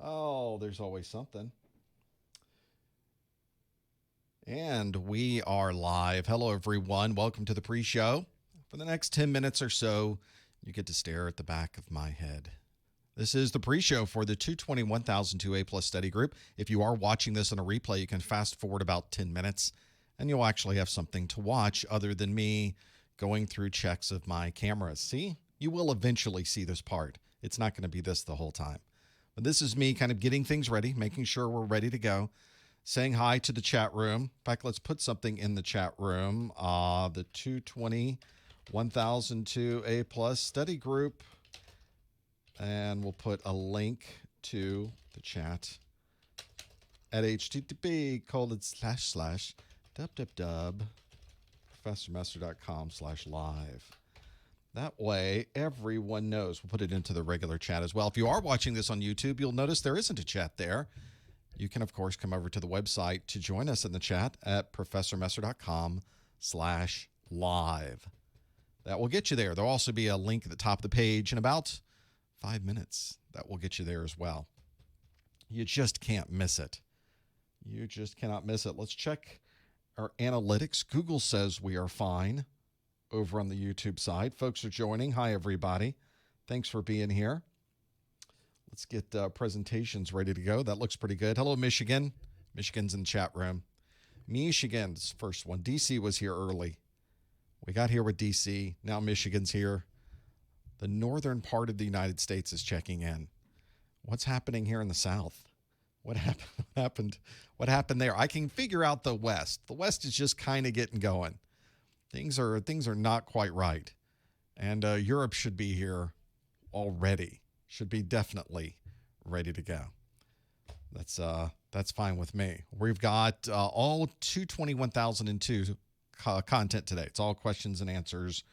Oh, there's always something. And we are live. Hello, everyone. Welcome to the pre-show. For the next 10 minutes or so, you get to stare at the back of my head. This is the pre-show for the 220-1002 A+ study group. If you are watching this on a replay, you can fast forward about 10 minutes, and you'll actually have something to watch other than me going through checks of my cameras. See? You will eventually see this part. It's not going to be this the whole time. But this is me kind of getting things ready, making sure we're ready to go, saying hi to the chat room. In fact, let's put something in the chat room. The 220-1002 A+ study group. And we'll put a link to the chat at http://www.professormesser.com/live. That way, everyone knows. We'll put it into the regular chat as well. If you are watching this on YouTube, you'll notice there isn't a chat there. You can, of course, come over to the website to join us in the chat at professormesser.com/live. That will get you there. There'll also be a link at the top of the page in about 5 minutes. That will get you there as well. You just can't miss it. You just cannot miss it. Let's check our analytics. Google says we are fine over on the YouTube side. Folks are joining. Hi, everybody. Thanks for being here. Let's get presentations ready to go. That looks pretty good. Hello, Michigan. Michigan's in the chat room. Michigan's first one. DC was here early. We got here with DC. Now Michigan's here. The northern part of the United States is checking in. What's happening here in the South? What happened? What happened there? I can figure out the West. The West is just kind of getting going. Things are not quite right. And Europe should be here already. Should be definitely ready to go. That's fine with me. We've got all 220-1002 content today. It's all questions and answers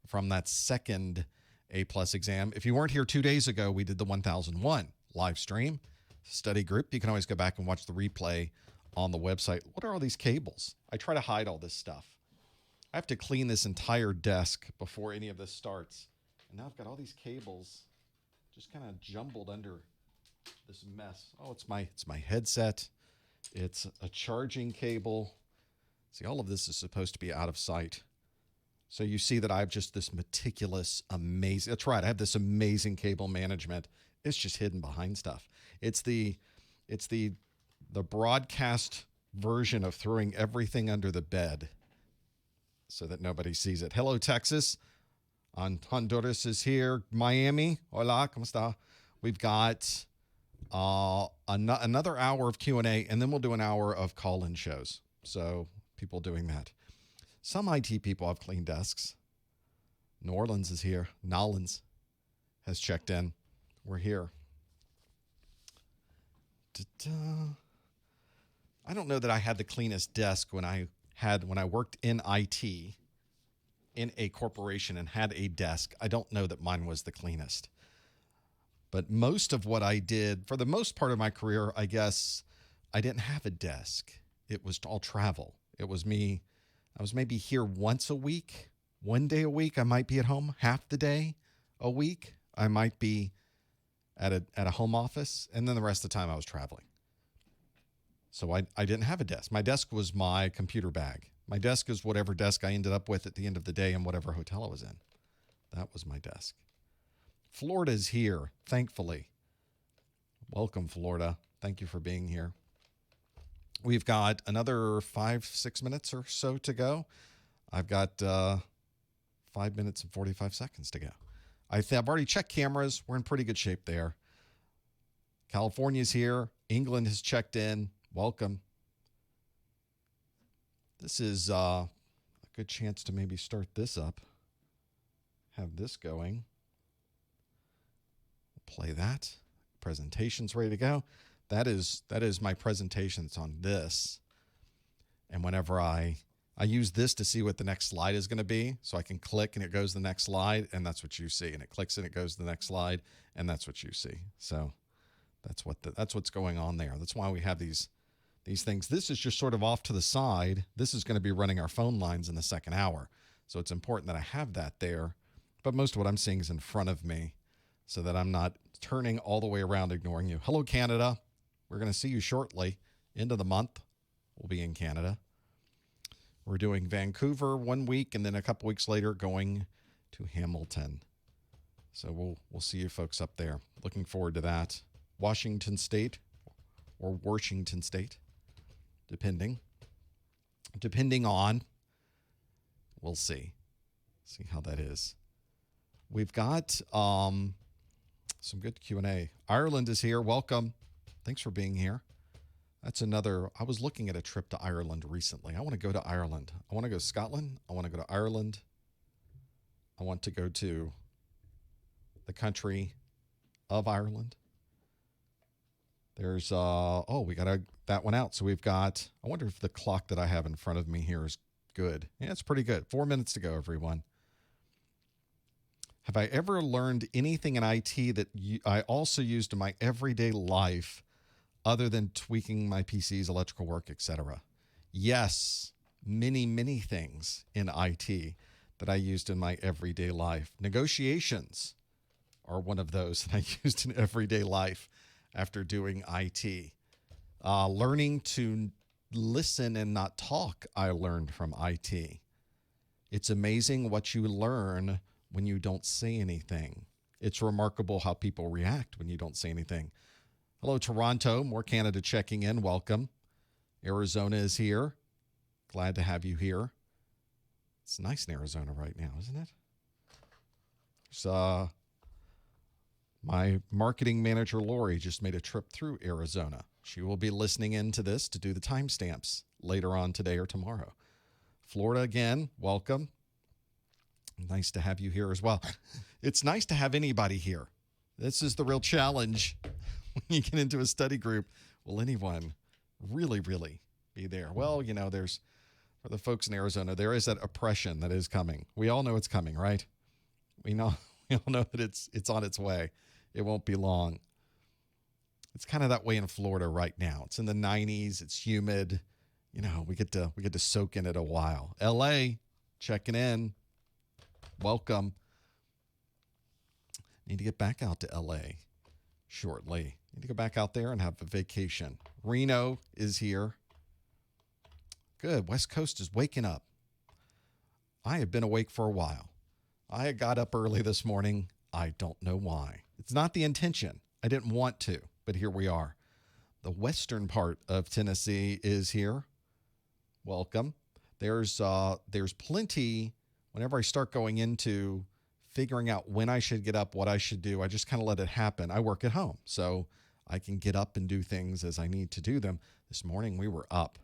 from that second A+ exam. If you weren't here 2 days ago, we did the 1001 live stream study group. You can always go back and watch the replay on the website. What are all these cables? I try to hide all this stuff. I have to clean this entire desk before any of this starts. And now I've got all these cables just kind of jumbled under this mess. Oh, it's my headset. It's a charging cable. See, all of this is supposed to be out of sight. So you see that I have just this meticulous, amazing, that's right, I have this amazing cable management. It's just hidden behind stuff. It's the broadcast version of throwing everything under the bed so that nobody sees it. Hello, Texas. Honduras is here. Miami, hola, ¿cómo está? We've got another hour of Q&A, and then we'll do an hour of call-in shows. So people doing that. Some IT people have clean desks. New Orleans is here. Nolans has checked in. We're here. I don't know that I had the cleanest desk when I worked in IT in a corporation and had a desk. I don't know that mine was the cleanest. But most of what I did, for the most part of my career, I guess I didn't have a desk. It was all travel. It was me. I was maybe here once a week. One day a week, I might be at home. Half the day a week, I might be at a home office. And then the rest of the time, I was traveling. So I didn't have a desk. My desk was my computer bag. My desk is whatever desk I ended up with at the end of the day in whatever hotel I was in. That was my desk. Florida's here, thankfully. Welcome, Florida. Thank you for being here. We've got another 5-6 minutes or so to go. I've got 5 minutes and 45 seconds to go. I've already checked cameras. We're in pretty good shape there. California's here. England has checked in. Welcome. This is a good chance to maybe start this up. Have this going. Play that. Presentation's ready to go. That is my presentation. It's on this. And whenever I use this to see what the next slide is going to be, so I can click and it goes to the next slide, and that's what you see. And it clicks and it goes to the next slide, and that's what you see. So that's what's going on there. That's why we have these things. This is just sort of off to the side. This is going to be running our phone lines in the second hour. So it's important that I have that there. But most of what I'm seeing is in front of me. so that I'm not turning all the way around ignoring you. Hello, Canada. We're going to see you shortly. End of the month, we'll be in Canada. We're doing Vancouver 1 week, and then a couple weeks later going to Hamilton. So we'll see you folks up there. Looking forward to that. Washington State or Washington State, depending on, we'll see how that is. We've got some good Q&A. Ireland is here. Welcome. Thanks for being here. That's another. I was looking at a trip to Ireland recently. I want to go to Ireland. I want to go to Scotland. I want to go to Ireland. I want to go to the country of Ireland. There's, we got that one out. So we've got, I wonder if the clock that I have in front of me here is good. Yeah, it's pretty good. 4 minutes to go, everyone. Have I ever learned anything in IT that I also used in my everyday life other than tweaking my PC's electrical work, etc.? Yes, many, many things in IT that I used in my everyday life. Negotiations are one of those that I used in everyday life after doing IT. Learning to listen and not talk, I learned from IT. It's amazing what you learn when you don't say anything. It's remarkable how people react when you don't say anything. Hello, Toronto. More Canada checking in. Welcome. Arizona is here. Glad to have you here. It's nice in Arizona right now, isn't it? There's, my marketing manager, Lori, just made a trip through Arizona. She will be listening into this to do the timestamps later on today or tomorrow. Florida again, welcome. Nice to have you here as well. It's nice to have anybody here. This is the real challenge when you get into a study group. Will anyone really, really be there? Well, there's, for the folks in Arizona, there is that oppression that is coming. We all know it's coming, right? We all know that it's on its way. It won't be long. It's kind of that way in Florida right now. It's in the 90s. It's humid. We get to soak in it a while. LA, checking in. Welcome. Need to get back out to LA shortly. Need to go back out there and have a vacation. Reno is here. Good. West Coast is waking up. I have been awake for a while. I got up early this morning. I don't know why. It's not the intention. I didn't want to, but here we are. The western part of Tennessee is here. Welcome. There's plenty. Whenever I start going into figuring out when I should get up, what I should do, I just kind of let it happen. I work at home, so I can get up and do things as I need to do them. This morning we were up.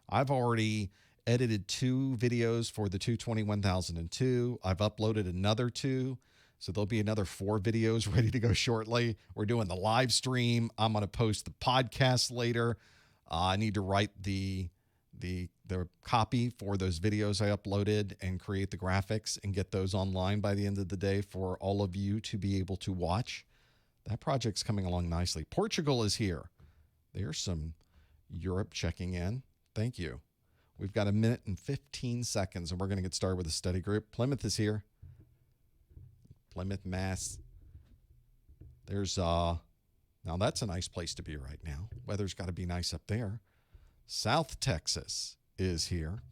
I've already edited 2 videos for the 221,002. I've uploaded another 2. So there'll be another 4 videos ready to go shortly. We're doing the live stream. I'm going to post the podcast later. I need to write the copy for those videos I uploaded and create the graphics and get those online by the end of the day for all of you to be able to watch. That project's coming along nicely. Portugal is here. There's some Europe checking in. Thank you. We've got 1 minute and 15 seconds, and we're going to get started with the study group. Plymouth is here. Plymouth, Mass. There's, now that's a nice place to be right now. Weather's got to be nice up there. South Texas is here.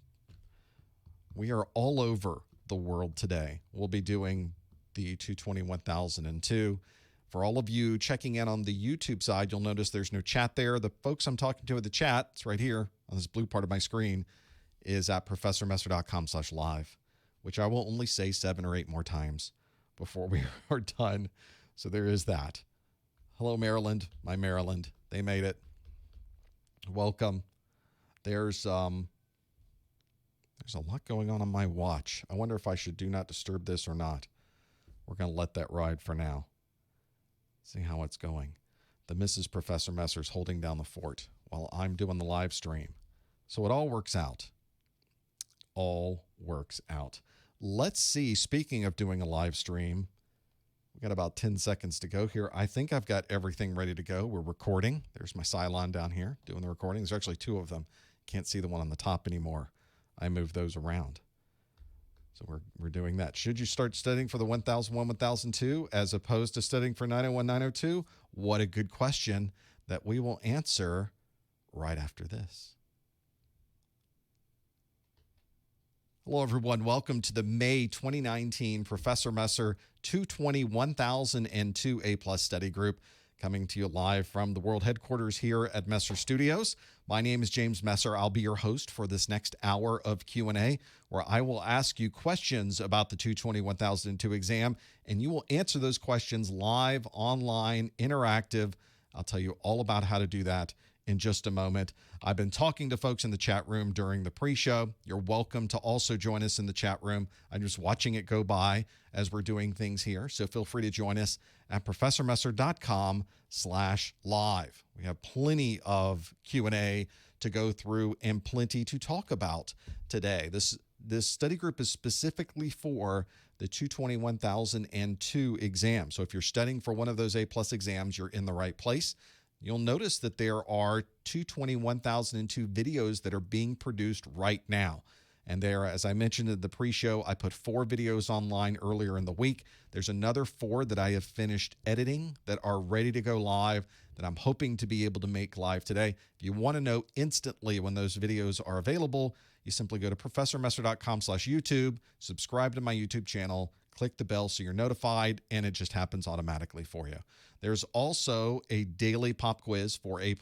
We are all over the world today. We'll be doing the 221,002. For all of you checking in on the YouTube side, you'll notice there's no chat there. The folks I'm talking to in the chat, it's right here on this blue part of my screen, is at professormesser.com/live, which I will only say 7 or 8 more times before we are done. So there is that. Hello, Maryland. My Maryland. They made it. Welcome. There's a lot going on my watch. I wonder if I should do not disturb this or not. We're going to let that ride for now. See how it's going. The Mrs. Professor Messer's holding down the fort while I'm doing the live stream. So it all works out. All works out. Let's see, speaking of doing a live stream, we got about 10 seconds to go here. I think I've got everything ready to go. We're recording. There's my Cylon down here doing the recording. There's actually 2 of them. Can't see the one on the top anymore. I moved those around. So we're doing that. Should you start studying for the 1001, 1002 as opposed to studying for 901, 902? What a good question that we will answer right after this. Hello, everyone. Welcome to the May 2019 Professor Messer 220 1002 A+ Study Group, coming to you live from the world headquarters here at Messer Studios. My name is James Messer. I'll be your host for this next hour of Q&A, where I will ask you questions about the 220 1002 exam, and you will answer those questions live, online, interactive. I'll tell you all about how to do that in just a moment. I've been talking to folks in the chat room during the pre-show. You're welcome to also join us in the chat room. I'm just watching it go by as we're doing things here. So feel free to join us at professormesser.com/live. We have plenty of Q&A to go through and plenty to talk about today. This study group is specifically for the 220 1002 exam. So if you're studying for one of those A+ exams, you're in the right place. You'll notice that there are 220 1002 videos that are being produced right now. And there, as I mentioned in the pre-show, I put 4 videos online earlier in the week. There's another 4 that I have finished editing that are ready to go live that I'm hoping to be able to make live today. If you want to know instantly when those videos are available, you simply go to professormesser.com/YouTube, subscribe to my YouTube channel, click the bell so you're notified, and it just happens automatically for you. There's also a daily pop quiz for A+.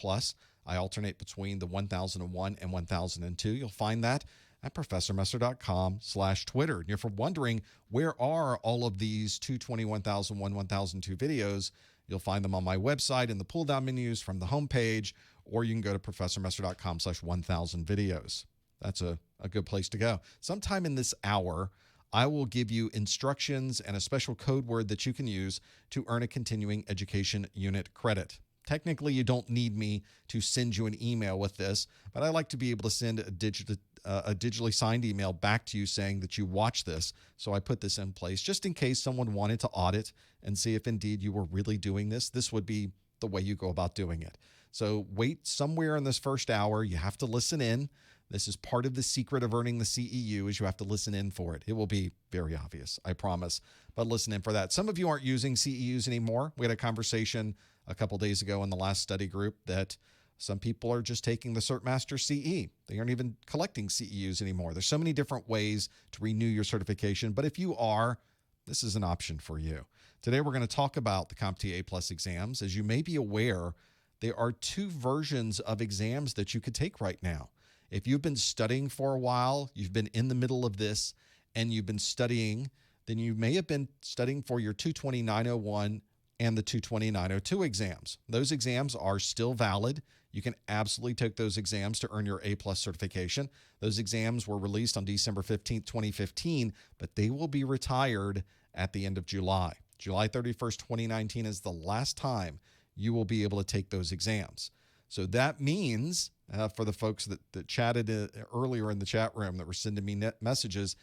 I alternate between the 1001 and 1002. You'll find that at professormesser.com/Twitter. And if you're wondering, where are all of these 220 1001, 1002 videos? You'll find them on my website in the pull-down menus from the homepage, or you can go to professormesser.com/1000videos. That's a good place to go. Sometime in this hour, I will give you instructions and a special code word that you can use to earn a continuing education unit credit. Technically, you don't need me to send you an email with this, but I like to be able to send a digitally signed email back to you saying that you watched this. So I put this in place just in case someone wanted to audit and see if indeed you were really doing this. This would be the way you go about doing it. So wait somewhere in this first hour. You have to listen in. This is part of the secret of earning the CEU is you have to listen in for it. It will be very obvious, I promise, but listen in for that. Some of you aren't using CEUs anymore. We had a conversation a couple days ago in the last study group that some people are just taking the CertMaster CE. They aren't even collecting CEUs anymore. There's so many different ways to renew your certification, but if you are, this is an option for you. Today, we're going to talk about the CompTIA A+ exams. As you may be aware, there are 2 versions of exams that you could take right now. If you've been studying for a while, you've been in the middle of this, and you've been studying, then you may have been studying for your 220 901 and the 220 902 exams. Those exams are still valid. You can absolutely take those exams to earn your A+ certification. Those exams were released on December 15th, 2015, but they will be retired at the end of July. July 31st, 2019 is the last time you will be able to take those exams. So that means, for the folks that chatted earlier in the chat room that were sending me messages,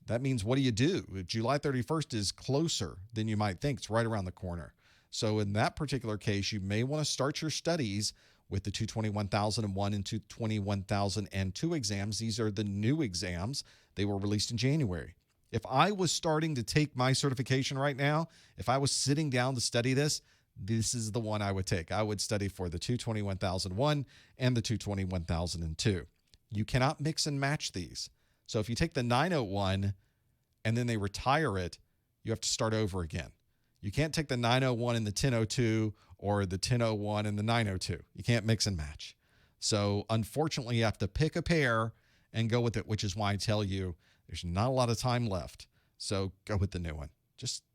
that means what do you do? July 31st is closer than you might think. It's right around the corner. So in that particular case, you may want to start your studies with the 220 1001 and 220 1002 exams. These are the new exams. They were released in January. If I was starting to take my certification right now, if I was sitting down to study this is the one I would take. I would study for the 220 1001 and the 220 1002. You cannot mix and match these. So if you take the 901 and then they retire it, you have to start over again. You can't take the 901 and the 1002 or the 1001 and the 902. You can't mix and match. So unfortunately, you have to pick a pair and go with it, which is why I tell you there's not a lot of time left. So go with the new one.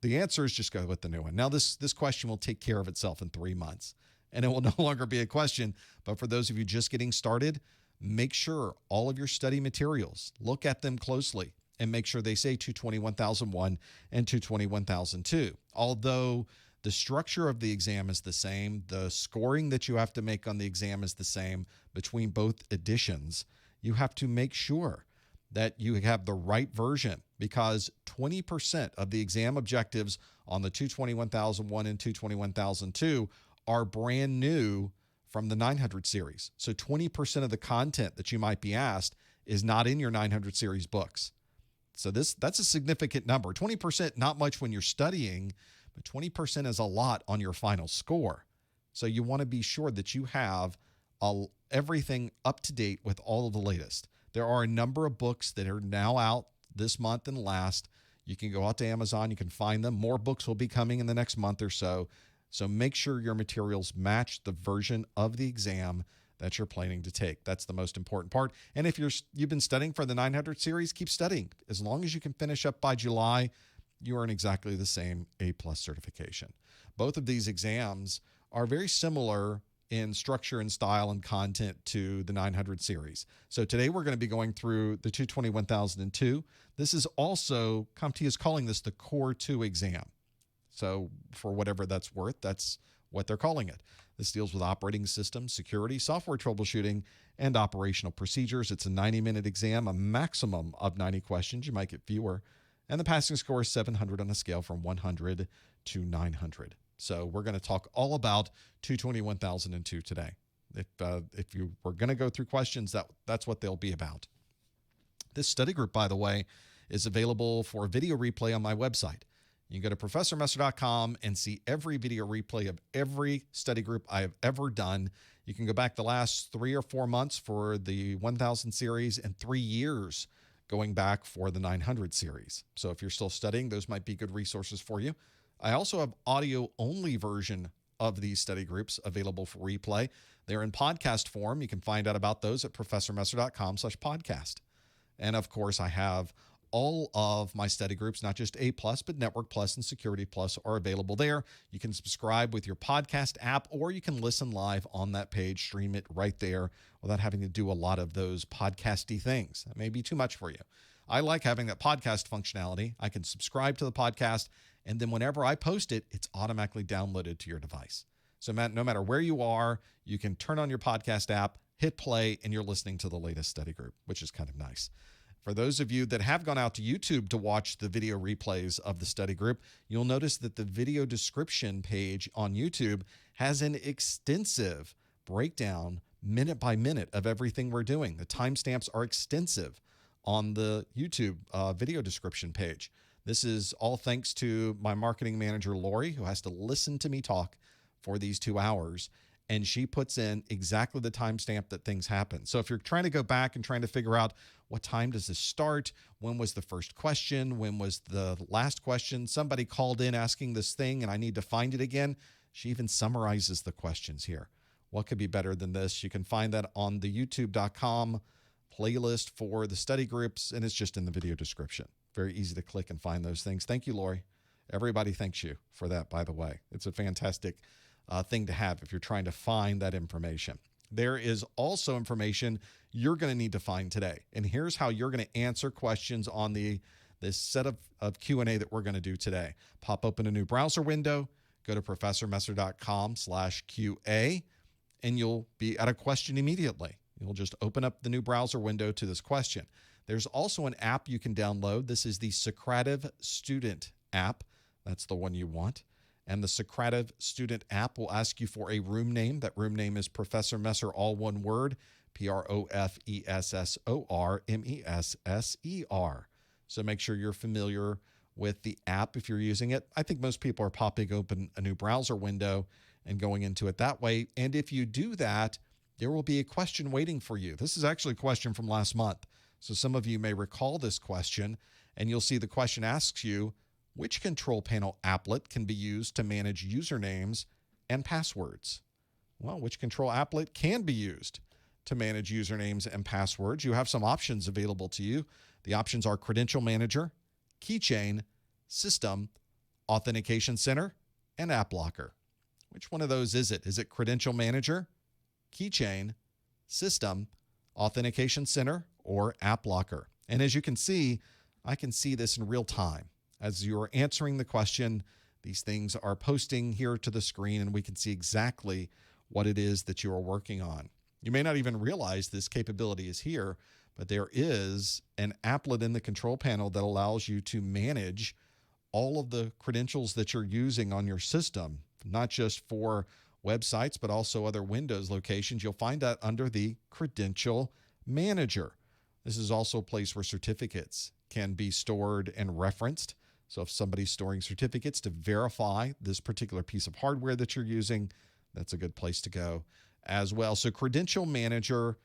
The answer is just go with the new one. Now, this question will take care of itself in 3 months, and it will no longer be a question. But for those of you just getting started, make sure all of your study materials, look at them closely, and make sure they say 220 1001 and 220 1002. Although the structure of the exam is the same, the scoring that you have to make on the exam is the same between both editions, you have to make sure that you have the right version, because 20% of the exam objectives on the 220 1001 and 220 1002 are brand new from the 900 series. So 20% of the content that you might be asked is not in your 900 series books. So that's a significant number. 20%, not much when you're studying, but 20% is a lot on your final score. So you want to be sure that you have everything up to date with all of the latest. There are a number of books that are now out this month and last. You can go out to Amazon. You can find them. More books will be coming in the next month or so. So make sure your materials match the version of the exam that you're planning to take. That's the most important part. And if you've been studying for the 900 series, keep studying. As long as you can finish up by July, you earn exactly the same A+ certification. Both of these exams are very similar in structure and style and content to the 900 series. So today we're going to be going through the 220-1002. This is also, CompTIA is calling this the Core 2 exam. So for whatever that's worth, that's what they're calling it. This deals with operating systems, security, software troubleshooting, and operational procedures. It's a 90-minute exam, a maximum of 90 questions. You might get fewer. And the passing score is 700 on a scale from 100 to 900. So we're going to talk all about 220-1002 today. If you were going to go through questions, that's what they'll be about. This study group, by the way, is available for video replay on my website. You can go to ProfessorMesser.com and see every video replay of every study group I have ever done. You can go back the last 3 or 4 months for the 1000 series and 3 years going back for the 900 series. So if you're still studying, those might be good resources for you. I also have audio-only version of these study groups available for replay. They're in podcast form. You can find out about those at ProfessorMesser.com /podcast. And of course, I have all of my study groups, not just A+, but Network Plus and Security Plus are available there. You can subscribe with your podcast app, or you can listen live on that page, stream it right there without having to do a lot of those podcasty things. That may be too much for you. I like having that podcast functionality. I can subscribe to the podcast, and then whenever I post it, it's automatically downloaded to your device. So no matter where you are, you can turn on your podcast app, hit play, and you're listening to the latest study group, which is kind of nice. For those of you that have gone out to YouTube to watch the video replays of the study group, you'll notice that the video description page on YouTube has an extensive breakdown minute by minute of everything we're doing. The timestamps are extensive on the YouTube video description page. This is all thanks to my marketing manager, Lori, who has to listen to me talk for these 2 hours. And she puts in exactly the timestamp that things happen. So if you're trying to go back and trying to figure out what time does this start, when was the first question, when was the last question, somebody called in asking this thing and I need to find it again, she even summarizes the questions here. What could be better than this? You can find that on the youtube.com playlist for the study groups, and it's just in the video description. Very easy to click and find those things. Thank you, Lori. Everybody thanks you for that, by the way. It's a fantastic thing to have if you're trying to find that information. There is also information you're going to need to find today. And here's how you're going to answer questions on this set of Q&A that we're going to do today. Pop open a new browser window, go to ProfessorMesser.com /QA, and you'll be at a question immediately. You'll just open up the new browser window to this question. There's also an app you can download. This is the Socrative Student app. That's the one you want. And the Socrative Student app will ask you for a room name. That room name is Professor Messer, all one word, ProfessorMesser. So make sure you're familiar with the app if you're using it. I think most people are popping open a new browser window and going into it that way. And if you do that, there will be a question waiting for you. This is actually a question from last month. So some of you may recall this question, and you'll see the question asks you, which control panel applet can be used to manage usernames and passwords? Well, which control applet can be used to manage usernames and passwords? You have some options available to you. The options are Credential Manager, Keychain, System, Authentication Center, and App Locker. Which one of those is it? Is it Credential Manager, Keychain, System, Authentication Center, or App Locker? And as you can see, I can see this in real time. As you're answering the question, these things are posting here to the screen, and we can see exactly what it is that you are working on. You may not even realize this capability is here, but there is an applet in the control panel that allows you to manage all of the credentials that you're using on your system, not just for websites, but also other Windows locations. You'll find that under the Credential Manager. This is also a place where certificates can be stored and referenced. So if somebody's storing certificates to verify this particular piece of hardware that you're using, that's a good place to go as well. So Credential Manager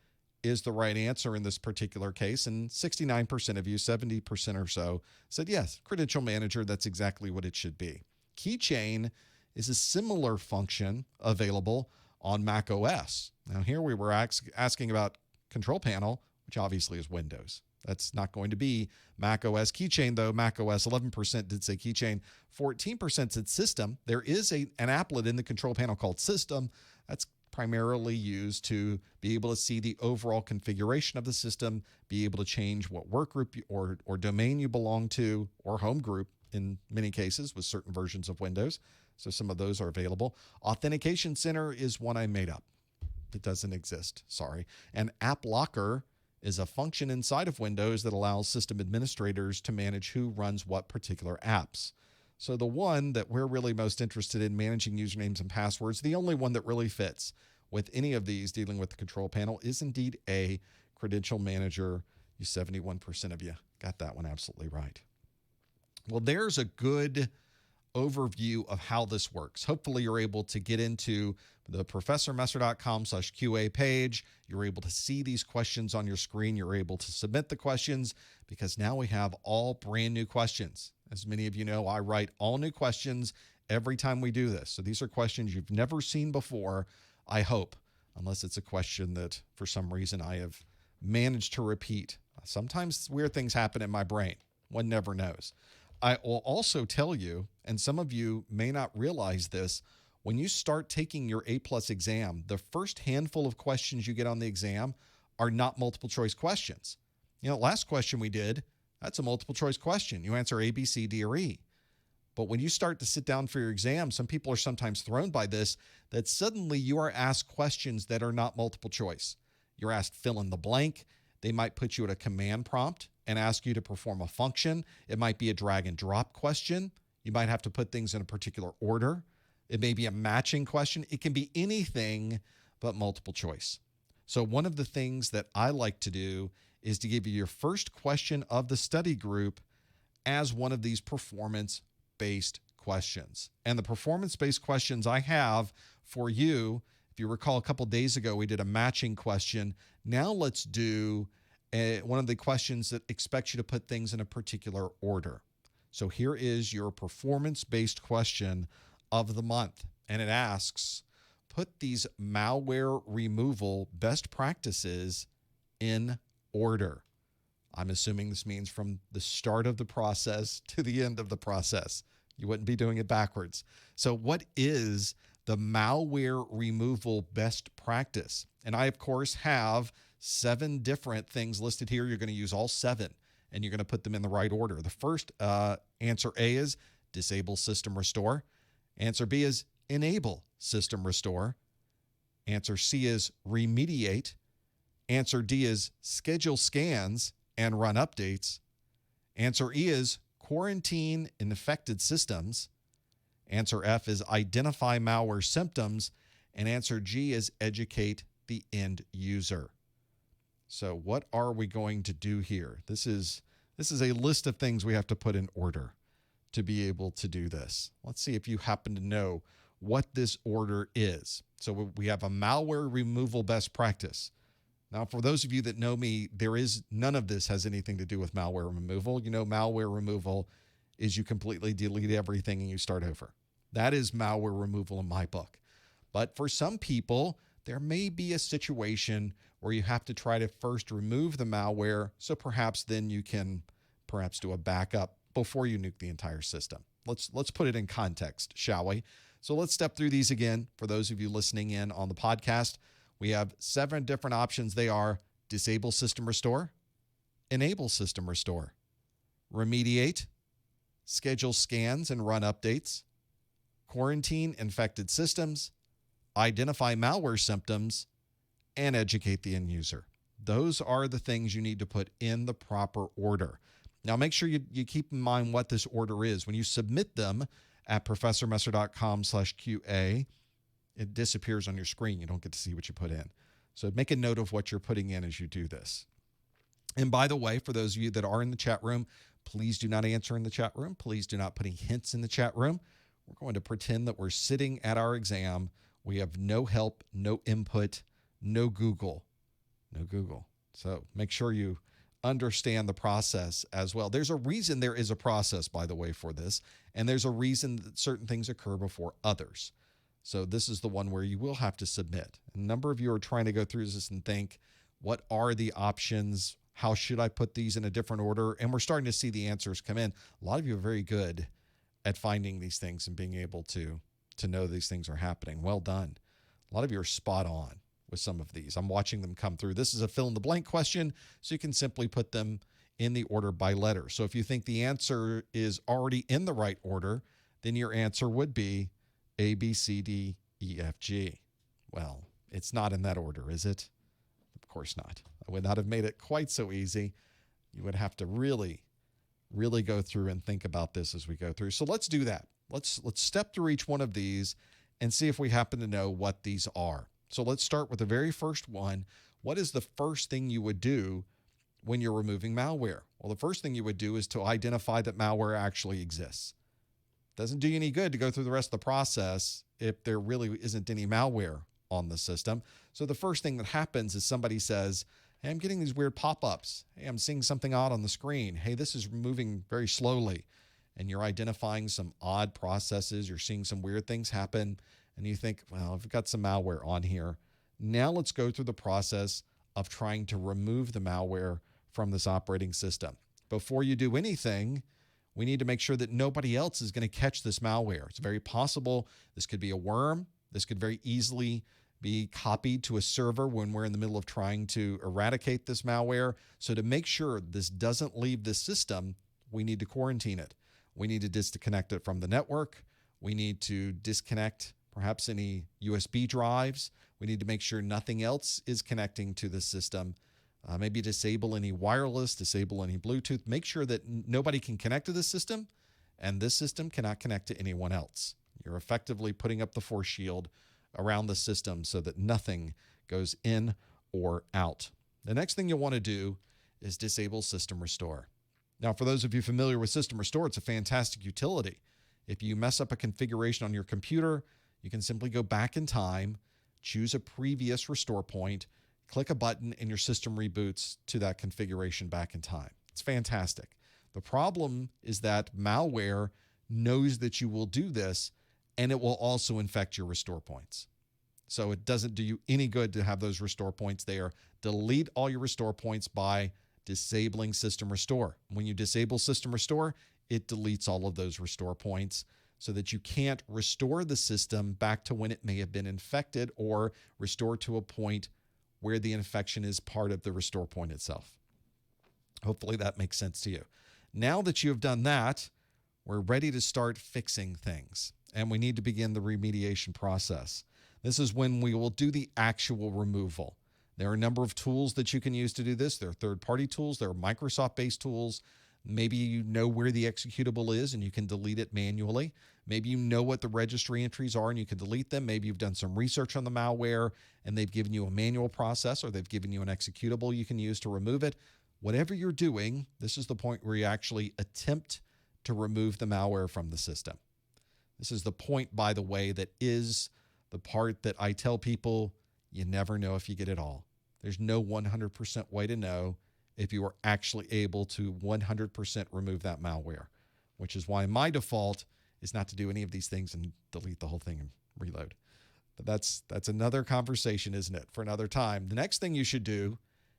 is the right answer in this particular case. And 69% of you, 70% or so, said yes, Credential Manager, that's exactly what it should be. Keychain is a similar function available on Mac OS. Now here we were asking about Control Panel, which obviously is Windows. That's not going to be Mac OS. Keychain, though, Mac OS, 11% did say Keychain, 14% said System. There is an applet in the Control Panel called System. That's primarily used to be able to see the overall configuration of the system, be able to change what workgroup or domain you belong to, or home group in many cases with certain versions of Windows. So some of those are available. Authentication Center is one I made up. It doesn't exist, sorry. And App Locker is a function inside of Windows that allows system administrators to manage who runs what particular apps. So the one that we're really most interested in, managing usernames and passwords, the only one that really fits with any of these dealing with the Control Panel, is indeed a Credential Manager. You 71% of you got that one absolutely right. Well, there's a good overview of how this works. Hopefully you're able to get into the professormesser.com/QA page. You're able to see these questions on your screen. You're able to submit the questions because now we have all brand new questions. As many of you know, I write all new questions every time we do this. So these are questions you've never seen before, I hope, unless it's a question that for some reason I have managed to repeat. Sometimes weird things happen in my brain. One never knows. I will also tell you, and some of you may not realize this, when you start taking your A+ exam, the first handful of questions you get on the exam are not multiple choice questions. You know, last question we did, that's a multiple choice question. You answer A, B, C, D, or E. But when you start to sit down for your exam, some people are sometimes thrown by this, that suddenly you are asked questions that are not multiple choice. You're asked fill in the blank. They might put you at a command prompt and ask you to perform a function. It might be a drag and drop question. You might have to put things in a particular order. It may be a matching question. It can be anything but multiple choice. So one of the things that I like to do is to give you your first question of the study group as one of these performance-based questions. And the performance-based questions I have for you, if you recall a couple days ago, we did a matching question. Now let's do one of the questions that expects you to put things in a particular order. So here is your performance-based question of the month. And it asks, put these malware removal best practices in order. I'm assuming this means from the start of the process to the end of the process. You wouldn't be doing it backwards. So what is the malware removal best practice? And I, of course, have 7 different things listed here. You're going to use all 7, and you're going to put them in the right order. The first answer A is disable system restore. Answer B is enable system restore. Answer C is remediate. Answer D is schedule scans and run updates. Answer E is quarantine infected systems. Answer F is identify malware symptoms. And answer G is educate the end user. So what are we going to do here? This is a list of things we have to put in order to be able to do this. Let's see if you happen to know what this order is. So we have a malware removal best practice. Now, for those of you that know me, none of this has anything to do with malware removal. You know, malware removal is you completely delete everything and you start over. That is malware removal in my book. But for some people, there may be a situation where you have to try to first remove the malware, so perhaps then you can perhaps do a backup before you nuke the entire system. Let's put it in context, shall we? So let's step through these again. For those of you listening in on the podcast, we have 7 different options. They are disable system restore, enable system restore, remediate, schedule scans and run updates, quarantine infected systems, identify malware symptoms, and educate the end user. Those are the things you need to put in the proper order. Now, make sure you keep in mind what this order is. When you submit them at professormesser.com/QA, it disappears on your screen. You don't get to see what you put in. So make a note of what you're putting in as you do this. And by the way, for those of you that are in the chat room, please do not answer in the chat room. Please do not put any hints in the chat room. We're going to pretend that we're sitting at our exam. We have no help, no input, no Google. No Google. So make sure you understand the process as well. There's a reason there is a process, by the way, for this. And there's a reason that certain things occur before others. So this is the one where you will have to submit. A number of you are trying to go through this and think, what are the options? How should I put these in a different order? And we're starting to see the answers come in. A lot of you are very good at finding these things and being able to know these things are happening. Well done. A lot of you are spot on with some of these. I'm watching them come through. This is a fill in the blank question, so you can simply put them in the order by letter. So if you think the answer is already in the right order, then your answer would be A, B, C, D, E, F, G. Well, it's not in that order, is it? Of course not. I would not have made it quite so easy. You would have to really go through and think about this as we go through. So let's do that. Let's step through each one of these and see if we happen to know what these are. So let's start with the very first one. What is the first thing you would do when you're removing malware? Well, the first thing you would do is to identify that malware actually exists. Doesn't do you any good to go through the rest of the process if there really isn't any malware on the system. So the first thing that happens is somebody says, hey, I'm getting these weird pop-ups. Hey, I'm seeing something odd on the screen. Hey, this is moving very slowly. And you're identifying some odd processes. You're seeing some weird things happen. And you think, well, I've got some malware on here. Now let's go through the process of trying to remove the malware from this operating system. Before you do anything, we need to make sure that nobody else is going to catch this malware. It's very possible this could be a worm. This could very easily be copied to a server when we're in the middle of trying to eradicate this malware. So to make sure this doesn't leave the system, we need to quarantine it. We need to disconnect it from the network. We need to disconnect perhaps any USB drives. We need to make sure nothing else is connecting to the system. Maybe disable any wireless, disable any Bluetooth. Make sure that nobody can connect to the system, and this system cannot connect to anyone else. You're effectively putting up the force shield around the system so that nothing goes in or out. The next thing you'll want to do is disable System Restore. Now, for those of you familiar with System Restore, it's a fantastic utility. If you mess up a configuration on your computer, you can simply go back in time, choose a previous restore point, click a button, and your system reboots to that configuration back in time. It's fantastic. The problem is that malware knows that you will do this, and it will also infect your restore points. So it doesn't do you any good to have those restore points there. Delete all your restore points by disabling System Restore. When you disable System Restore, it deletes all of those restore points so that you can't restore the system back to when it may have been infected or restore to a point where the infection is part of the restore point itself. Hopefully that makes sense to you. Now that you have done that, we're ready to start fixing things, and we need to begin the remediation process. This is when we will do the actual removal. There are a number of tools that you can use to do this. There are third-party tools. There are Microsoft-based tools. Maybe you know where the executable is and you can delete it manually. Maybe you know what the registry entries are and you can delete them. Maybe you've done some research on the malware and they've given you a manual process, or they've given you an executable you can use to remove it. Whatever you're doing, this is the point where you actually attempt to remove the malware from the system. This is the point, by the way, that is the part that I tell people you never know if you get it all. There's no 100% way to know if you are actually able to 100% remove that malware, which is why my default is not to do any of these things and delete the whole thing and reload. But that's another conversation, isn't it, for another time. The next thing you should do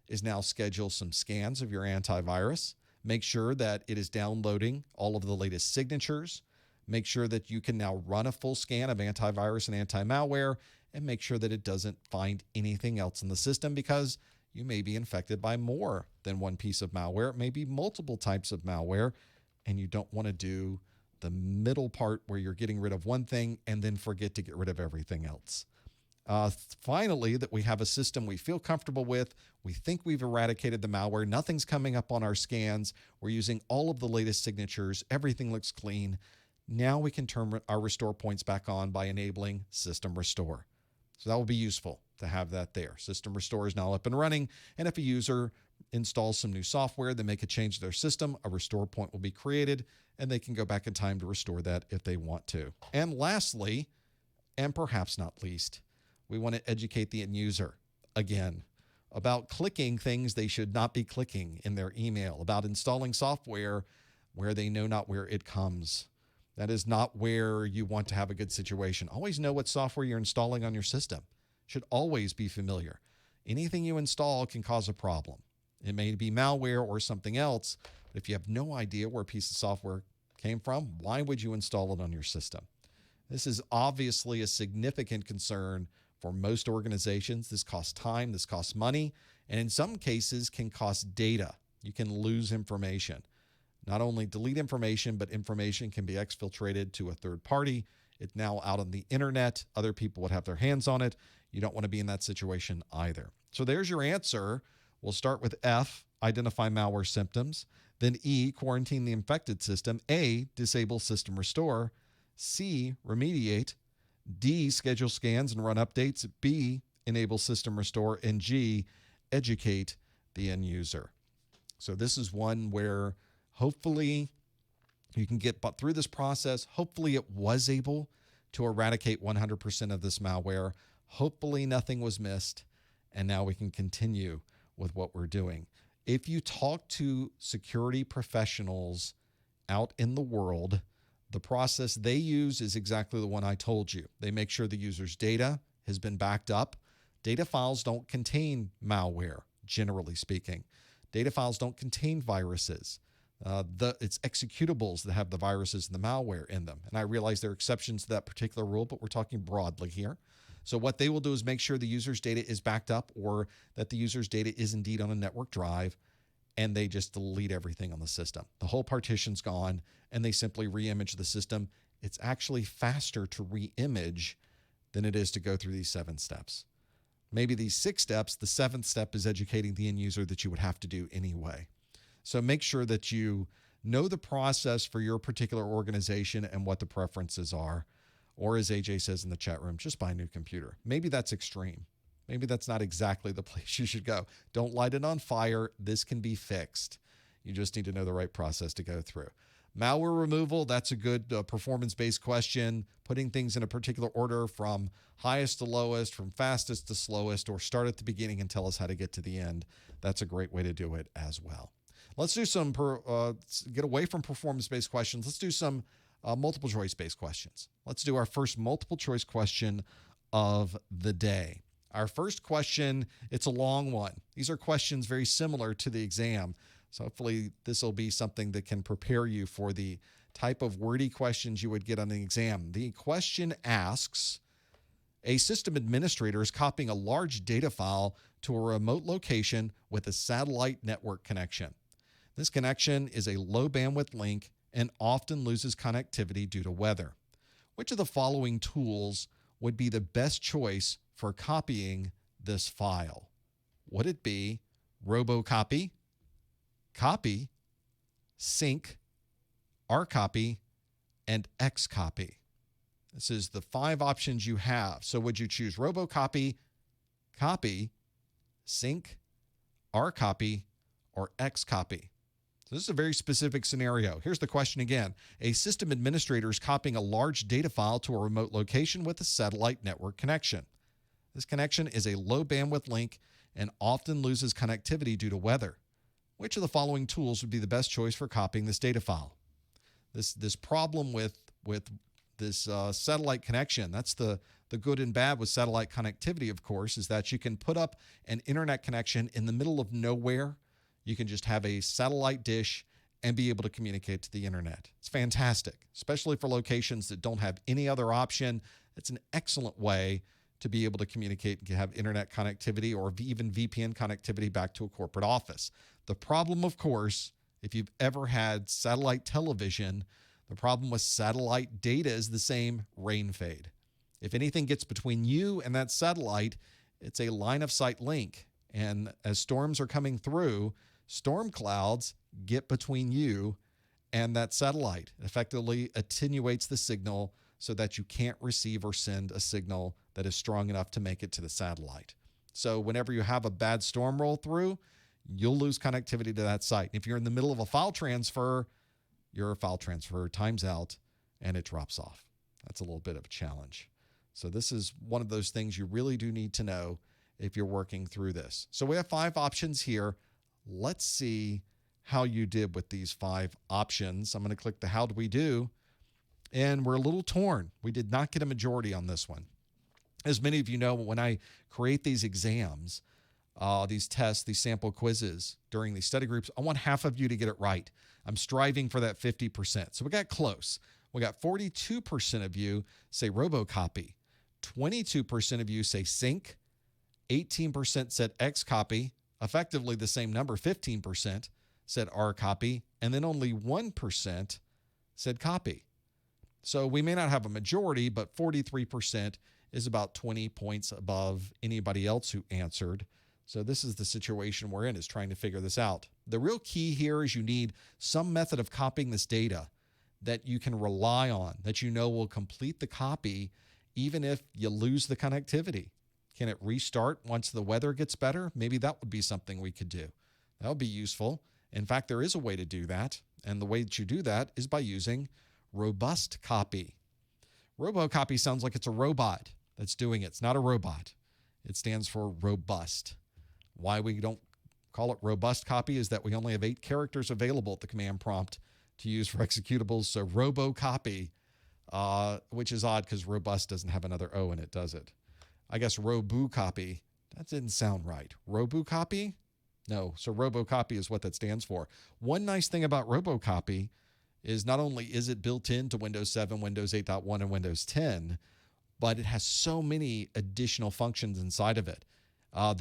is now schedule some scans of your antivirus. Make sure that it is downloading all of the latest signatures. Make sure that you can now run a full scan of antivirus and anti-malware, and make sure that it doesn't find anything else in the system, because you may be infected by more than one piece of malware. It may be multiple types of malware, and you don't want to do the middle part where you're getting rid of one thing and then forget to get rid of everything else. Finally, that we have a system we feel comfortable with. We think we've eradicated the malware. Nothing's coming up on our scans. We're using all of the latest signatures. Everything looks clean. Now we can turn our restore points back on by enabling System Restore. So that will be useful to have that there. System Restore is now up and running, and if a user install some new software, they make a change to their system, a restore point will be created, and they can go back in time to restore that if they want to. And lastly, and perhaps not least, we want to educate the end user, again, about clicking things they should not be clicking in their email, about installing software where they know not where it comes. That is not where you want to have a good situation. Always know what software you're installing on your system. Should always be familiar. Anything you install can cause a problem. It may be malware or something else, but if you have no idea where a piece of software came from, why would you install it on your system? This is obviously a significant concern for most organizations. This costs time, this costs money, and in some cases can cost data. You can lose information. Not only delete information, but information can be exfiltrated to a third party. It's now out on the internet. Other people would have their hands on it. You don't want to be in that situation either. So there's your answer. We'll start with F, identify malware symptoms. Then E, quarantine the infected system. A, disable system restore. C, remediate. D, schedule scans and run updates. B, enable system restore. And G, educate the end user. So this is one where hopefully you can get through this process. Hopefully it was able to eradicate 100% of this malware. Hopefully nothing was missed. And now we can continue with what we're doing. If you talk to security professionals out in the world, the process they use is exactly the one I told you. They make sure the user's data has been backed up. Data files don't contain malware, generally speaking. Data files don't contain viruses. It's executables that have the viruses and the malware in them. And I realize there are exceptions to that particular rule, but we're talking broadly here. So what they will do is make sure the user's data is backed up or that the user's data is indeed on a network drive, and they just delete everything on the system. The whole partition's gone, and they simply re-image the system. It's actually faster to re-image than it is to go through these 7 steps. Maybe these 6 steps, the 7th step is educating the end user that you would have to do anyway. So make sure that you know the process for your particular organization and what the preferences are. Or as AJ says in the chat room, just buy a new computer. Maybe that's extreme. Maybe that's not exactly the place you should go. Don't light it on fire. This can be fixed. You just need to know the right process to go through. Malware removal, that's a good performance-based question. Putting things in a particular order from highest to lowest, from fastest to slowest, or start at the beginning and tell us how to get to the end. That's a great way to do it as well. Let's do some, get away from performance-based questions. Let's do some multiple choice-based questions. Let's do our first multiple choice question of the day. Our first question, it's a long one. These are questions very similar to the exam. So hopefully this will be something that can prepare you for the type of wordy questions you would get on the exam. The question asks, a system administrator is copying a large data file to a remote location with a satellite network connection. This connection is a low bandwidth link and often loses connectivity due to weather. Which of the following tools would be the best choice for copying this file? Would it be RoboCopy, Copy, Sync, RCopy, and Xcopy? This is the 5 options you have. So would you choose RoboCopy, Copy, Sync, RCopy, or Xcopy? So this is a very specific scenario. Here's the question again. A system administrator is copying a large data file to a remote location with a satellite network connection. This connection is a low bandwidth link and often loses connectivity due to weather. Which of the following tools would be the best choice for copying this data file? This problem with this satellite connection, that's the good and bad with satellite connectivity, of course, is that you can put up an internet connection in the middle of nowhere. You can just have a satellite dish and be able to communicate to the internet. It's fantastic, especially for locations that don't have any other option. It's an excellent way to be able to communicate and have internet connectivity or even VPN connectivity back to a corporate office. The problem, of course, if you've ever had satellite television, the problem with satellite data is the same: rain fade. If anything gets between you and that satellite, it's a line of sight link. And as storms are coming through, storm clouds get between you and that satellite. It effectively attenuates the signal so that you can't receive or send a signal that is strong enough to make it to the satellite. So whenever you have a bad storm roll through, you'll lose connectivity to that site. If you're in the middle of a file transfer, your file transfer times out and it drops off. That's a little bit of a challenge. So this is one of those things you really do need to know if you're working through this. So we have 5 options here. Let's see how you did with these 5 options. I'm going to click the how do we do, and we're a little torn. We did not get a majority on this one. As many of you know, when I create these exams, these tests, these sample quizzes during these study groups, I want half of you to get it right. I'm striving for that 50%. So we got close. We got 42% of you say robocopy. 22% of you say sync. 18% said xcopy. Effectively the same number, 15% said rcopy. And then only 1% said copy. So we may not have a majority, but 43% is about 20 points above anybody else who answered. So this is the situation we're in, is trying to figure this out. The real key here is you need some method of copying this data that you can rely on, that you know will complete the copy even if you lose the connectivity. Can it restart once the weather gets better? Maybe that would be something we could do. That would be useful. In fact, there is a way to do that. And the way that you do that is by using robust copy. Robocopy sounds like it's a robot that's doing it. It's not a robot. It stands for robust. Why we don't call it robust copy is that we only have 8 characters available at the command prompt to use for executables. So robocopy, which is odd because robust doesn't have another O in it, does it? I guess robucopy, that didn't sound right. Robucopy? No, so robocopy is what that stands for. One nice thing about robocopy is not only is it built into Windows 7, Windows 8.1, and Windows 10, but it has so many additional functions inside of it.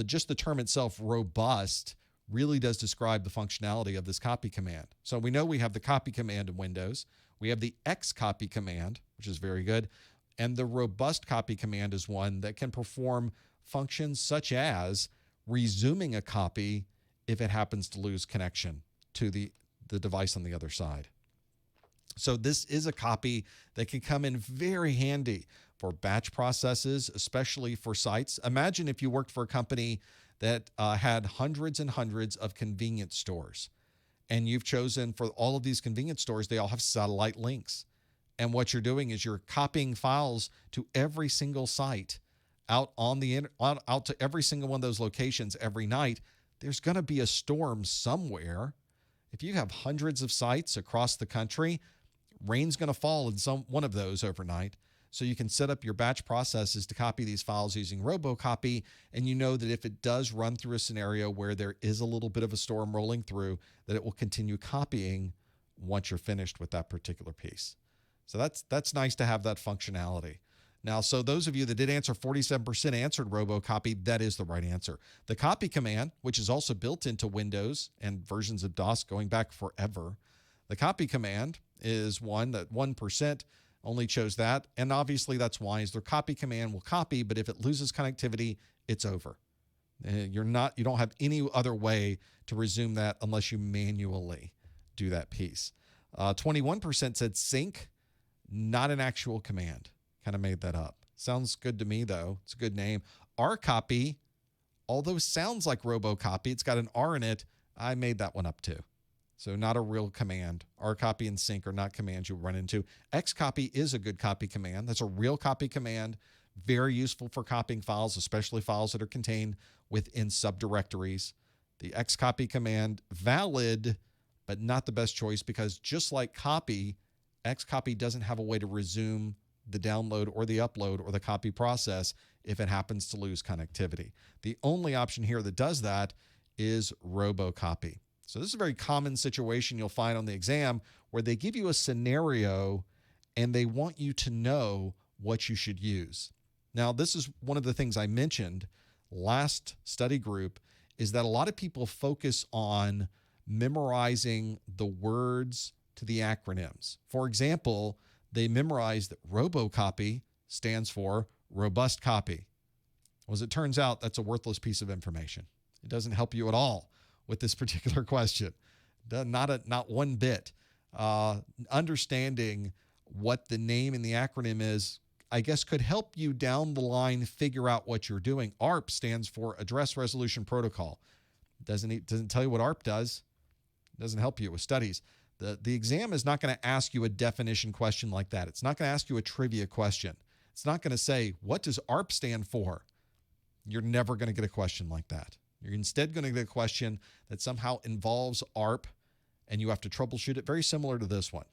Just the term itself, robust, really does describe the functionality of this copy command. So we know we have the copy command in Windows. We have the xcopy command, which is very good. And the robust copy command is one that can perform functions such as resuming a copy if it happens to lose connection to the device on the other side. So this is a copy that can come in very handy for batch processes, especially for sites. Imagine if you worked for a company that had hundreds and hundreds of convenience stores, and you've chosen for all of these convenience stores, they all have satellite links. And what you're doing is you're copying files to every single site out to every single one of those locations every night. There's going to be a storm somewhere. If you have hundreds of sites across the country, rain's going to fall in one of those overnight. So you can set up your batch processes to copy these files using robocopy, and you know that if it does run through a scenario where there is a little bit of a storm rolling through, that it will continue copying once you're finished with that particular piece. So that's nice to have that functionality. Now, so those of you that did answer, 47% answered robocopy. That is the right answer. The copy command, which is also built into Windows and versions of DOS going back forever, the copy command is one that 1% only chose that. And obviously that's wise. Their copy command will copy, but if it loses connectivity, it's over. You don't have any other way to resume that unless you manually do that piece. 21% said sync, not an actual command. Kind of made that up. Sounds good to me, though. It's a good name. rcopy, although sounds like robocopy, it's got an R in it. I made that one up too. So not a real command. rcopy and sync are not commands you'll run into. xcopy is a good copy command. That's a real copy command. Very useful for copying files, especially files that are contained within subdirectories. The xcopy command, valid, but not the best choice because just like copy, xcopy doesn't have a way to resume the download or the upload or the copy process if it happens to lose connectivity. The only option here that does that is robocopy. So this is a very common situation you'll find on the exam where they give you a scenario and they want you to know what you should use. Now, this is one of the things I mentioned last study group is that a lot of people focus on memorizing the words to the acronyms. For example, they memorize that robocopy stands for robust copy. Well, as it turns out, that's a worthless piece of information. It doesn't help you at all with this particular question. Not one bit. Understanding what the name in the acronym is, I guess, could help you down the line figure out what you're doing. ARP stands for Address Resolution Protocol. Doesn't tell you what ARP does. It doesn't help you with studies. The exam is not going to ask you a definition question like that. It's not going to ask you a trivia question. It's not going to say, what does ARP stand for? You're never going to get a question like that. You're instead going to get a question that somehow involves ARP, and you have to troubleshoot it, very similar to this one.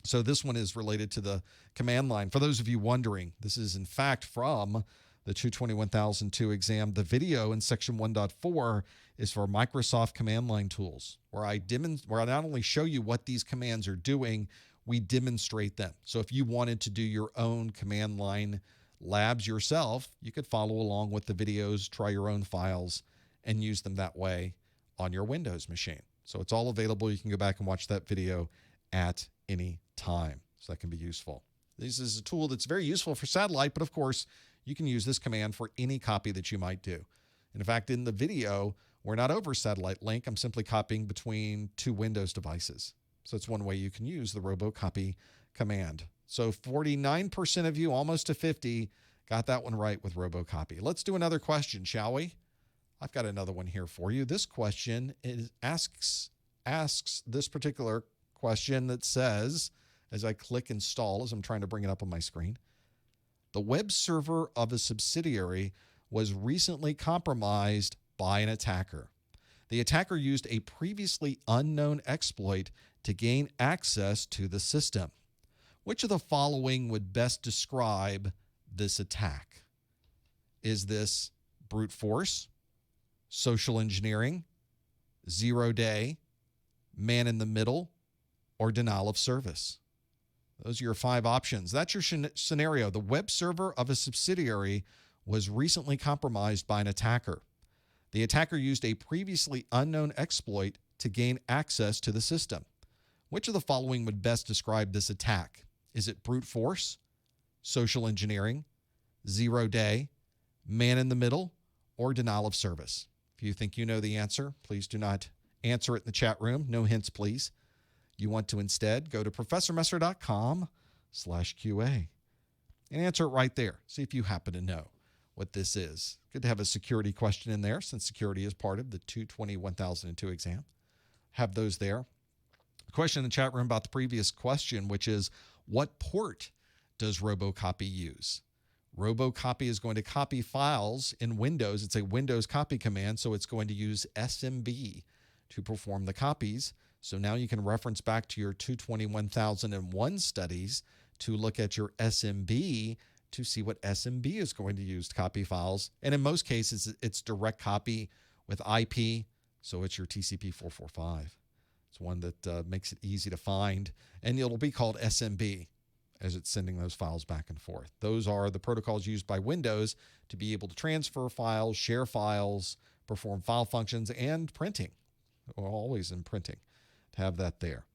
So this one is related to the command line. For those of you wondering, this is in fact from the 221002 exam. The video in section 1.4 is for Microsoft command line tools, where I not only show you what these commands are doing, we demonstrate them. So if you wanted to do your own command line labs yourself, you could follow along with the videos, try your own files, and use them that way on your Windows machine. So it's all available. You can go back and watch that video at any time. So that can be useful. This is a tool that's very useful for satellite, but of course, you can use this command for any copy that you might do. In fact, in the video, we're not over satellite link. I'm simply copying between two Windows devices. So it's one way you can use the robocopy command. So 49% of you, almost to 50, got that one right with robocopy. Let's do another question, shall we? I've got another one here for you. This question asks this particular question that says, as I click install, as I'm trying to bring it up on my screen, the web server of a subsidiary was recently compromised by an attacker. The attacker used a previously unknown exploit to gain access to the system. Which of the following would best describe this attack? Is this brute force, social engineering, 0-day, man in the middle, or denial of service? Those are your 5 options. That's your scenario. The web server of a subsidiary was recently compromised by an attacker. The attacker used a previously unknown exploit to gain access to the system. Which of the following would best describe this attack? Is it brute force, social engineering, 0-day, man in the middle, or denial of service? If you think you know the answer, please do not answer it in the chat room. No hints, please. You want to instead go to professormesser.com/QA and answer it right there. See if you happen to know what this is. Good to have a security question in there, since security is part of the 221002 exam. Have those there. A question in the chat room about the previous question, which is, what port does robocopy use? Robocopy is going to copy files in Windows. It's a Windows copy command, so it's going to use SMB to perform the copies. So now you can reference back to your 221001 studies to look at your SMB to see what SMB is going to use to copy files. And in most cases, it's direct copy with IP, so it's your TCP 445. It's one that makes it easy to find, and it'll be called SMB as it's sending those files back and forth. Those are the protocols used by Windows to be able to transfer files, share files, perform file functions, and printing. We're always in printing to have that there.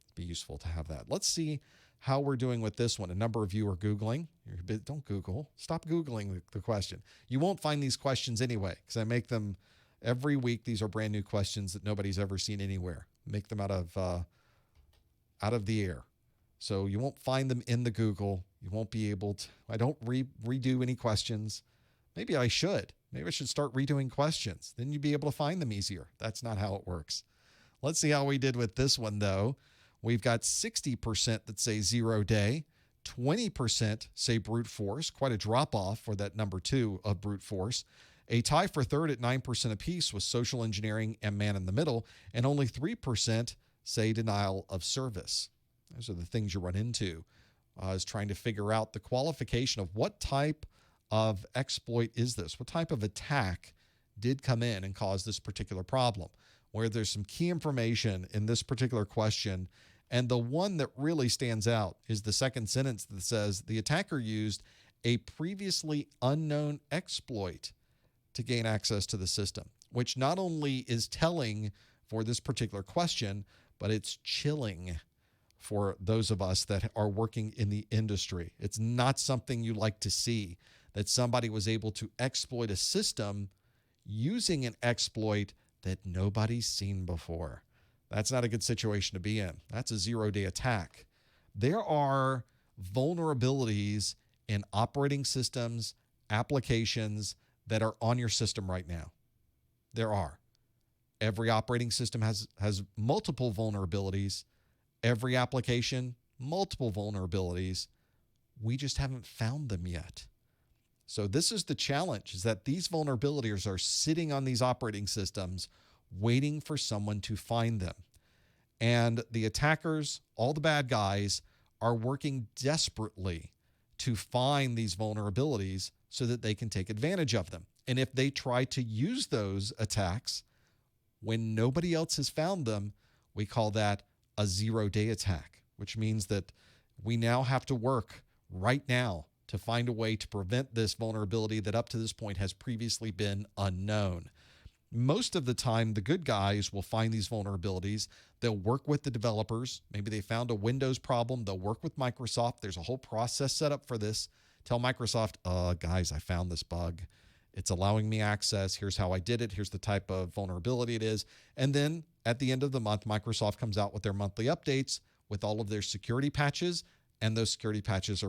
It'd be useful to have that. Let's see how we're doing with this one. A number of you are Googling. Don't Google. Stop Googling the question. You won't find these questions anyway, because I make them every week. These are brand new questions that nobody's ever seen anywhere. Make them out of the air. So you won't find them in the Google. You won't be able to. I don't redo any questions. Maybe I should. Maybe I should start redoing questions. Then you'd be able to find them easier. That's not how it works. Let's see how we did with this one, though. We've got 60% that say 0-day. 20% say brute force. Quite a drop-off for that number 2 of brute force. A tie for third at 9% apiece was social engineering and man in the middle. And only 3% say denial of service. Those are the things you run into is trying to figure out the qualification of what type of exploit is this? What type of attack did come in and cause this particular problem? Where there's some key information in this particular question, and the one that really stands out is the second sentence that says the attacker used a previously unknown exploit to gain access to the system, which not only is telling for this particular question, but it's chilling for those of us that are working in the industry. It's not something you like to see, that somebody was able to exploit a system using an exploit that nobody's seen before. That's not a good situation to be in. That's a 0-day attack. There are vulnerabilities in operating systems, applications that are on your system right now. There are. Every operating system has multiple vulnerabilities. Every application, multiple vulnerabilities. We just haven't found them yet. So this is the challenge, is that these vulnerabilities are sitting on these operating systems waiting for someone to find them. And the attackers, all the bad guys, are working desperately to find these vulnerabilities so that they can take advantage of them. And if they try to use those attacks when nobody else has found them, we call that a zero-day attack, which means that we now have to work right now to find a way to prevent this vulnerability that up to this point has previously been unknown. Most of the time, the good guys will find these vulnerabilities. They'll work with the developers. Maybe they found a Windows problem. They'll work with Microsoft. There's a whole process set up for this. Tell Microsoft, guys, I found this bug. It's allowing me access. Here's how I did it. Here's the type of vulnerability it is. And then at the end of the month, Microsoft comes out with their monthly updates with all of their security patches, and those security patches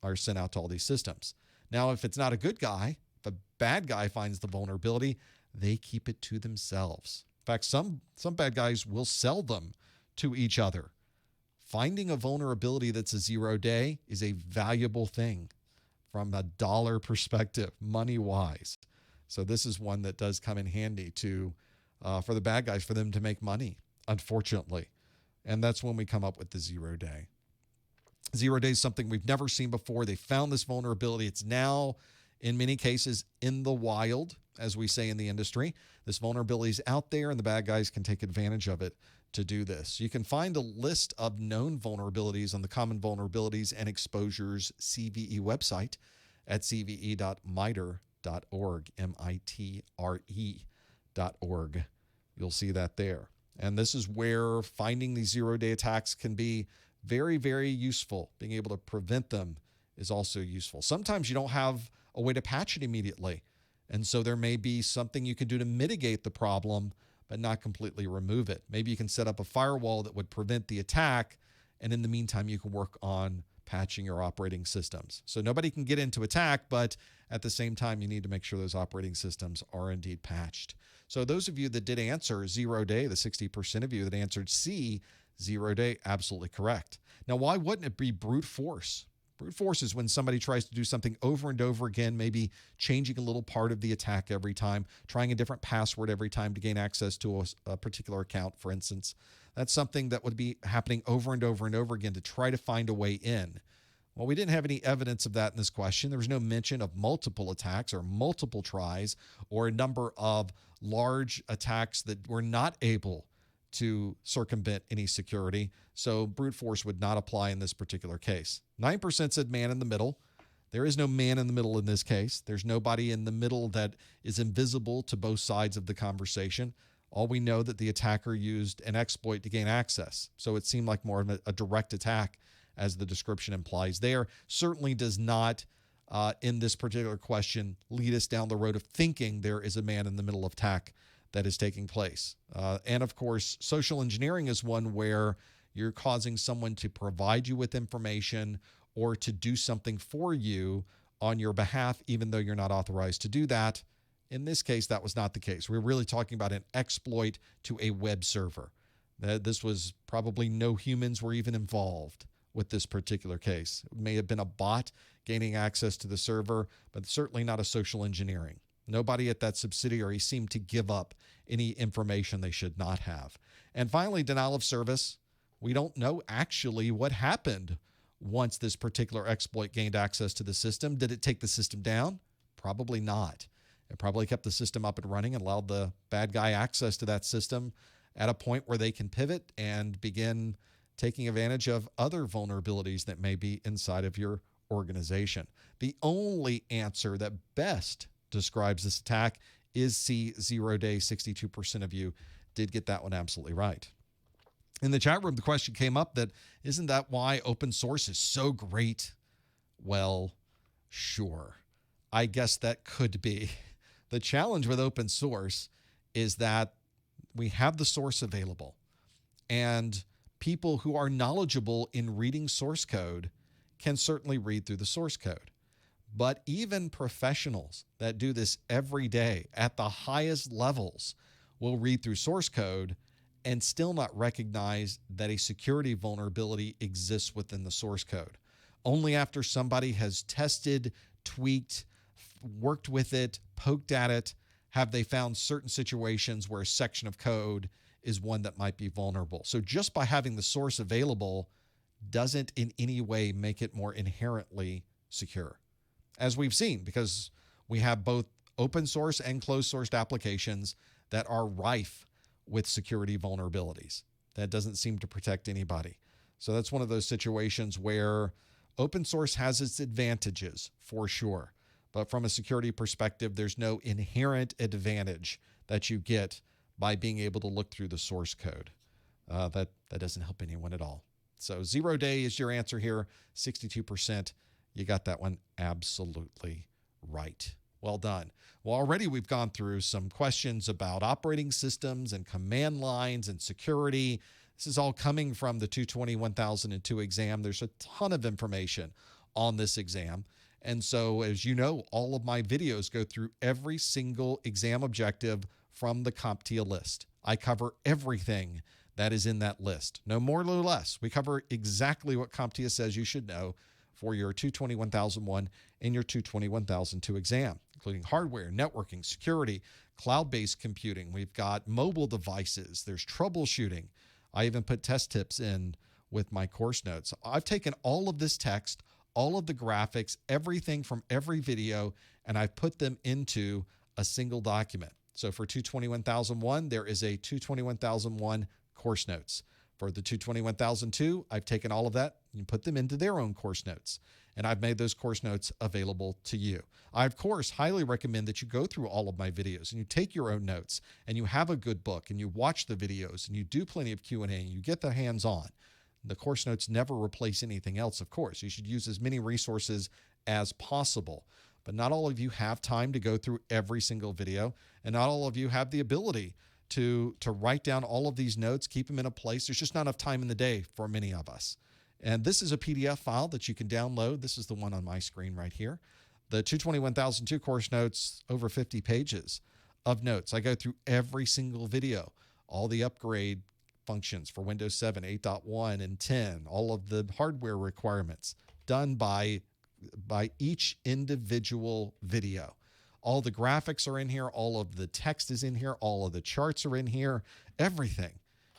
are sent out to all these systems. Now, if it's not a good guy, if a bad guy finds the vulnerability, they keep it to themselves. In fact, some bad guys will sell them to each other. Finding a vulnerability that's a 0-day is a valuable thing from a dollar perspective, money-wise. So this is one that does come in handy for the bad guys, for them to make money, unfortunately. And that's when we come up with the 0-day. 0-day is something we've never seen before. They found this vulnerability. It's now, in many cases, in the wild, as we say in the industry. This vulnerability is out there, and the bad guys can take advantage of it to do this. You can find a list of known vulnerabilities on the Common Vulnerabilities and Exposures CVE website at cve.mitre.org, mitre.org. You'll see that there. And this is where finding these 0-day attacks can be very, very useful. Being able to prevent them is also useful. Sometimes you don't have a way to patch it immediately. And so there may be something you can do to mitigate the problem, but not completely remove it. Maybe you can set up a firewall that would prevent the attack, and in the meantime, you can work on patching your operating systems. So nobody can get into attack, but at the same time, you need to make sure those operating systems are indeed patched. So those of you that did answer 0-day, the 60% of you that answered C, 0-day, absolutely correct. Now, why wouldn't it be brute force? Brute force is when somebody tries to do something over and over again, maybe changing a little part of the attack every time, trying a different password every time to gain access to a particular account, for instance. That's something that would be happening over and over and over again to try to find a way in. Well, we didn't have any evidence of that in this question. There was no mention of multiple attacks or multiple tries or a number of large attacks that were not able to circumvent any security. So brute force would not apply in this particular case. 9% said man in the middle. There is no man in the middle in this case. There's nobody in the middle that is invisible to both sides of the conversation. All we know that the attacker used an exploit to gain access. So it seemed like more of a direct attack, as the description implies there. Certainly does not, in this particular question, lead us down the road of thinking there is a man in the middle attack that is taking place. And of course, social engineering is one where you're causing someone to provide you with information or to do something for you on your behalf, even though you're not authorized to do that. In this case, that was not the case. We're really talking about an exploit to a web server. This was probably no humans were even involved with this particular case. It may have been a bot gaining access to the server, but certainly not a social engineering. Nobody at that subsidiary seemed to give up any information they should not have. And finally, denial of service. We don't know actually what happened once this particular exploit gained access to the system. Did it take the system down? Probably not. It probably kept the system up and running and allowed the bad guy access to that system at a point where they can pivot and begin taking advantage of other vulnerabilities that may be inside of your organization. The only answer that best describes this attack is C, 0-day. 62% of you did get that one absolutely right. In the chat room, the question came up that, isn't that why open source is so great? Well, sure. I guess that could be. The challenge with open source is that we have the source available, and people who are knowledgeable in reading source code can certainly read through the source code. But even professionals that do this every day at the highest levels will read through source code and still not recognize that a security vulnerability exists within the source code. Only after somebody has tested, tweaked, worked with it, poked at it, have they found certain situations where a section of code is one that might be vulnerable. So just by having the source available doesn't in any way make it more inherently secure. As we've seen, because we have both open source and closed sourced applications that are rife with security vulnerabilities. That doesn't seem to protect anybody. So that's one of those situations where open source has its advantages for sure. But from a security perspective, there's no inherent advantage that you get by being able to look through the source code. That doesn't help anyone at all. So 0 day is your answer here, 62%. You got that one absolutely right. Well done. Well, already we've gone through some questions about operating systems and command lines and security. This is all coming from the 220-1002 exam. There's a ton of information on this exam. And so, as you know, all of my videos go through every single exam objective from the CompTIA list. I cover everything that is in that list. No more, no less. We cover exactly what CompTIA says you should know for your 220-1001 and your 220-1002 exam, including hardware, networking, security, cloud-based computing. We've got mobile devices. There's troubleshooting. I even put test tips in with my course notes. I've taken all of this text, all of the graphics, everything from every video, and I've put them into a single document. So for 220-1001, there is a 220-1001 course notes. For the 220-1002, I've taken all of that and put them into their own course notes. And I've made those course notes available to you. I, of course, highly recommend that you go through all of my videos and you take your own notes and you have a good book and you watch the videos and you do plenty of Q&A and you get the hands-on. The course notes never replace anything else, of course. You should use as many resources as possible. But not all of you have time to go through every single video, and not all of you have the ability to write down all of these notes, keep them in a place. There's just not enough time in the day for many of us. And this is a PDF file that you can download. This is the one on my screen right here. The 220-1002 course notes, over 50 pages of notes. I go through every single video, all the upgrade functions for Windows 7, 8.1, and 10, all of the hardware requirements done by each individual video. All the graphics are in here. All of the text is in here. All of the charts are in here. Everything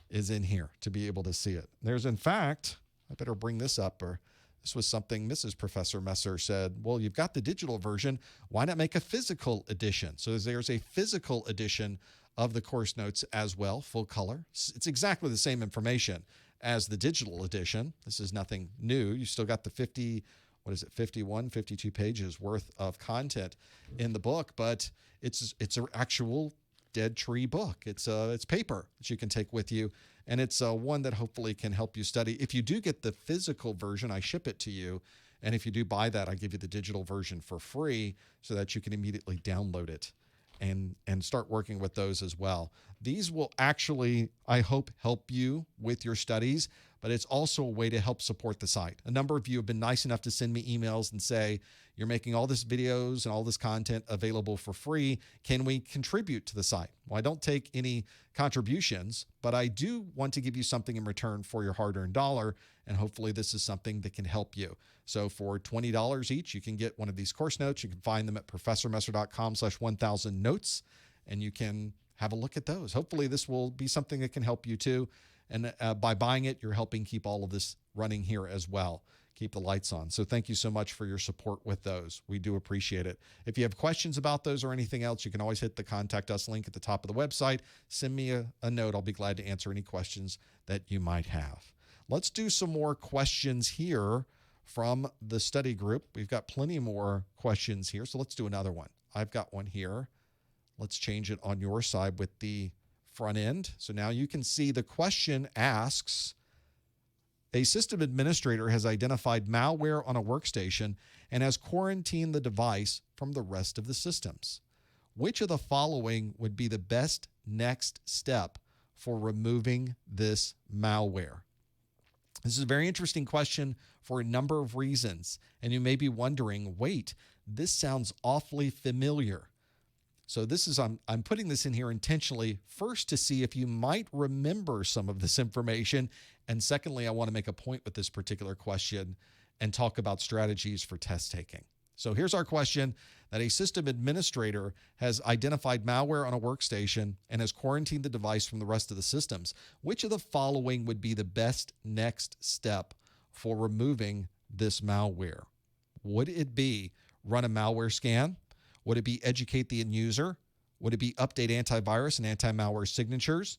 is in here to be able to see it. There's, in fact, I better bring this up, or this was something Mrs. Professor Messer said, well, you've got the digital version. Why not make a physical edition? So there's a physical edition of the course notes as well, full color. It's exactly the same information as the digital edition. This is nothing new. You still got the 51, 52 pages worth of content in the book, but it's an actual dead tree book. It's paper that you can take with you, and it's one that hopefully can help you study. If you do get the physical version, I ship it to you, and if you do buy that, I give you the digital version for free so that you can immediately download it and start working with those as well. These will actually, I hope, help you with your studies, but it's also a way to help support the site. A number of you have been nice enough to send me emails and say, you're making all this videos and all this content available for free. Can we contribute to the site? Well, I don't take any contributions, but I do want to give you something in return for your hard-earned dollar, and hopefully this is something that can help you. So for $20 each, you can get one of these course notes. You can find them at professormesser.com/1000notes, and you can have a look at those. Hopefully this will be something that can help you too. And by buying it, you're helping keep all of this running here as well. Keep the lights on. So thank you so much for your support with those. We do appreciate it. If you have questions about those or anything else, you can always hit the Contact Us link at the top of the website. Send me a note. I'll be glad to answer any questions that you might have. Let's do some more questions here from the study group. We've got plenty more questions here, so let's do another one. I've got one here. Let's change it on your side with the front end. So now you can see the question asks, a system administrator has identified malware on a workstation and has quarantined the device from the rest of the systems. Which of the following would be the best next step for removing this malware? This is a very interesting question for a number of reasons. And you may be wondering, wait, this sounds awfully familiar. So this is, I'm putting this in here intentionally, first to see if you might remember some of this information. And secondly, I want to make a point with this particular question and talk about strategies for test taking. So here's our question: that a system administrator has identified malware on a workstation and has quarantined the device from the rest of the systems. Which of the following would be the best next step for removing this malware? Would it be run a malware scan? Would it be educate the end user? Would it be update antivirus and anti-malware signatures?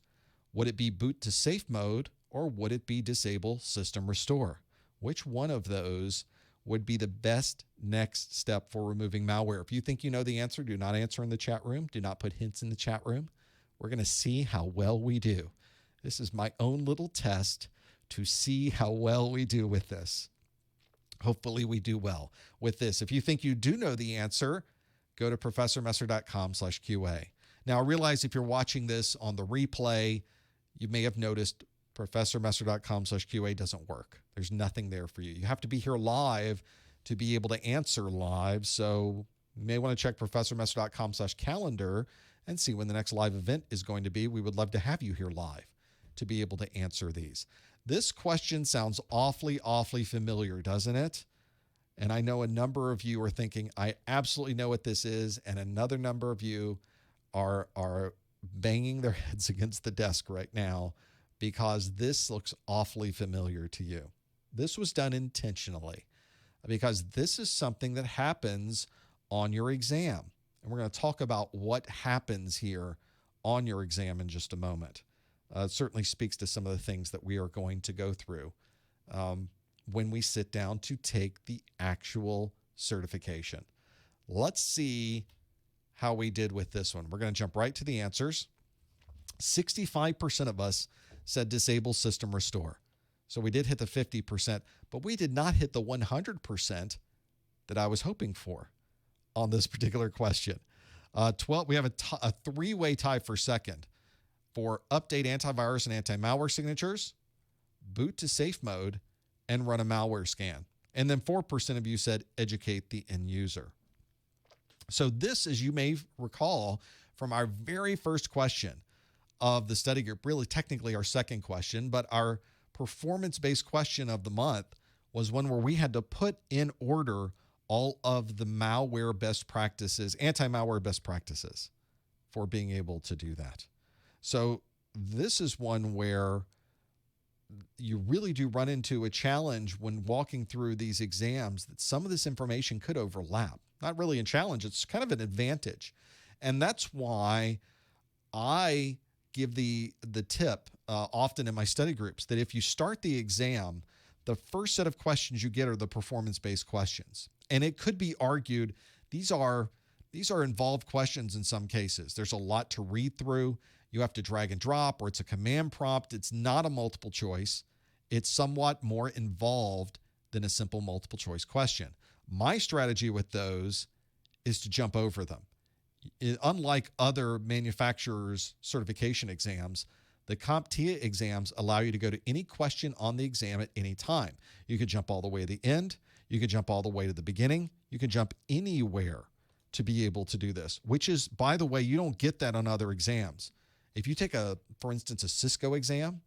Would it be boot to safe mode? Or would it be disable system restore? Which one of those would be the best next step for removing malware? If you think you know the answer, do not answer in the chat room. Do not put hints in the chat room. We're going to see how well we do. This is my own little test to see how well we do with this. Hopefully we do well with this. If you think you do know the answer, go to professormesser.com/QA. Now, I realize if you're watching this on the replay, you may have noticed professormesser.com/QA doesn't work. There's nothing there for you. You have to be here live to be able to answer live. So you may want to check professormesser.com/calendar and see when the next live event is going to be. We would love to have you here live to be able to answer these. This question sounds awfully, awfully familiar, doesn't it? And I know a number of you are thinking, I absolutely know what this is. And another number of you are banging their heads against the desk right now because this looks awfully familiar to you. This was done intentionally because this is something that happens on your exam. And we're going to talk about what happens here on your exam in just a moment. It certainly speaks to some of the things that we are going to go through when we sit down to take the actual certification. Let's see how we did with this one. We're going to jump right to the answers. 65% of us said disable system restore. So we did hit the 50%, but we did not hit the 100% that I was hoping for on this particular question. We have a three-way tie for second for update antivirus and anti-malware signatures, boot to safe mode, and run a malware scan. And then 4% of you said educate the end user. So this, as you may recall from our very first question of the study group, really technically our second question, but our performance-based question of the month was one where we had to put in order all of the malware best practices, anti-malware best practices for being able to do that. So this is one where you really do run into a challenge when walking through these exams that some of this information could overlap. Not really a challenge, it's kind of an advantage. And that's why I give the tip often in my study groups that if you start the exam, the first set of questions you get are the performance-based questions. And it could be argued these are involved questions in some cases. There's a lot to read through. You have to drag and drop, or it's a command prompt. It's not a multiple choice. It's somewhat more involved than a simple multiple choice question. My strategy with those is to jump over them. Unlike other manufacturers' certification exams, the CompTIA exams allow you to go to any question on the exam at any time. You could jump all the way to the end. You could jump all the way to the beginning. You can jump anywhere to be able to do this, which is, by the way, you don't get that on other exams. If you take for instance, a Cisco exam,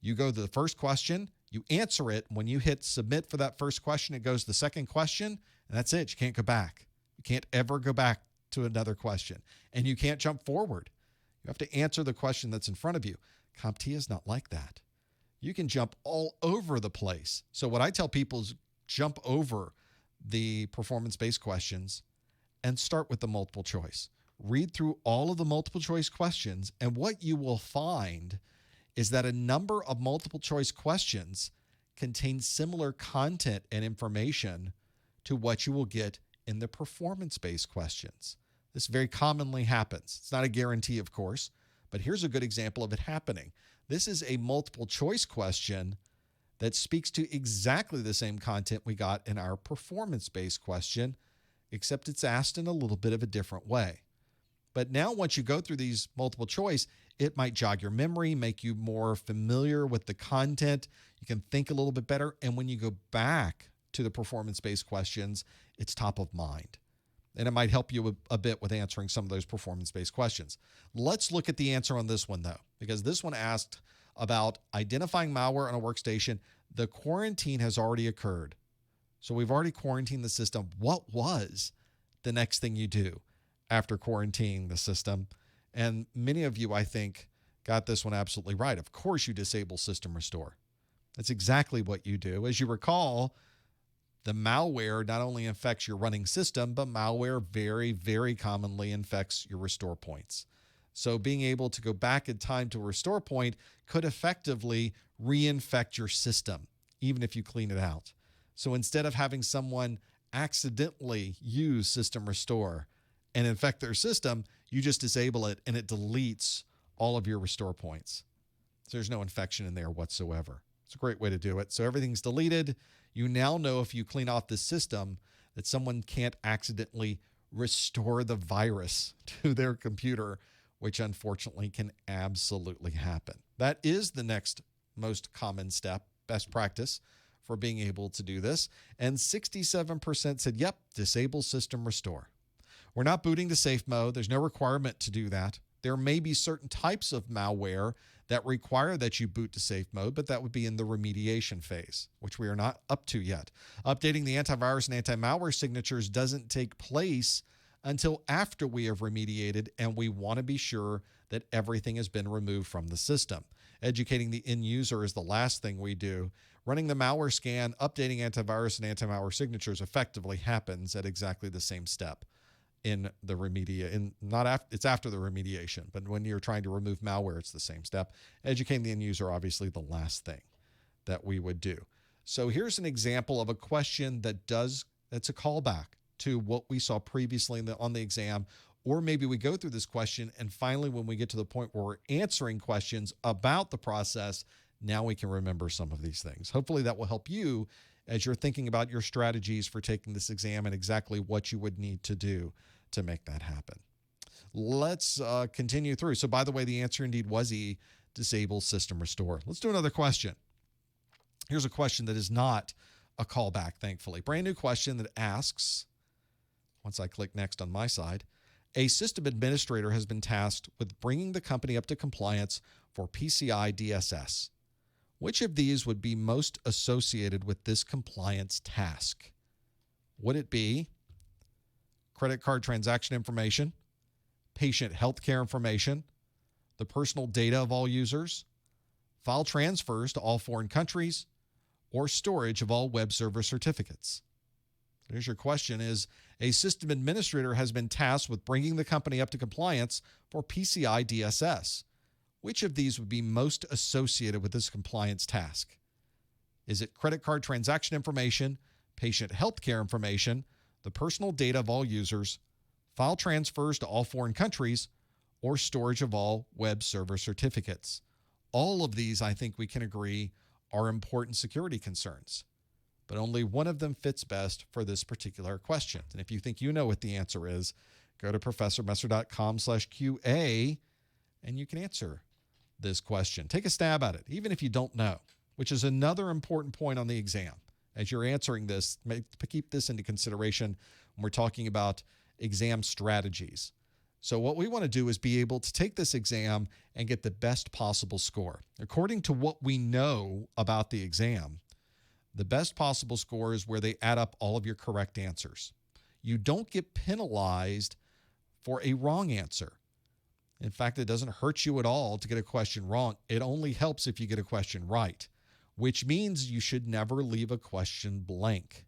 you go to the first question, you answer it. When you hit submit for that first question, it goes to the second question, and that's it. You can't go back. You can't ever go back to another question, and you can't jump forward. You have to answer the question that's in front of you. CompTIA is not like that. You can jump all over the place. So what I tell people is jump over the performance-based questions and start with the multiple choice. Read through all of the multiple choice questions, and what you will find is that a number of multiple choice questions contain similar content and information to what you will get in the performance-based questions. This very commonly happens. It's not a guarantee, of course, but here's a good example of it happening. This is a multiple choice question that speaks to exactly the same content we got in our performance-based question, except it's asked in a little bit of a different way. But now once you go through these multiple choice, it might jog your memory, make you more familiar with the content. You can think a little bit better. And when you go back to the performance-based questions, it's top of mind. and it might help you a bit with answering some of those performance-based questions. Let's look at the answer on this one, though, because this one asked about identifying malware on a workstation. The quarantine has already occurred. So we've already quarantined the system. What was the next thing you do after quarantining the system? And many of you, I think, got this one absolutely right. Of course, you disable system restore. That's exactly what you do. As you recall, the malware not only infects your running system, but malware very, very commonly infects your restore points. So being able to go back in time to a restore point could effectively reinfect your system, even if you clean it out. So instead of having someone accidentally use system restore and infect their system, you just disable it and it deletes all of your restore points. So there's no infection in there whatsoever. It's a great way to do it. So everything's deleted. You now know if you clean off the system that someone can't accidentally restore the virus to their computer, which unfortunately can absolutely happen. That is the next most common step, best practice for being able to do this. And 67% said, yep, disable system restore. We're not booting to safe mode. There's no requirement to do that. There may be certain types of malware that require that you boot to safe mode, but that would be in the remediation phase, which we are not up to yet. Updating the antivirus and anti-malware signatures doesn't take place until after we have remediated, and we want to be sure that everything has been removed from the system. Educating the end user is the last thing we do. Running the malware scan, updating antivirus and anti-malware signatures effectively happens at exactly the same step in the it's after the remediation, but when you're trying to remove malware, it's the same step. Educating the end user, obviously the last thing that we would do. So here's an example of a question that's a callback to what we saw previously on the exam, or maybe we go through this question and finally when we get to the point where we're answering questions about the process, now we can remember some of these things. Hopefully that will help you as you're thinking about your strategies for taking this exam and exactly what you would need to do to make that happen. Let's continue through. So by the way, the answer indeed was E, disable system restore. Let's do another question. Here's a question that is not a callback, thankfully. Brand new question that asks, once I click next on my side, a system administrator has been tasked with bringing the company up to compliance for PCI DSS. Which of these would be most associated with this compliance task? Would it be credit card transaction information, patient healthcare information, the personal data of all users, file transfers to all foreign countries, or storage of all web server certificates? Here's your question is, a system administrator has been tasked with bringing the company up to compliance for PCI DSS. Which of these would be most associated with this compliance task? Is it credit card transaction information, patient healthcare information, the personal data of all users, file transfers to all foreign countries, or storage of all web server certificates? All of these, I think we can agree, are important security concerns, but only one of them fits best for this particular question. And if you think you know what the answer is, go to professormesser.com/QA and you can answer this question. Take a stab at it, even if you don't know, which is another important point on the exam. As you're answering this, keep this into consideration when we're talking about exam strategies. So what we want to do is be able to take this exam and get the best possible score. According to what we know about the exam, the best possible score is where they add up all of your correct answers. You don't get penalized for a wrong answer. In fact, it doesn't hurt you at all to get a question wrong. It only helps if you get a question right, which means you should never leave a question blank.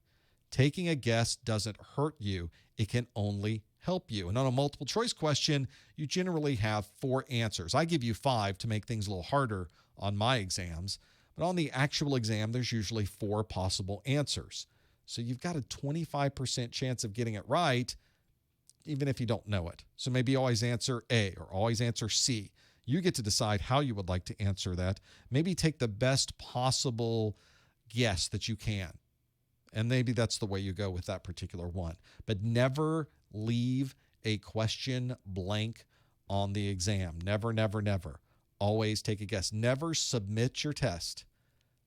Taking a guess doesn't hurt you. It can only help you. And on a multiple choice question, you generally have 4 answers. I give you 5 to make things a little harder on my exams, but on the actual exam, there's usually 4 possible answers. So you've got a 25% chance of getting it right, even if you don't know it. So maybe always answer A or always answer C. You get to decide how you would like to answer that. Maybe take the best possible guess that you can. And maybe that's the way you go with that particular one. But never leave a question blank on the exam. Never, never, never. Always take a guess. Never submit your test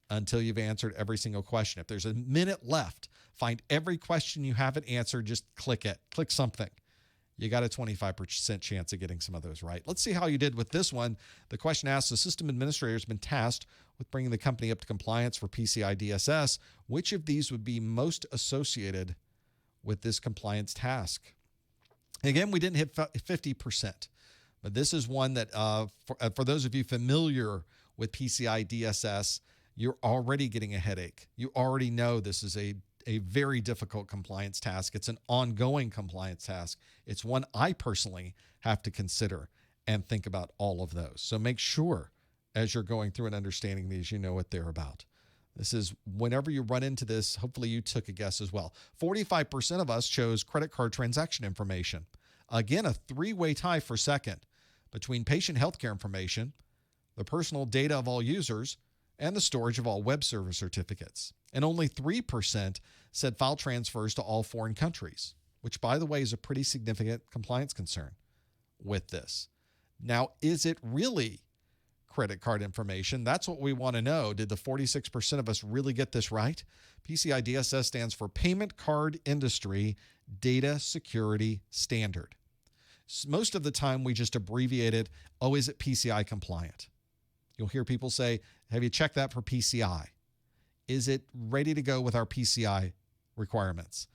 until you've answered every single question. If there's a minute left, find every question you haven't answered, just click it. Click something. You got a 25% chance of getting some of those right. Let's see how you did with this one. The question asks, the system administrator has been tasked with bringing the company up to compliance for PCI DSS. Which of these would be most associated with this compliance task? Again, we didn't hit 50%, but this is one that for those of you familiar with PCI DSS, you're already getting a headache. You already know this is a very difficult compliance task. It's an ongoing compliance task. It's one I personally have to consider and think about all of those. So make sure as you're going through and understanding these, you know what they're about. This is whenever you run into this, hopefully you took a guess as well. 45% of us chose credit card transaction information. Again, a three-way tie for second between patient healthcare information, the personal data of all users, and the storage of all web server certificates. And only 3% said file transfers to all foreign countries, which, by the way, is a pretty significant compliance concern with this. Now, is it really credit card information? That's what we want to know. Did the 46% of us really get this right? PCI DSS stands for Payment Card Industry Data Security Standard. Most of the time, we just abbreviate it, oh, is it PCI compliant? You'll hear people say, have you checked that for PCI? Is it ready to go with our PCI requirements?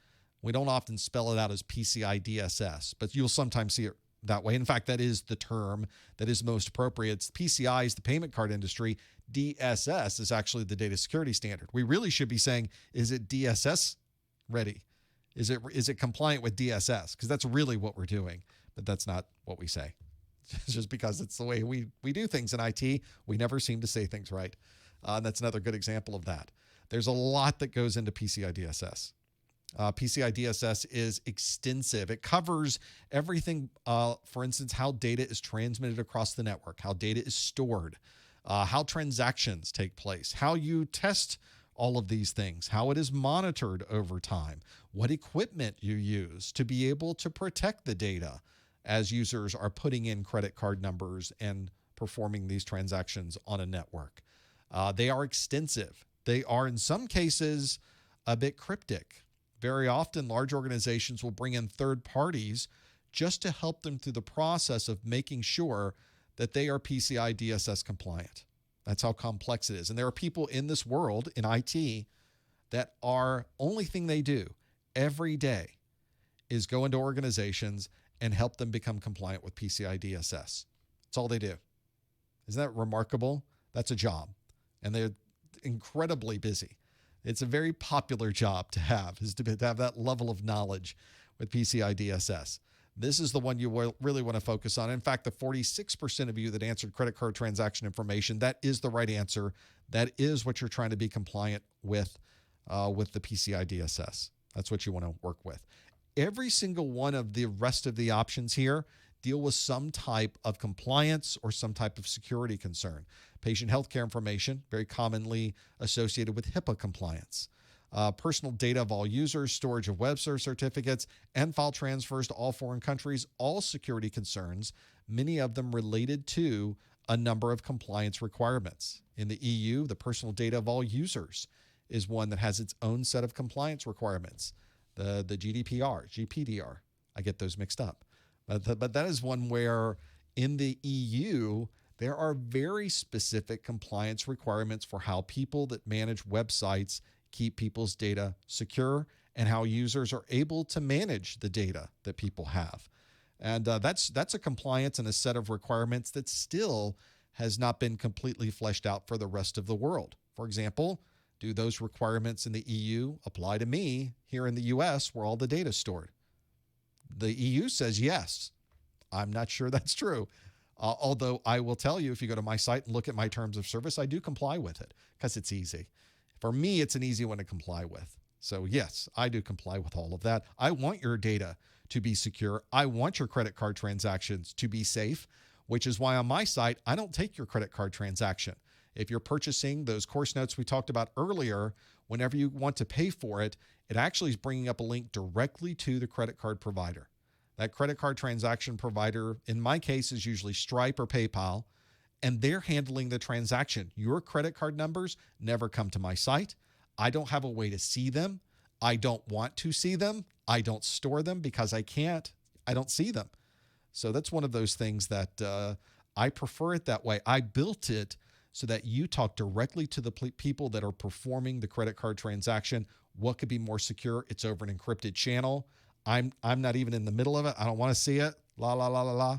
We don't often spell it out as PCI DSS, but you'll sometimes see it that way. In fact, that is the term that is most appropriate. It's PCI is the payment card industry. DSS is actually the data security standard. We really should be saying, is it DSS ready? Is it compliant with DSS? Because that's really what we're doing, but that's not what we say. Just because it's the way we do things in IT, we never seem to say things right. And that's another good example of that. There's a lot that goes into PCI DSS. PCI DSS is extensive. It covers everything, for instance, how data is transmitted across the network, how data is stored, how transactions take place, how you test all of these things, how it is monitored over time, what equipment you use to be able to protect the data as users are putting in credit card numbers and performing these transactions on a network. They are extensive. They are, in some cases, a bit cryptic. Very often, large organizations will bring in third parties just to help them through the process of making sure that they are PCI DSS compliant. That's how complex it is. And there are people in this world, in IT, that are only thing they do every day is go into organizations and help them become compliant with PCI DSS. That's all they do. Isn't that remarkable? That's a job. And they're incredibly busy. It's a very popular job to have, is to have that level of knowledge with PCI DSS. This is the one you really want to focus on. In fact, the 46% of you that answered credit card transaction information, that is the right answer. That is what you're trying to be compliant with the PCI DSS. That's what you want to work with. Every single one of the rest of the options here deal with some type of compliance or some type of security concern. Patient healthcare information, very commonly associated with HIPAA compliance. Personal data of all users, storage of web server certificates, and file transfers to all foreign countries, all security concerns, many of them related to a number of compliance requirements. In the EU, the personal data of all users is one that has its own set of compliance requirements. The GDPR, I get those mixed up. But that is one where in the EU, there are very specific compliance requirements for how people that manage websites keep people's data secure and how users are able to manage the data that people have. And that's a compliance and a set of requirements that still has not been completely fleshed out for the rest of the world. For example, do those requirements in the EU apply to me here in the US where all the data is stored? The EU says yes. I'm not sure that's true. Although I will tell you, if you go to my site and look at my terms of service, I do comply with it because it's easy. For me, it's an easy one to comply with. So yes, I do comply with all of that. I want your data to be secure. I want your credit card transactions to be safe, which is why on my site, I don't take your credit card transaction. If you're purchasing those course notes we talked about earlier, whenever you want to pay for it, it actually is bringing up a link directly to the credit card provider. That credit card transaction provider, in my case, is usually Stripe or PayPal. and they're handling the transaction. Your credit card numbers never come to my site. I don't have a way to see them. I don't want to see them. I don't store them because I can't. I don't see them. So that's one of those things that I prefer it that way. I built it so that you talk directly to the people that are performing the credit card transaction. What could be more secure? It's over an encrypted channel. I'm not even in the middle of it. I don't want to see it. La, la, la, la, la.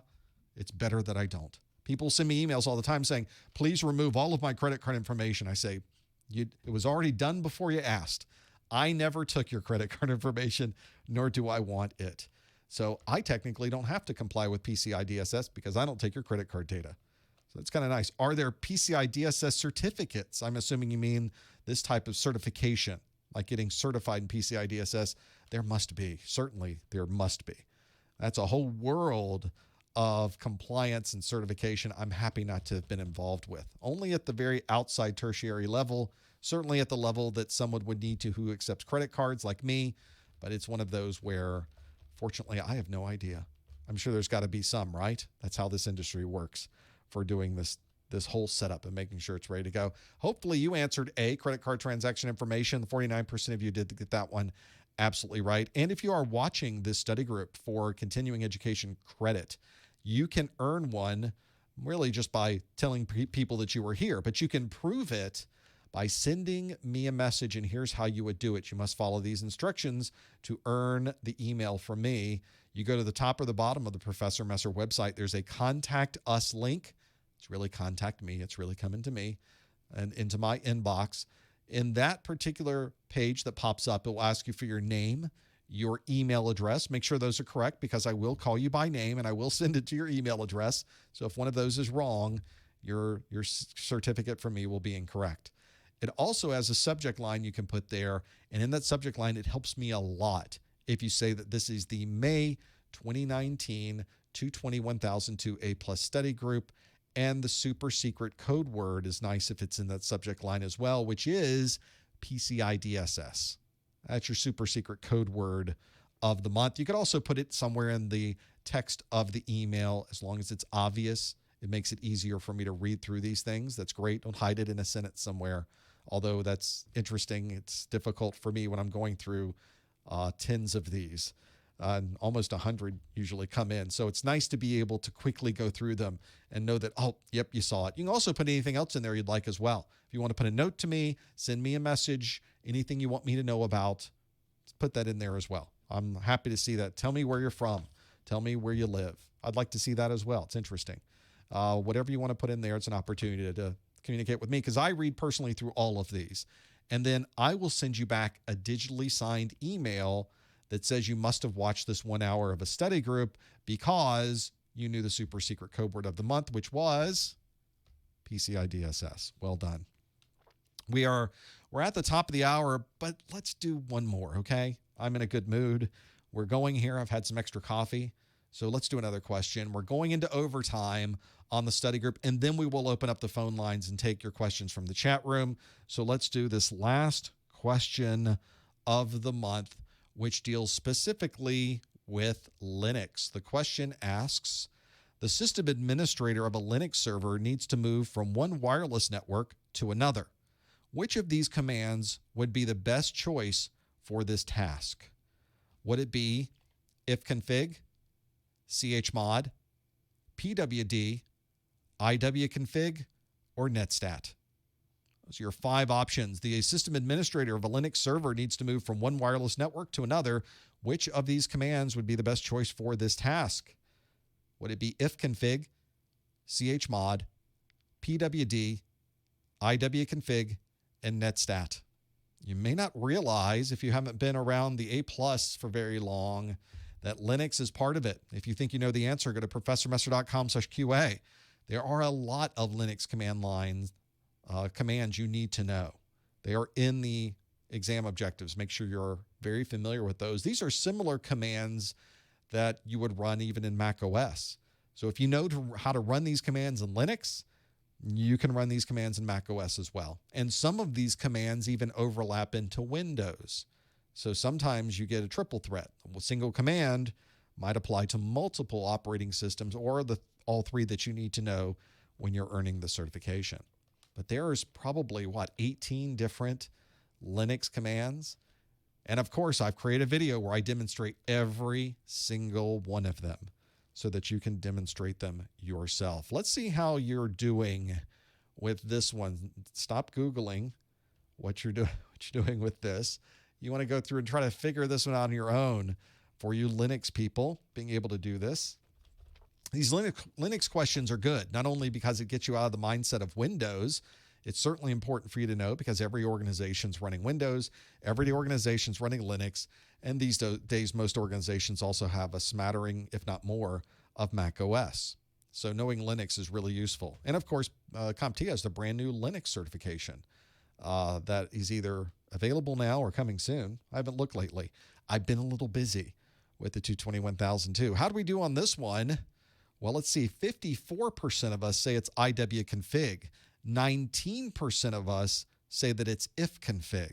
It's better that I don't. People send me emails all the time saying, please remove all of my credit card information. I say, it was already done before you asked. I never took your credit card information, nor do I want it. So I technically don't have to comply with PCI DSS because I don't take your credit card data. So it's kind of nice. Are there PCI DSS certificates? I'm assuming you mean this type of certification, like getting certified in PCI DSS. There must be. Certainly, there must be. That's a whole world of compliance and certification I'm happy not to have been involved with. Only at the very outside tertiary level, certainly at the level that someone would need to who accepts credit cards like me, but it's one of those where, fortunately, I have no idea. I'm sure there's got to be some, right? That's how this industry works for doing this whole setup and making sure it's ready to go. Hopefully you answered A, credit card transaction information. 49% of you did get that one absolutely right. And if you are watching this study group for continuing education credit, you can earn one really just by telling people that you were here, but you can prove it by sending me a message, and here's how you would do it. You must follow these instructions to earn the email from me. You go to the top or the bottom of the Professor Messer website. There's a Contact Us link. It's really contact me. It's really coming to me and into my inbox. In that particular page that pops up, it will ask you for your name, your email address. Make sure those are correct because I will call you by name and I will send it to your email address. So if one of those is wrong, your certificate from me will be incorrect. It also has a subject line you can put there. And in that subject line, it helps me a lot if you say that this is the May 2019 221,002 A+ study group. And the super secret code word is nice if it's in that subject line as well, which is PCI DSS. That's your super secret code word of the month. You could also put it somewhere in the text of the email as long as it's obvious. It makes it easier for me to read through these things. That's great. Don't hide it in a sentence somewhere. Although that's interesting, it's difficult for me when I'm going through tens of these. Almost 100 usually come in. So it's nice to be able to quickly go through them and know that, oh, yep, you saw it. You can also put anything else in there you'd like as well. If you want to put a note to me, send me a message, anything you want me to know about, put that in there as well. I'm happy to see that. Tell me where you're from. Tell me where you live. I'd like to see that as well. It's interesting. Whatever you want to put in there, it's an opportunity to communicate with me because I read personally through all of these. And then I will send you back a digitally signed email that says you must have watched this 1 hour of a study group because you knew the super secret code word of the month, which was PCI DSS. Well done. We're at the top of the hour, but let's do one more, okay? I'm in a good mood. We're going here. I've had some extra coffee. So let's do another question. We're going into overtime on the study group, and then we will open up the phone lines and take your questions from the chat room. So let's do this last question of the month, which deals specifically with Linux. The question asks, the system administrator of a Linux server needs to move from one wireless network to another. Which of these commands would be the best choice for this task? Would it be ifconfig, chmod, pwd, iwconfig, or netstat? Those are your 5 options. The system administrator of a Linux server needs to move from one wireless network to another. Which of these commands would be the best choice for this task? Would it be ifconfig, chmod, pwd, iwconfig, and netstat? You may not realize, if you haven't been around the A+ for very long, that Linux is part of it. If you think you know the answer, go to professormesser.com/QA. There are a lot of Linux command lines, commands you need to know. They are in the exam objectives. Make sure you're very familiar with those. These are similar commands that you would run even in Mac OS. So if you know how to run these commands in Linux, you can run these commands in Mac OS as well. And some of these commands even overlap into Windows. So sometimes you get a triple threat. A single command might apply to multiple operating systems or all 3 that you need to know when you're earning the certification. But there's probably, 18 different Linux commands. And of course, I've created a video where I demonstrate every single one of them so that you can demonstrate them yourself. Let's see how you're doing with this one. Stop Googling what you're doing with this. You want to go through and try to figure this one out on your own. For you Linux people, being able to do this. These Linux questions are good, not only because it gets you out of the mindset of Windows. It's certainly important for you to know because every organization's running Windows, every organization's running Linux, and these days most organizations also have a smattering, if not more, of Mac OS. So knowing Linux is really useful. And of course, CompTIA is the brand new Linux certification that is either available now or coming soon. I haven't looked lately. I've been a little busy with the 221002. How do we do on this one? Well, let's see. 54% of us say it's IWconfig. 19% of us say that it's ifconfig.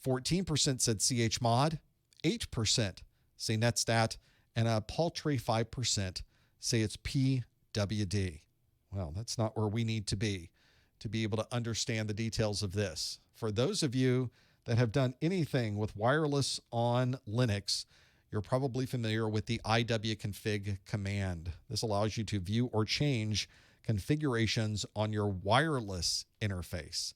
14% said chmod. 8% say netstat. And a paltry 5% say it's pwd. Well, that's not where we need to be able to understand the details of this. For those of you that have done anything with wireless on Linux, you're probably familiar with the IWconfig command. This allows you to view or change configurations on your wireless interface.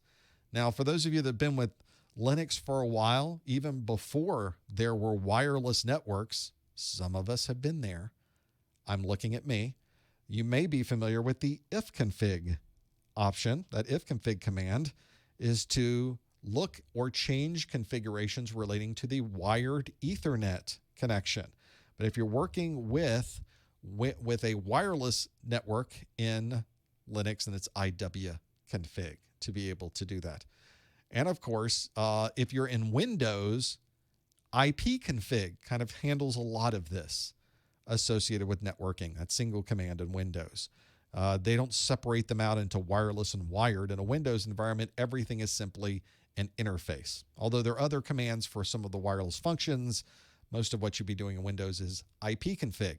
Now, for those of you that have been with Linux for a while, even before there were wireless networks, some of us have been there. I'm looking at me. You may be familiar with the ifconfig option. That ifconfig command is to look or change configurations relating to the wired Ethernet connection. But if you're working with a wireless network in Linux, then it's IWconfig to be able to do that. And of course, if you're in Windows, ipconfig kind of handles a lot of this associated with networking, that single command in Windows. They don't separate them out into wireless and wired. In a Windows environment, everything is simply an interface. Although there are other commands for some of the wireless functions, most of what you'd be doing in Windows is ipconfig,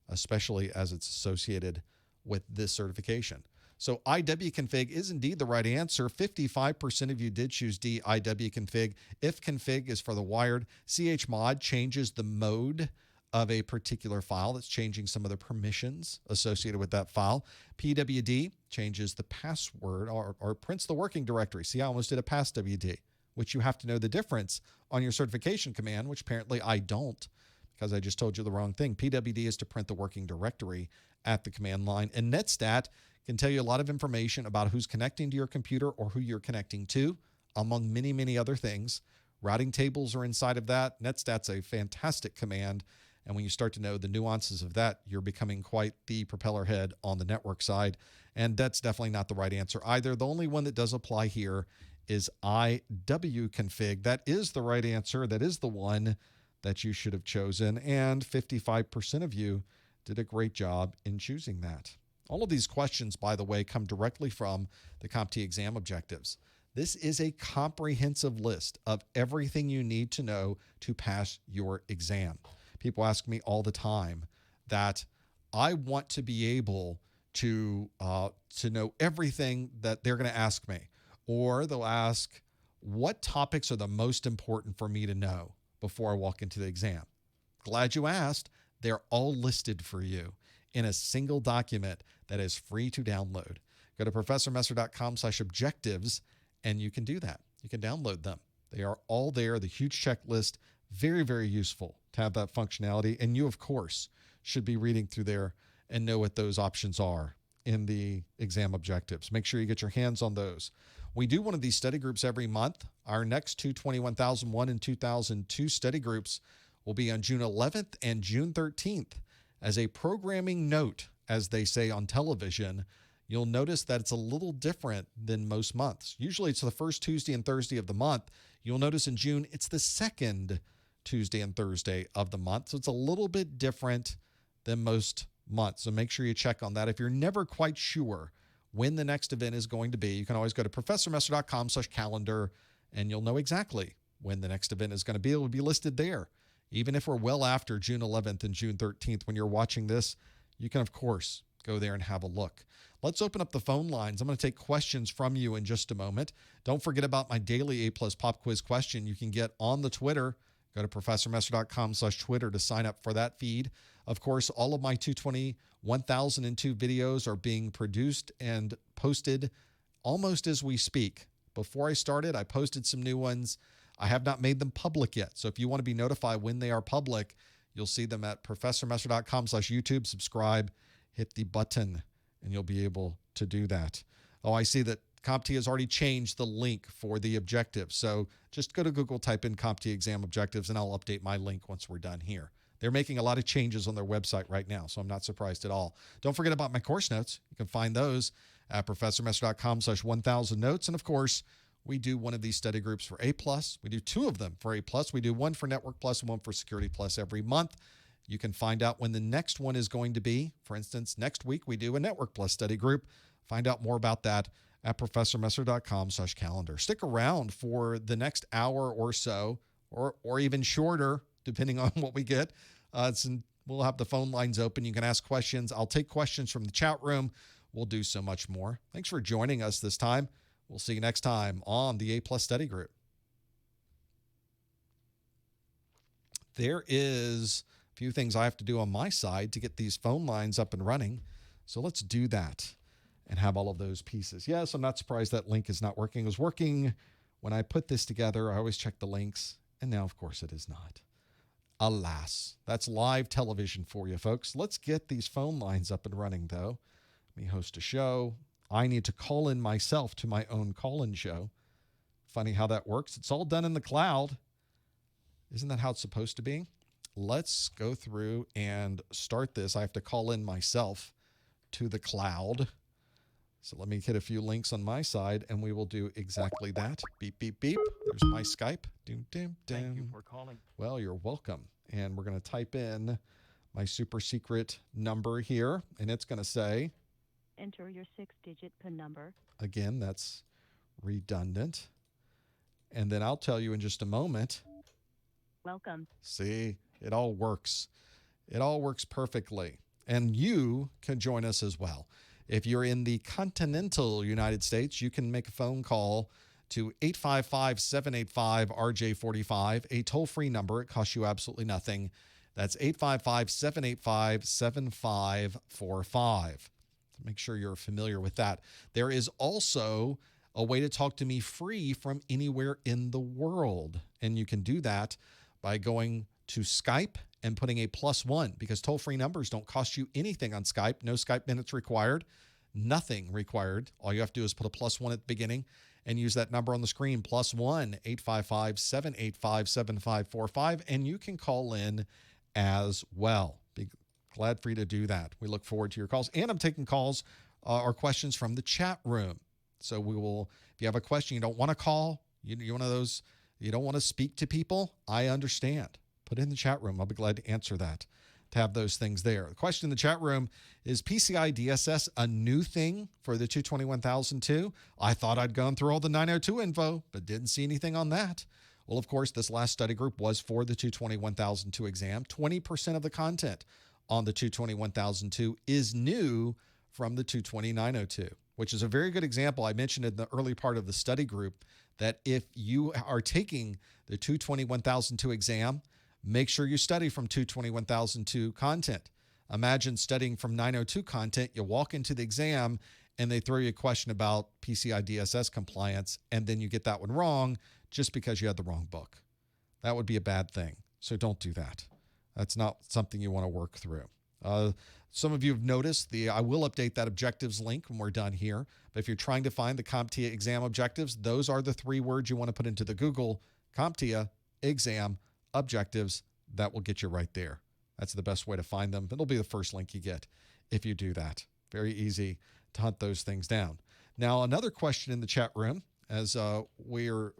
especially as it's associated with this certification. So IWconfig is indeed the right answer. 55% of you did choose D, IWconfig. Ifconfig is for the wired. chmod changes the mode of a particular file. That's changing some of the permissions associated with that file. pwd changes the password or prints the working directory. See, I almost did a passwd, which you have to know the difference on your certification command, which apparently I don't because I just told you the wrong thing. pwd is to print the working directory at the command line. And netstat can tell you a lot of information about who's connecting to your computer or who you're connecting to, among many, many other things. Routing tables are inside of that. Netstat's a fantastic command. And when you start to know the nuances of that, you're becoming quite the propeller head on the network side. And that's definitely not the right answer either. The only one that does apply here is IWconfig. That is the right answer. That is the one that you should have chosen. And 55% of you did a great job in choosing that. All of these questions, by the way, come directly from the CompTIA exam objectives. This is a comprehensive list of everything you need to know to pass your exam. People ask me all the time that I want to be able to know everything that they're going to ask me. Or they'll ask, what topics are the most important for me to know before I walk into the exam? Glad you asked. They're all listed for you in a single document that is free to download. Go to professormesser.com/objectives and you can do that. You can download them. They are all there, the huge checklist. Very, very useful to have that functionality. And you, of course, should be reading through there and know what those options are in the exam objectives. Make sure you get your hands on those. We do one of these study groups every month. Our next 221,001 and 2002 study groups will be on June 11th and June 13th. As a programming note, as they say on television, you'll notice that it's a little different than most months. Usually it's the first Tuesday and Thursday of the month. You'll notice in June, it's the second Tuesday and Thursday of the month. So it's a little bit different than most months. So make sure you check on that. If you're never quite sure when the next event is going to be, you can always go to professormesser.com/calendar and you'll know exactly when the next event is going to be. It will be listed there. Even if we're well after June 11th and June 13th when you're watching this, you can, of course, go go there and have a look. Let's open up the phone lines. I'm going to take questions from you in just a moment. Don't forget about my daily A+ pop quiz question you can get on the Twitter. Go to ProfessorMesser.com/Twitter to sign up for that feed. Of course, all of my 220-1002 videos are being produced and posted almost as we speak. Before I started, I posted some new ones. I have not made them public yet. So if you want to be notified when they are public, you'll see them at ProfessorMesser.com/YouTube. Subscribe, hit the button, and you'll be able to do that. Oh, I see that CompTIA has already changed the link for the objectives. So just go to Google, type in CompTIA exam objectives, and I'll update my link once we're done here. They're making a lot of changes on their website right now, so I'm not surprised at all. Don't forget about my course notes. You can find those at ProfessorMesser.com/1000notes. And of course, we do one of these study groups for A+. We do two of them for A+. We do one for Network Plus and one for Security Plus every month. You can find out when the next one is going to be. For instance, next week we do a Network Plus study group. Find out more about that at ProfessorMesser.com/calendar. Stick around for the next hour or so, or even shorter, depending on what we get. We'll have the phone lines open. You can ask questions. I'll take questions from the chat room. We'll do so much more. Thanks for joining us this time. We'll see you next time on the A+ Study Group. There is a few things I have to do on my side to get these phone lines up and running. So let's do that and have all of those pieces. Yes, I'm not surprised that link is not working. It was working when I put this together. I always check the links, and now, of course, it is not. Alas, that's live television for you, folks. Let's get these phone lines up and running, though. Let me host a show. I need to call in myself to my own call-in show. Funny how that works. It's all done in the cloud. Isn't that how it's supposed to be? Let's go through and start this. I have to call in myself to the cloud. So let me hit a few links on my side, and we will do exactly that. Beep, beep, beep. There's my Skype. Doom, doom, doom. Thank you for calling. Well, you're welcome. And we're going to type in my super secret number here, and it's going to say, enter your 6-digit PIN number. Again, that's redundant. And then I'll tell you in just a moment. Welcome. See, it all works. It all works perfectly. And you can join us as well. If you're in the continental United States, you can make a phone call to 855-785-RJ45, a toll-free number. It costs you absolutely nothing. That's 855-785-7545. Make sure you're familiar with that. There is also a way to talk to me free from anywhere in the world. And you can do that by going to Skype and putting a +1, because toll-free numbers don't cost you anything on Skype. No Skype minutes required. Nothing required. All you have to do is put a +1 at the beginning and use that number on the screen, +1 855-785-7545, and you can call in as well. Be glad for you to do that. We look forward to your calls, and I'm taking calls or questions from the chat room. So we will, if you have a question you don't want to call, you're one of those, you don't want to speak to people, I understand. Put it in the chat room. I'll be glad to answer that, to have those things there. The question in the chat room is, PCI DSS a new thing for the 220-1002? I thought I'd gone through all the 902 info, but didn't see anything on that. Well, of course, this last study group was for the 220-1002 exam. 20% of the content on the 220-1002 is new from the 220-902, which is a very good example. I mentioned in the early part of the study group that if you are taking the 220-1002 exam, make sure you study from 220-1002 content. Imagine studying from 902 content. You walk into the exam and they throw you a question about PCI DSS compliance, and then you get that one wrong just because you had the wrong book. That would be a bad thing. So don't do that. That's not something you want to work through. Some of you have noticed I will update that objectives link when we're done here. But if you're trying to find the CompTIA exam objectives, those are the 3 words you want to put into the Google: CompTIA exam objectives. That will get you right there. That's the best way to find them. It'll be the first link you get if you do that. Very easy to hunt those things down. Now, another question in the chat room, as we're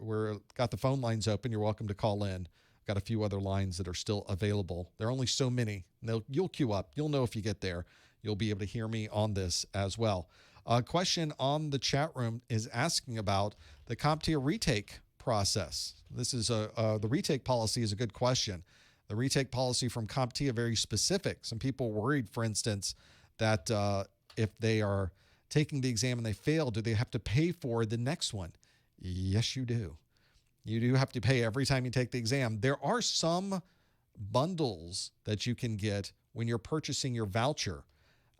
got the phone lines open. You're welcome to call in. Got a few other lines that are still available. There are only so many. You'll queue up. You'll know if you get there. You'll be able to hear me on this as well. A question on the chat room is asking about the CompTIA retake process. This is the retake policy is a good question. The retake policy from CompTIA, very specific. Some people worried, for instance, that if they are taking the exam and they fail, do they have to pay for the next one? Yes, you do. You do have to pay every time you take the exam. There are some bundles that you can get when you're purchasing your voucher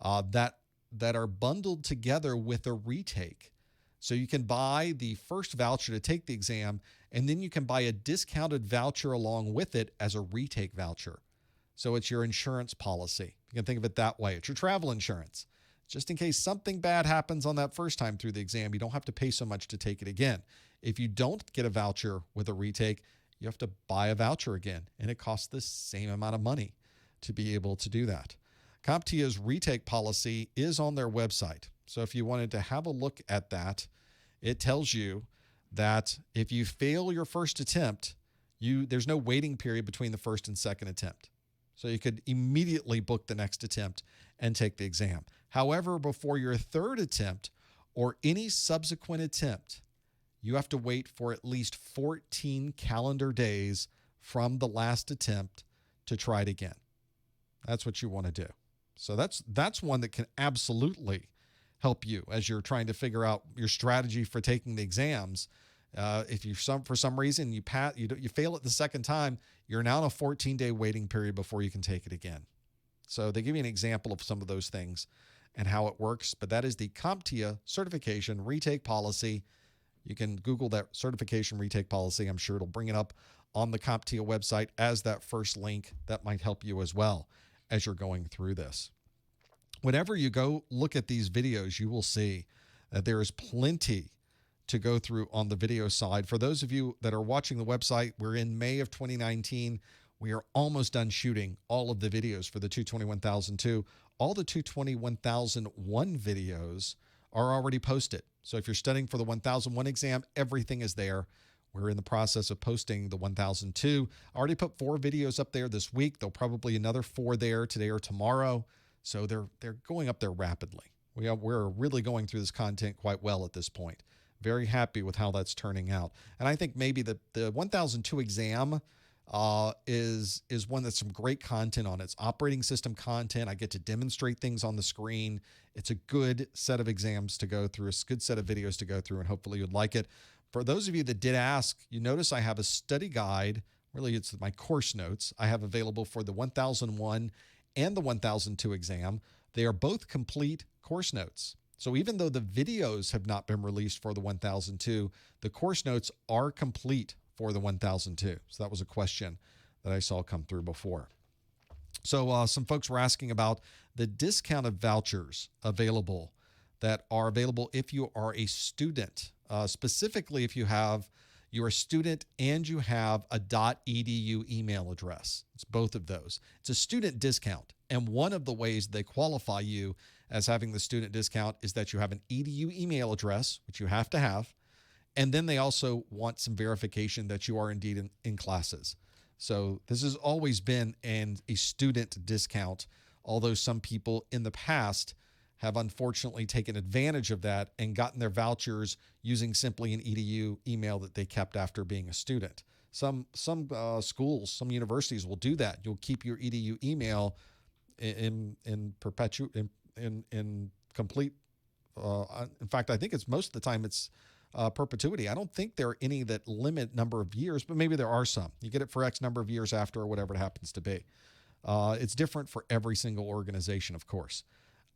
that are bundled together with a retake. So you can buy the first voucher to take the exam, and then you can buy a discounted voucher along with it as a retake voucher. So it's your insurance policy. You can think of it that way. It's your travel insurance. Just in case something bad happens on that first time through the exam, you don't have to pay so much to take it again. If you don't get a voucher with a retake, you have to buy a voucher again, and it costs the same amount of money to be able to do that. CompTIA's retake policy is on their website. So if you wanted to have a look at that, it tells you that if you fail your first attempt, there's no waiting period between the first and second attempt. So you could immediately book the next attempt and take the exam. However, before your third attempt or any subsequent attempt, you have to wait for at least 14 calendar days from the last attempt to try it again. That's what you want to do. So that's one that can absolutely help you as you're trying to figure out your strategy for taking the exams. If you for some reason you fail it the second time, you're now in a 14-day waiting period before you can take it again. So they give you an example of some of those things and how it works. But that is the CompTIA Certification Retake Policy. You can Google that certification retake policy. I'm sure it'll bring it up on the CompTIA website as that first link. That might help you as well as you're going through this. Whenever you go look at these videos, you will see that there is plenty to go through on the video side. For those of you that are watching the website, we're in May of 2019. We are almost done shooting all of the videos for the 221002. All the 221001 videos are already posted. So if you're studying for the 1001 exam, everything is there. We're in the process of posting the 1002. I already put 4 videos up there this week. There'll probably another 4 there today or tomorrow. So they're going up there rapidly. We're really going through this content quite well at this point. Very happy with how that's turning out. And I think maybe the 1002 exam is one that's some great content on it. It's operating system content. I get to demonstrate things on the screen. It's a good set of exams to go through, a good set of videos to go through, and hopefully you'd like it. For those of you that did ask, you notice I have a study guide. Really, it's my course notes I have available for the 1001 and the 1002 exam. They are both complete course notes. So even though the videos have not been released for the 1002, the course notes are complete for the 1002. So that was a question that I saw come through before. So some folks were asking about the discounted vouchers available that are available if you are a student, specifically if you're a student and you have a .edu email address. It's both of those. It's a student discount. And one of the ways they qualify you as having the student discount is that you have an .edu email address, which you have to have. And then they also want some verification that you are indeed in classes. So this has always been a student discount, although some people in the past have unfortunately taken advantage of that and gotten their vouchers using simply an .edu email that they kept after being a student. Some schools, some universities will do that. You'll keep your .edu email in complete. In fact, I think it's most of the time it's perpetuity. I don't think there are any that limit number of years, but maybe there are some. You get it for X number of years after or whatever it happens to be. It's different for every single organization, of course.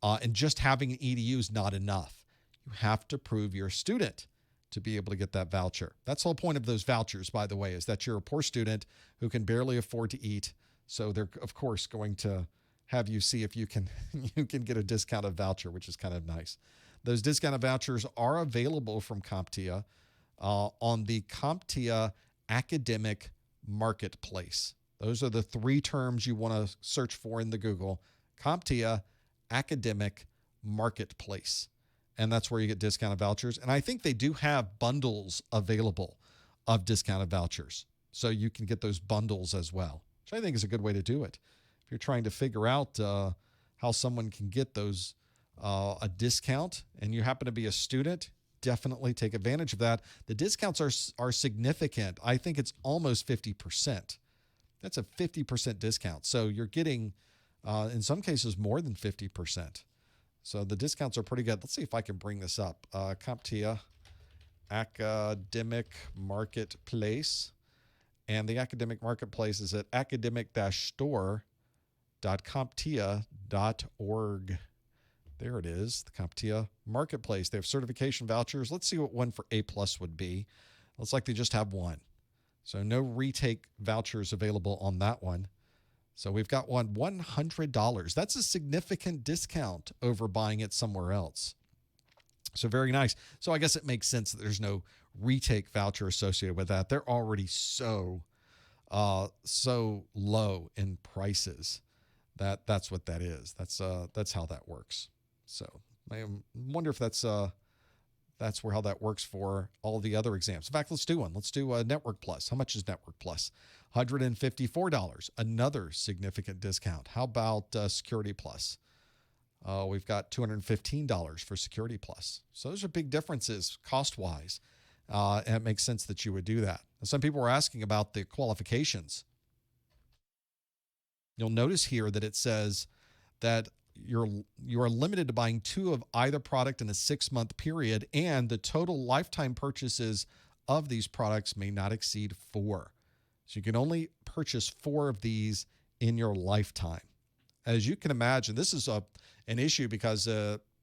And just having an EDU is not enough. You have to prove you're a student to be able to get that voucher. That's the whole point of those vouchers, by the way, is that you're a poor student who can barely afford to eat. So they're, of course, going to have you see if you can get a discounted voucher, which is kind of nice. Those discounted vouchers are available from CompTIA on the CompTIA Academic Marketplace. Those are the 3 terms you want to search for in the Google. CompTIA Academic Marketplace. And that's where you get discounted vouchers. And I think they do have bundles available of discounted vouchers. So you can get those bundles as well, which I think is a good way to do it. If you're trying to figure out how someone can get those a discount and you happen to be a student, definitely take advantage of that. The discounts are significant. I think it's almost 50%. That's a 50% discount. So you're getting, in some cases, more than 50%. So the discounts are pretty good. Let's see if I can bring this up. CompTIA Academic Marketplace. And the academic marketplace is at academic-store.comptia.org. There it is, the CompTIA Marketplace. They have certification vouchers. Let's see what one for A+ would be. Looks like they just have one. So no retake vouchers available on that one. So we've got one, $100. That's a significant discount over buying it somewhere else. So very nice. So I guess it makes sense that there's no retake voucher associated with that. They're already so low in prices that's what that is. That's how that works. So I wonder if that's how that works for all the other exams. In fact, let's do one. Let's do Network Plus. How much is Network Plus? $154. Another significant discount. How about Security Plus? We've got $215 for Security Plus. So those are big differences cost-wise. And it makes sense that you would do that. And some people were asking about the qualifications. You'll notice here that it says that you are limited to buying 2 of either product in a 6-month period, and the total lifetime purchases of these products may not exceed 4. So you can only purchase 4 of these in your lifetime. As you can imagine, this is an issue because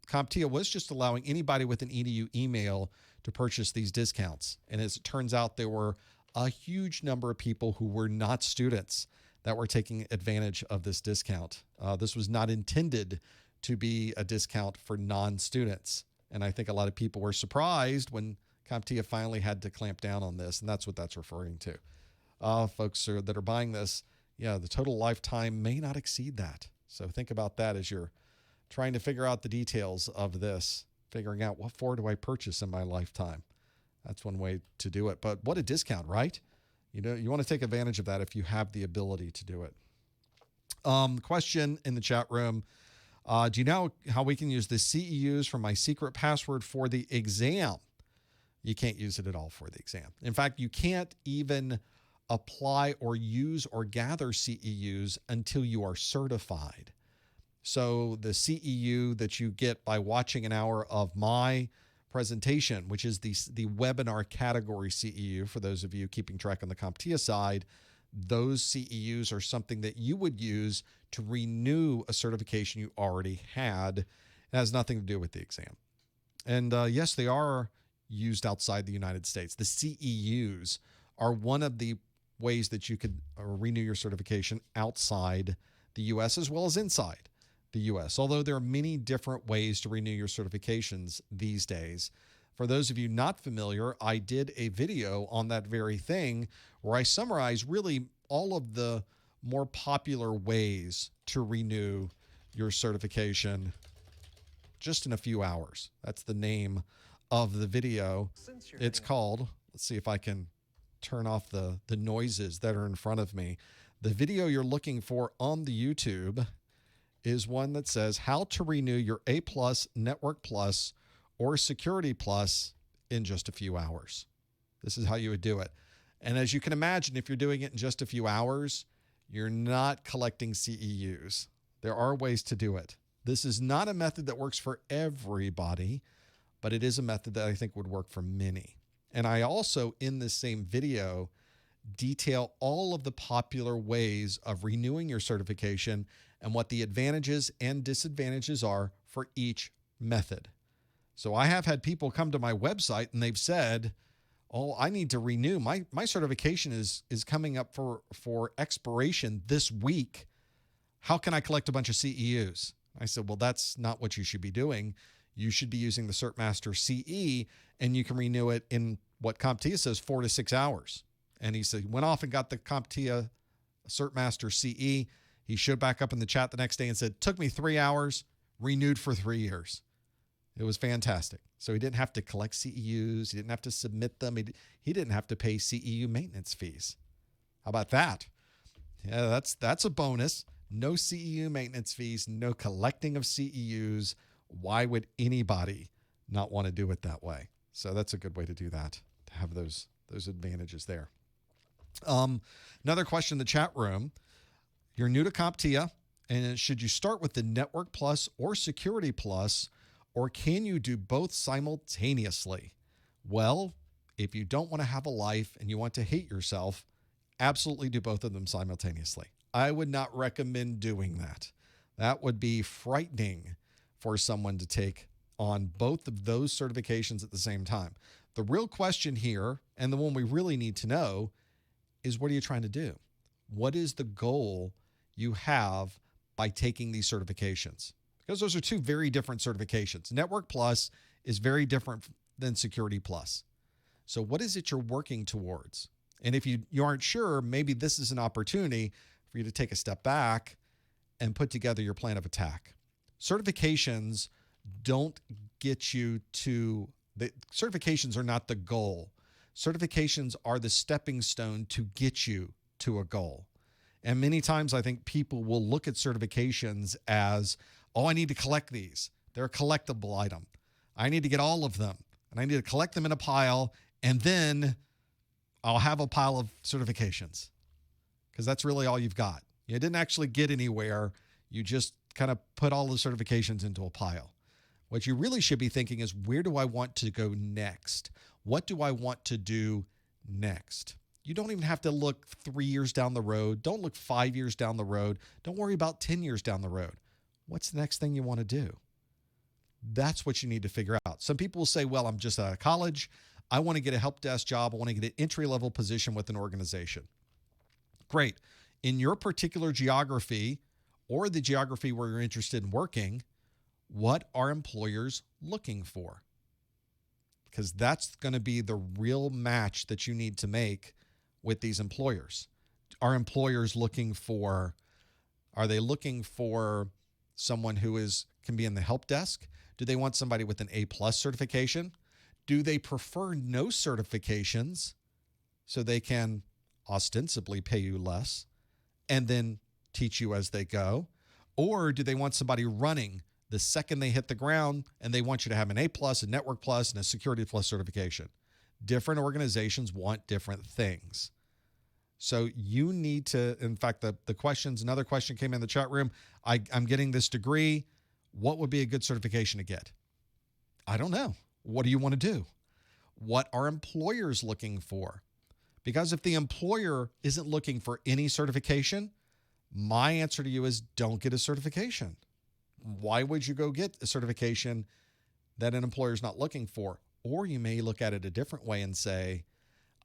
CompTIA was just allowing anybody with an EDU email to purchase these discounts. And as it turns out, there were a huge number of people who were not students that were taking advantage of this discount. This was not intended to be a discount for non-students. And I think a lot of people were surprised when CompTIA finally had to clamp down on this, and that's what that's referring to. Folks that are buying this, yeah, the total lifetime may not exceed that. So think about that as you're trying to figure out the details of this, figuring out what for do I purchase in my lifetime. That's one way to do it. But what a discount, right? You want to take advantage of that if you have the ability to do it. Question in the chat room. Do you know how we can use the CEUs for my secret password for the exam? You can't use it at all for the exam. In fact, you can't even apply or use or gather CEUs until you are certified. So the CEU that you get by watching an hour of my presentation, which is the webinar category CEU, for those of you keeping track on the CompTIA side, those CEUs are something that you would use to renew a certification you already had. It has nothing to do with the exam. And yes, they are used outside the United States. The CEUs are one of the ways that you could renew your certification outside the U.S. as well as inside the U.S., although there are many different ways to renew your certifications these days. For those of you not familiar, I did a video on that very thing where I summarize really all of the more popular ways to renew your certification just in a few hours. That's the name of the video. It's called, let's see if I can turn off the noises that are in front of me. The video you're looking for on the YouTube is one that says how to renew your A+, Network Plus, or Security Plus in just a few hours. This is how you would do it. And as you can imagine, if you're doing it in just a few hours, you're not collecting CEUs. There are ways to do it. This is not a method that works for everybody, but it is a method that I think would work for many. And I also, in this same video, detail all of the popular ways of renewing your certification and what the advantages and disadvantages are for each method. So I have had people come to my website and they've said, oh, I need to renew. My certification is coming up for expiration this week. How can I collect a bunch of CEUs? I said, well, that's not what you should be doing. You should be using the CertMaster CE, and you can renew it in what CompTIA says 4 to 6 hours. And he said, went off and got the CompTIA CertMaster CE. He showed back up in the chat the next day and said, took me 3 hours, renewed for 3 years. It was fantastic. So he didn't have to collect CEUs. He didn't have to submit them. He didn't have to pay CEU maintenance fees. How about that? Yeah, that's a bonus. No CEU maintenance fees, no collecting of CEUs. Why would anybody not want to do it that way? So that's a good way to do that, to have those advantages there. Another question in the chat room. You're new to CompTIA And should you start with the Network Plus or Security Plus, or can you do both simultaneously? Well, if you don't want to have a life and you want to hate yourself, absolutely do both of them simultaneously. I would not recommend doing that. That would be frightening for someone to take on both of those certifications at the same time. The real question here, and the one we really need to know, is what are you trying to do? What is the goal you have by taking these certifications? Because those are two very different certifications. Network Plus is very different than Security Plus. So what is it you're working towards? And if you aren't sure, maybe this is an opportunity for you to take a step back and put together your plan of attack. Certifications don't get you to, certifications are not the goal. Certifications are the stepping stone to get you to a goal. And many times I think people will look at certifications as, oh, I need to collect these. They're a collectible item. I need to get all of them, and I need to collect them in a pile, and then I'll have a pile of certifications, because that's really all you've got. You didn't actually get anywhere. You just kind of put all the certifications into a pile. What you really should be thinking is, where do I want to go next? What do I want to do next? You don't even have to look 3 years down the road. Don't look 5 years down the road. Don't worry about 10 years down the road. What's the next thing you want to do? That's what you need to figure out. Some people will say, well, I'm just out of college. I want to get a help desk job. I want to get an entry-level position with an organization. Great. In your particular geography or the geography where you're interested in working, what are employers looking for? Because that's going to be the real match that you need to make with these employers. Are employers looking for, are they looking for someone who can be in the help desk? Do they want somebody with an A+ certification? Do they prefer no certifications so they can ostensibly pay you less and then teach you as they go? Or do they want somebody running the second they hit the ground and they want you to have an A+, a Network Plus, and a Security Plus certification? Different organizations want different things. So you need to, in fact, the questions, another question came in the chat room. I'm getting this degree. What would be a good certification to get? I don't know. What do you want to do? What are employers looking for? Because if the employer isn't looking for any certification, my answer to you is don't get a certification. Why would you go get a certification that an employer is not looking for? Or you may look at it a different way and say,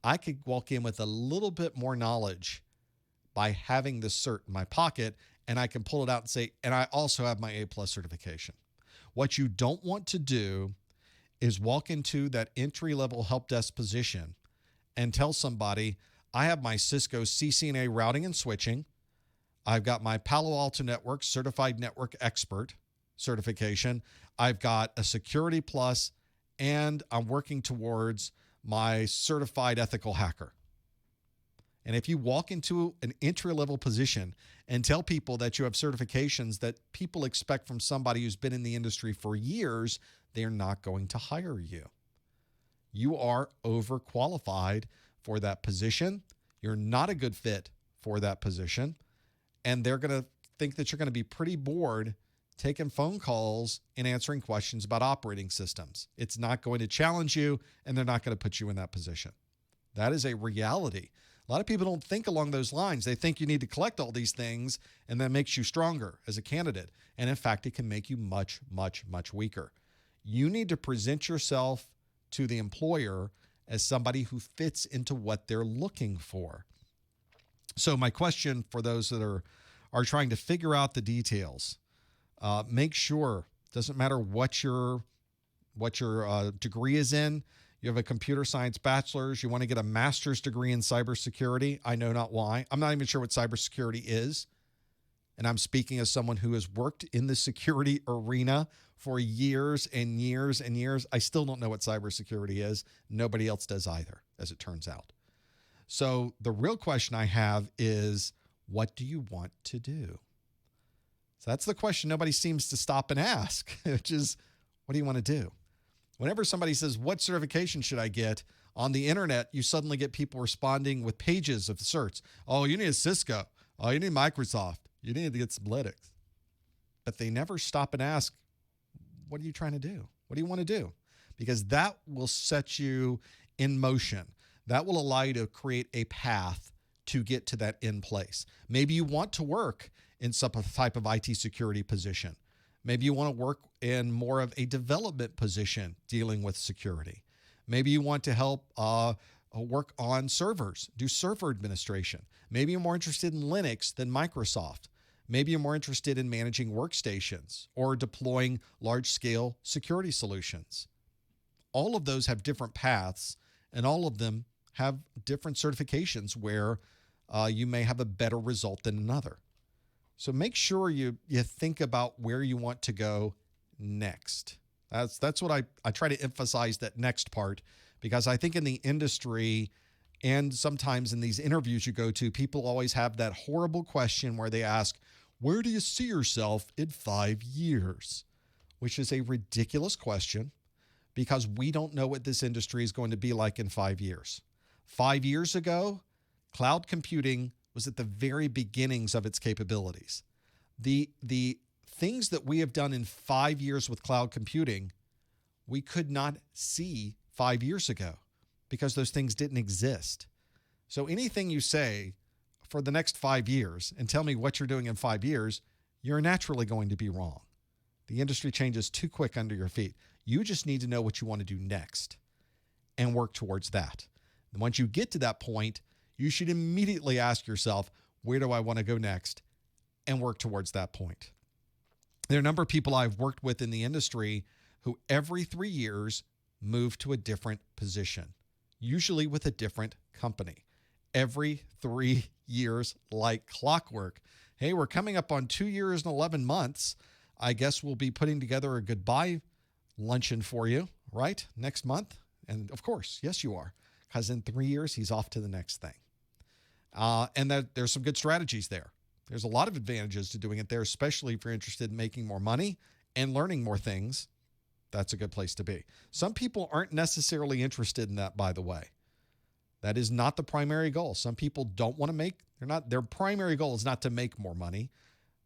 I could walk in with a little bit more knowledge by having this cert in my pocket, and I can pull it out and say, and I also have my A+ certification. What you don't want to do is walk into that entry-level help desk position and tell somebody, I have my Cisco CCNA routing and switching. I've got my Palo Alto Networks Certified Network Expert certification. I've got a Security Plus, and I'm working towards my Certified Ethical Hacker. And if you walk into an entry-level position and tell people that you have certifications that people expect from somebody who's been in the industry for years, they're not going to hire you. You are overqualified for that position. You're not a good fit for that position. And they're going to think that you're going to be pretty bored taking phone calls and answering questions about operating systems. It's not going to challenge you, and they're not going to put you in that position. That is a reality. A lot of people don't think along those lines. They think you need to collect all these things, and that makes you stronger as a candidate. And in fact, it can make you much, much, much weaker. You need to present yourself to the employer as somebody who fits into what they're looking for. So my question for those that are trying to figure out the details, make sure, doesn't matter what your degree is in. You have a computer science bachelor's. You want to get a master's degree in cybersecurity. I know not why. I'm not even sure what cybersecurity is. And I'm speaking as someone who has worked in the security arena for years and years and years. I still don't know what cybersecurity is. Nobody else does either, as it turns out. So the real question I have is, what do you want to do? So that's the question nobody seems to stop and ask, which is, what do you want to do? Whenever somebody says, what certification should I get? On the internet, you suddenly get people responding with pages of certs. Oh, you need a Cisco. Oh, you need Microsoft. You need to get some Linux. but they never stop and ask, what are you trying to do? What do you want to do? Because that will set you in motion. That will allow you to create a path to get to that end place. Maybe you want to work in some type of IT security position. Maybe you want to work in more of a development position dealing with security. Maybe you want to help work on servers, do server administration. Maybe you're more interested in Linux than Microsoft. Maybe you're more interested in managing workstations or deploying large-scale security solutions. All of those have different paths, and all of them have different certifications where you may have a better result than another. So make sure you think about where you want to go next. That's what I try to emphasize, that next part, because I think in the industry and sometimes in these interviews you go to, people always have that horrible question where they ask, where do you see yourself in 5 years? Which is a ridiculous question because we don't know what this industry is going to be like in 5 years. 5 years ago, cloud computing was at the very beginnings of its capabilities. The things that we have done in 5 years with cloud computing, we could not see 5 years ago because those things didn't exist. So anything you say for the next 5 years and tell me what you're doing in 5 years, you're naturally going to be wrong. The industry changes too quick under your feet. You just need to know what you want to do next and work towards that. And once you get to that point, you should immediately ask yourself, where do I want to go next, and work towards that point. There are a number of people I've worked with in the industry who every 3 years move to a different position, usually with a different company. Every 3 years, like clockwork. Hey, we're coming up on 2 years and 11 months. I guess we'll be putting together a goodbye luncheon for you, right? Next month. And of course, yes, you are. Because in 3 years, he's off to the next thing. And there's some good strategies there. There's a lot of advantages to doing it there, especially if you're interested in making more money and learning more things. That's a good place to be. Some people aren't necessarily interested in that, by the way. That is not the primary goal. Some people don't want to make, their primary goal is not to make more money.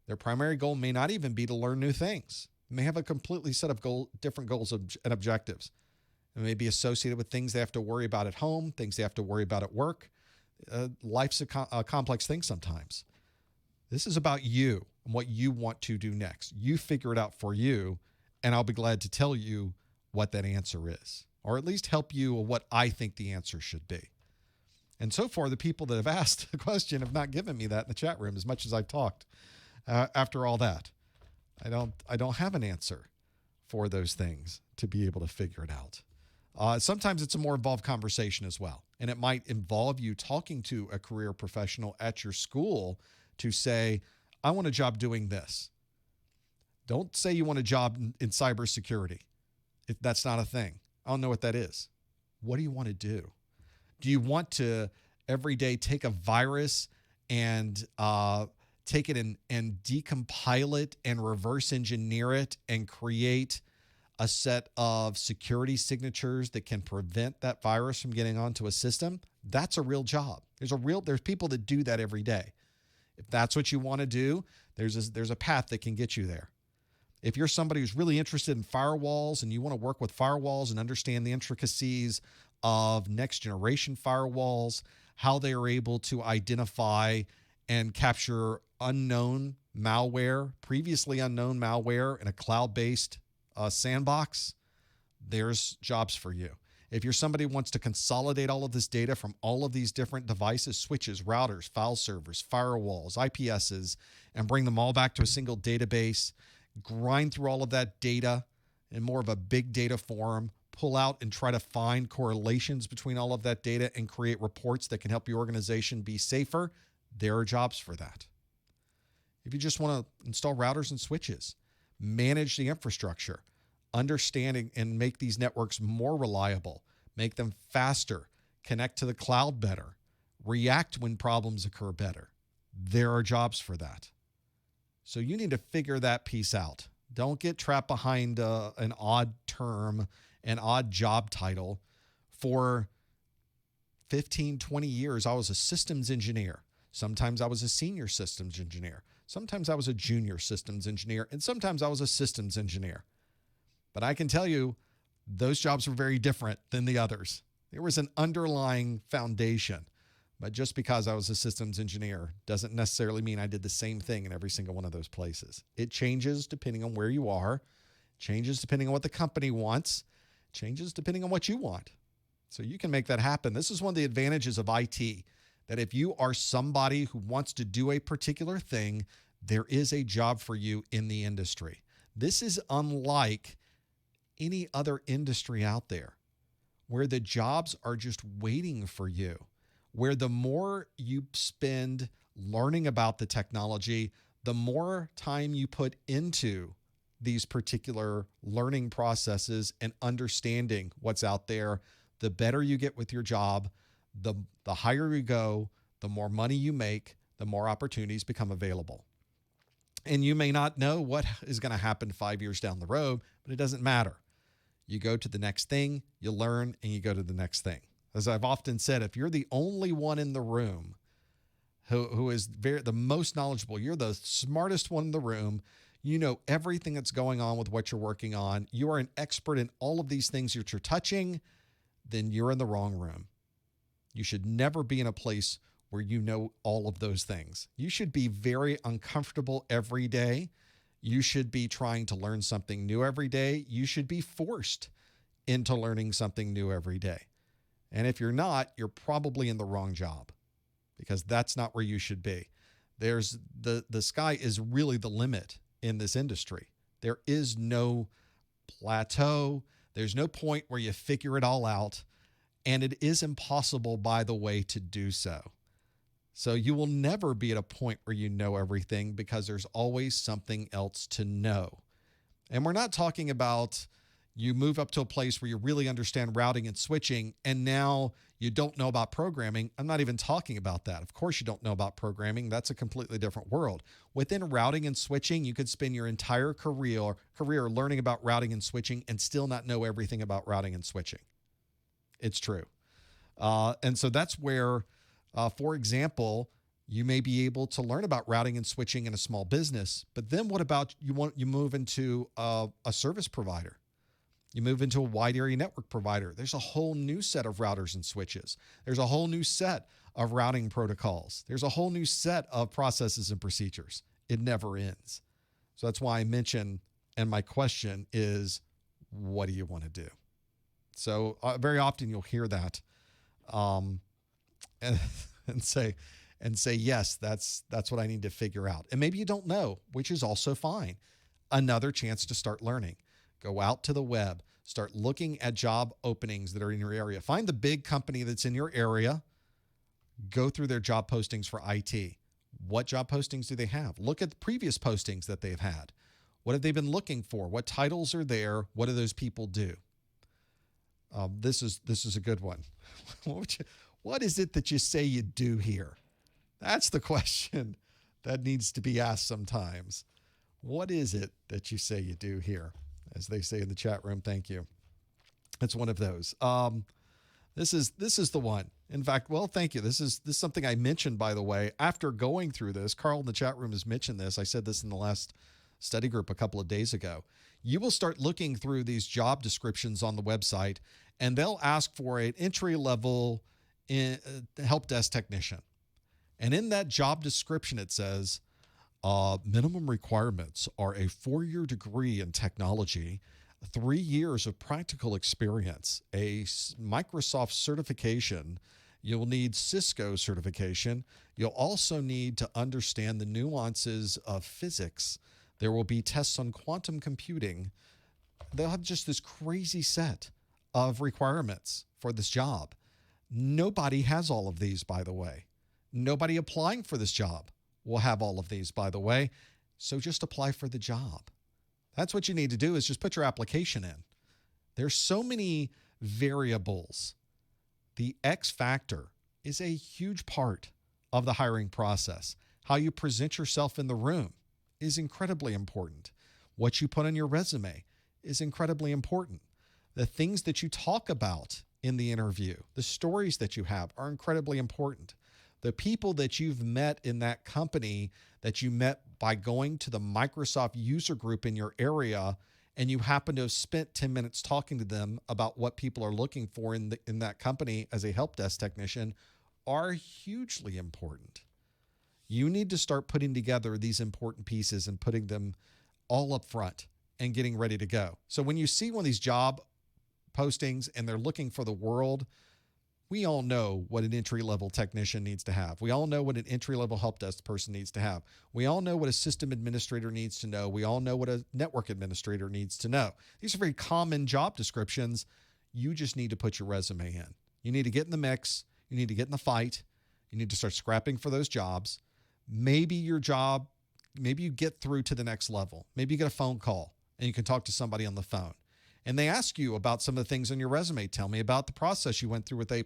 Their primary goal may not even be to learn new things. They may have a completely set of different goals and objectives. It may be associated with things they have to worry about at home, things they have to worry about at work. Life's a complex thing sometimes. This is about you and what you want to do next. You figure it out for you, and I'll be glad to tell you what that answer is, or at least help you with what I think the answer should be. And so far, the people that have asked the question have not given me that in the chat room as much as I've talked. After all that, I don't have an answer for those things to be able to figure it out. Sometimes it's a more involved conversation as well. And it might involve you talking to a career professional at your school to say, I want a job doing this. Don't say you want a job in cybersecurity. If that's not a thing. I don't know what that is. What do you want to do? Do you want to every day take a virus and take it and decompile it and reverse engineer it and create a set of security signatures that can prevent that virus from getting onto a system? That's a real job. There's people that do that every day. If that's what you want to do, there's a path that can get you there. If you're somebody who's really interested in firewalls and you want to work with firewalls and understand the intricacies of next generation firewalls, how they are able to identify and capture unknown malware, previously unknown malware in a cloud-based sandbox, there's jobs for you. If you're somebody who wants to consolidate all of this data from all of these different devices, switches, routers, file servers, firewalls, IPSs, and bring them all back to a single database, grind through all of that data in more of a big data form, pull out and try to find correlations between all of that data and create reports that can help your organization be safer, there are jobs for that. If you just want to install routers and switches, manage the infrastructure, understanding and make these networks more reliable, make them faster, connect to the cloud better, react when problems occur better, there are jobs for that. So you need to figure that piece out. Don't get trapped behind an odd term, an odd job title. For 15, 20 years, I was a systems engineer. Sometimes I was a senior systems engineer. Sometimes I was a junior systems engineer, and sometimes I was a systems engineer. But I can tell you, those jobs were very different than the others. There was an underlying foundation. But just because I was a systems engineer doesn't necessarily mean I did the same thing in every single one of those places. It changes depending on where you are, changes depending on what the company wants, changes depending on what you want. So you can make that happen. This is one of the advantages of IT, that if you are somebody who wants to do a particular thing, there is a job for you in the industry. This is unlike any other industry out there where the jobs are just waiting for you, where the more you spend learning about the technology, the more time you put into these particular learning processes and understanding what's out there, the better you get with your job, the higher you go, the more money you make, the more opportunities become available. And you may not know what is going to happen 5 years down the road, but it doesn't matter. You go to the next thing, you learn, and you go to the next thing. As I've often said, if you're the only one in the room who is the most knowledgeable, you're the smartest one in the room, you know everything that's going on with what you're working on, you are an expert in all of these things that you're touching, then you're in the wrong room. You should never be in a place where you know all of those things. You should be very uncomfortable every day. You should be trying to learn something new every day. You should be forced into learning something new every day. And if you're not, you're probably in the wrong job, because that's not where you should be. There's the sky is really the limit in this industry. There is no plateau. There's no point where you figure it all out. And it is impossible, by the way, to do so. So you will never be at a point where you know everything, because there's always something else to know. And we're not talking about you move up to a place where you really understand routing and switching, and now you don't know about programming. I'm not even talking about that. Of course you don't know about programming. That's a completely different world. Within routing and switching, you could spend your entire career learning about routing and switching and still not know everything about routing and switching. It's true. And so that's where, for example, you may be able to learn about routing and switching in a small business, but then what about you move into a service provider? You move into a wide area network provider. There's a whole new set of routers and switches. There's a whole new set of routing protocols. There's a whole new set of processes and procedures. It never ends. So that's why I mention, and my question is, what do you want to do? So very often you'll hear that and say, yes, that's what I need to figure out. And maybe you don't know, which is also fine. Another chance to start learning. Go out to the web, start looking at job openings that are in your area. Find the big company that's in your area. Go through their job postings for IT. What job postings do they have? Look at the previous postings that they've had. What have they been looking for? What titles are there? What do those people do? This is a good one. What is it that you say you do here? That's the question that needs to be asked sometimes. What is it that you say you do here? As they say in the chat room, thank you. It's one of those. This is the one. In fact, well, thank you. This is something I mentioned, by the way, after going through this. Carl in the chat room has mentioned this. I said this in the last study group a couple of days ago. You will start looking through these job descriptions on the website, and they'll ask for an entry-level help desk technician. And in that job description, it says, minimum requirements are a 4-year degree in technology, 3 years of practical experience, a Microsoft certification. You'll need Cisco certification. You'll also need to understand the nuances of physics. There will be tests on quantum computing. They'll have just this crazy set of requirements for this job. Nobody has all of these, by the way. Nobody applying for this job will have all of these, by the way. So just apply for the job. That's what you need to do, is just put your application in. There's so many variables. The X factor is a huge part of the hiring process. How you present yourself in the room is incredibly important. What you put on your resume is incredibly important. The things that you talk about in the interview, the stories that you have, are incredibly important. The people that you've met in that company that you met by going to the Microsoft user group in your area and you happen to have spent 10 minutes talking to them about what people are looking for in that company as a help desk technician are hugely important. You need to start putting together these important pieces and putting them all up front and getting ready to go. So when you see one of these job postings and they're looking for the world, we all know what an entry-level technician needs to have. We all know what an entry-level help desk person needs to have. We all know what a system administrator needs to know. We all know what a network administrator needs to know. These are very common job descriptions. You just need to put your resume in. You need to get in the mix. You need to get in the fight. You need to start scrapping for those jobs. Maybe your job, maybe you get through to the next level. Maybe you get a phone call and you can talk to somebody on the phone. And they ask you about some of the things on your resume. Tell me about the process you went through with A+.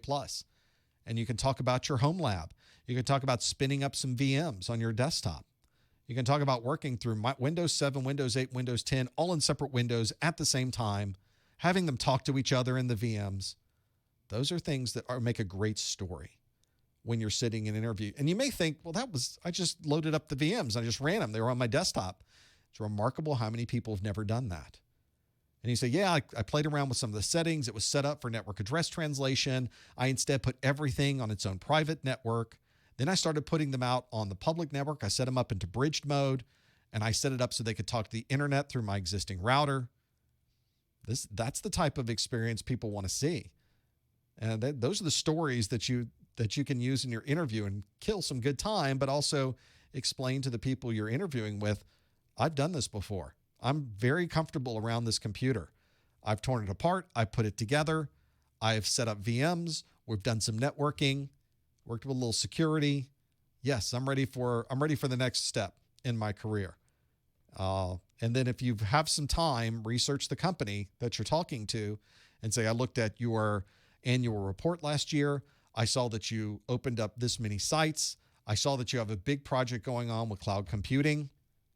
And you can talk about your home lab. You can talk about spinning up some VMs on your desktop. You can talk about working through Windows 7, Windows 8, Windows 10, all in separate windows at the same time, having them talk to each other in the VMs. Those are things that make a great story when you're sitting in an interview. And you may think, well, I just loaded up the VMs. I just ran them. They were on my desktop. It's remarkable how many people have never done that. And you say, yeah, I played around with some of the settings. It was set up for network address translation. I instead put everything on its own private network. Then I started putting them out on the public network. I set them up into bridged mode, and I set it up so they could talk to the internet through my existing router. That's the type of experience people want to see. And those are the stories that you can use in your interview and kill some good time, but also explain to the people you're interviewing with, I've done this before. I'm very comfortable around this computer. I've torn it apart. I put it together. I've set up VMs. We've done some networking, worked with a little security. Yes, I'm ready for the next step in my career. And then if you have some time, research the company that you're talking to and say, I looked at your annual report last year. I saw that you opened up this many sites. I saw that you have a big project going on with cloud computing,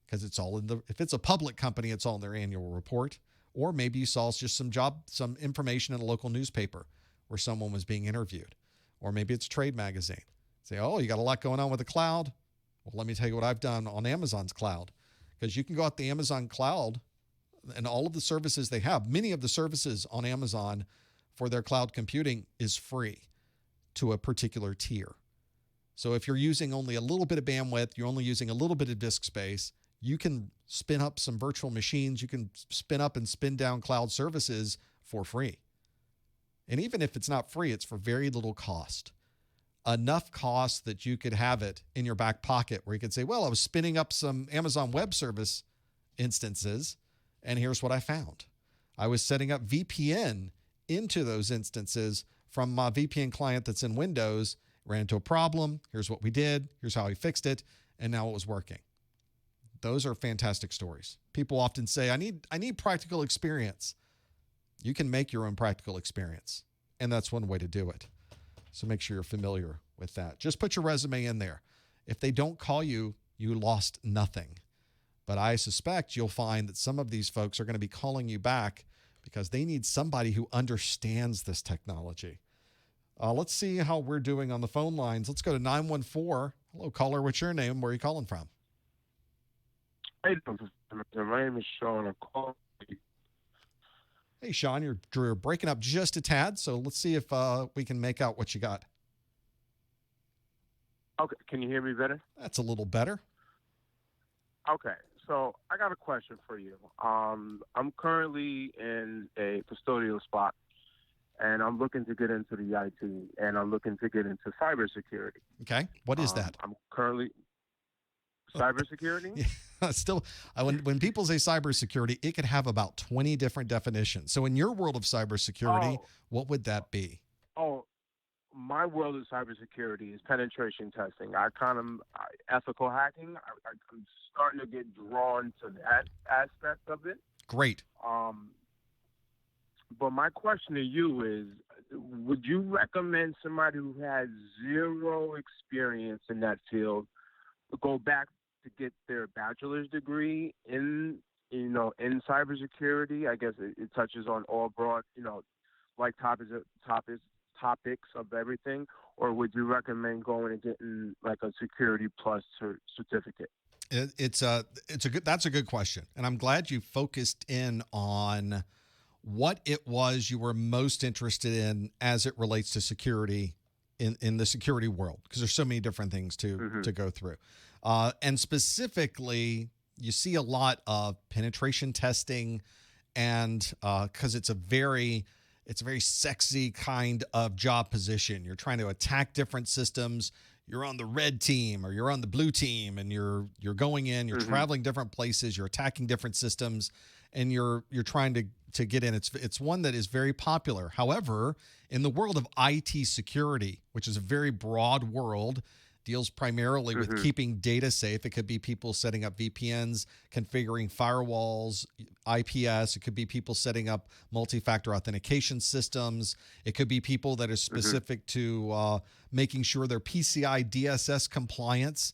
because it's all if it's a public company, it's all in their annual report. Or maybe you saw just some information in a local newspaper where someone was being interviewed. Or maybe it's a trade magazine. Say, oh, you got a lot going on with the cloud? Well, let me tell you what I've done on Amazon's cloud. Because you can go out the Amazon cloud and all of the services they have. Many of the services on Amazon for their cloud computing is free to a particular tier. So if you're using only a little bit of bandwidth, you're only using a little bit of disk space, you can spin up some virtual machines. You can spin up and spin down cloud services for free. And even if it's not free, it's for very little cost. Enough cost that you could have it in your back pocket where you could say, well, I was spinning up some Amazon Web Service instances, and here's what I found. I was setting up VPN into those instances from my VPN client that's in Windows, ran into a problem. Here's what we did. Here's how we fixed it. And now it was working. Those are fantastic stories. People often say, I need practical experience. You can make your own practical experience. And that's one way to do it. So make sure you're familiar with that. Just put your resume in there. If they don't call you, you lost nothing. But I suspect you'll find that some of these folks are going to be calling you back because they need somebody who understands this technology. Let's see how we're doing on the phone lines. Let's go to 914. Hello, caller. What's your name? Where are you calling from? Hey, my name is Sean. I'm calling. Hey, Sean, you're breaking up just a tad, so let's see if we can make out what you got. Okay, can you hear me better? That's a little better. Okay, so I got a question for you. I'm currently in a custodial spot, and I'm looking to get into the IT, and I'm looking to get into cybersecurity. Okay, what is that? I'm currently... Cybersecurity? Yeah, still, when people say cybersecurity, it could have about 20 different definitions. So in your world of cybersecurity, what would that be? Oh, my world of cybersecurity is penetration testing. Ethical hacking. I'm starting to get drawn to that aspect of it. Great. But my question to you is, would you recommend somebody who has zero experience in that field go back to get their bachelor's degree in cybersecurity? I guess it touches on all broad, like topics of everything. Or would you recommend going and getting like a Security Plus certificate? That's a good question, and I'm glad you focused in on what it was you were most interested in as it relates to security in the security world, because there's so many different things to go through, and specifically, you see a lot of penetration testing, and because it's a very sexy kind of job position. You're trying to attack different systems. You're on the red team or you're on the blue team, and you're going in, you're traveling different places, you're attacking different systems, and you're trying to get in. It's one that is very popular. However, in the world of IT security, which is a very broad world, deals primarily with keeping data safe. It could be people setting up VPNs, configuring firewalls, IPS. It could be people setting up multi-factor authentication systems. It could be people that are specific to making sure their PCI DSS compliance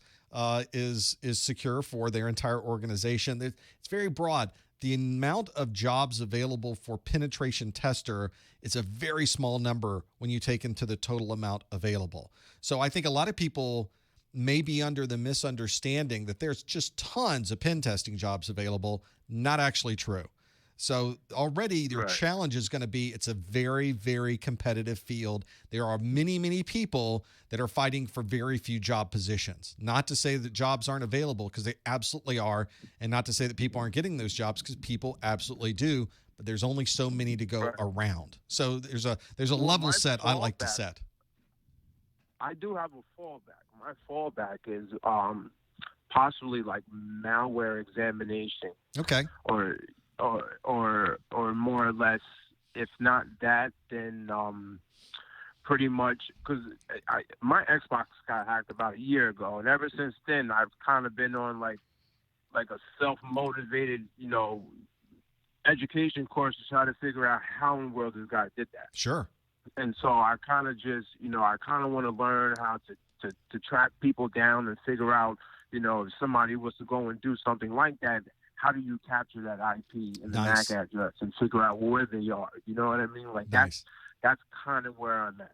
is secure for their entire organization. It's very broad. The amount of jobs available for penetration tester is a very small number when you take into the total amount available. So I think a lot of people may be under the misunderstanding that there's just tons of pen testing jobs available. Not actually true. So already your challenge is going to be, it's a very, very competitive field. There are many, many people that are fighting for very few job positions. Not to say that jobs aren't available, because they absolutely are. And not to say that people aren't getting those jobs, because people absolutely do. But there's only so many to go around. So there's a level set I like to set. I do have a fallback. My fallback is possibly like malware examination. Okay. Or more or less, if not that, then pretty much, because my Xbox got hacked about a year ago, and ever since then I've kind of been on like a self-motivated, education course to try to figure out how in the world this guy did that. Sure. And so I kind of just, I kind of want to learn how to track people down and figure out, if somebody was to go and do something like that, how do you capture that IP and the MAC address and figure out where they are? You know what I mean? Like that's kind of where I'm at.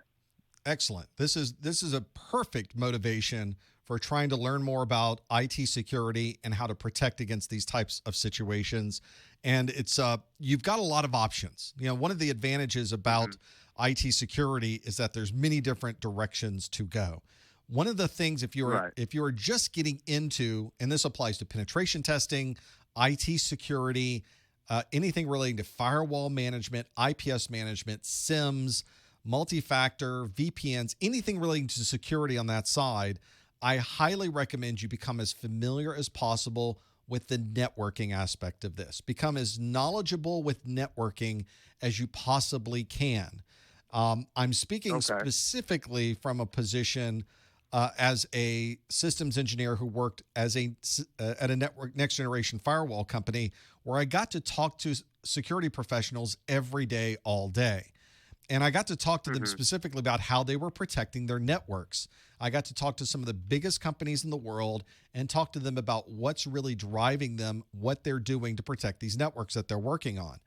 Excellent. This is a perfect motivation for trying to learn more about IT security and how to protect against these types of situations. And it's you've got a lot of options. One of the advantages about IT security is that there's many different directions to go. One of the things, if you're just getting into, and this applies to penetration testing, IT security, anything relating to firewall management, IPS management, SIMs, multi-factor, VPNs, anything relating to security on that side, I highly recommend you become as familiar as possible with the networking aspect of this. Become as knowledgeable with networking as you possibly can. I'm speaking specifically from a position as a systems engineer who worked as at a network next generation firewall company, where I got to talk to security professionals every day, all day. And I got to talk to them specifically about how they were protecting their networks. I got to talk to some of the biggest companies in the world and talk to them about what's really driving them, what they're doing to protect these networks that they're working on.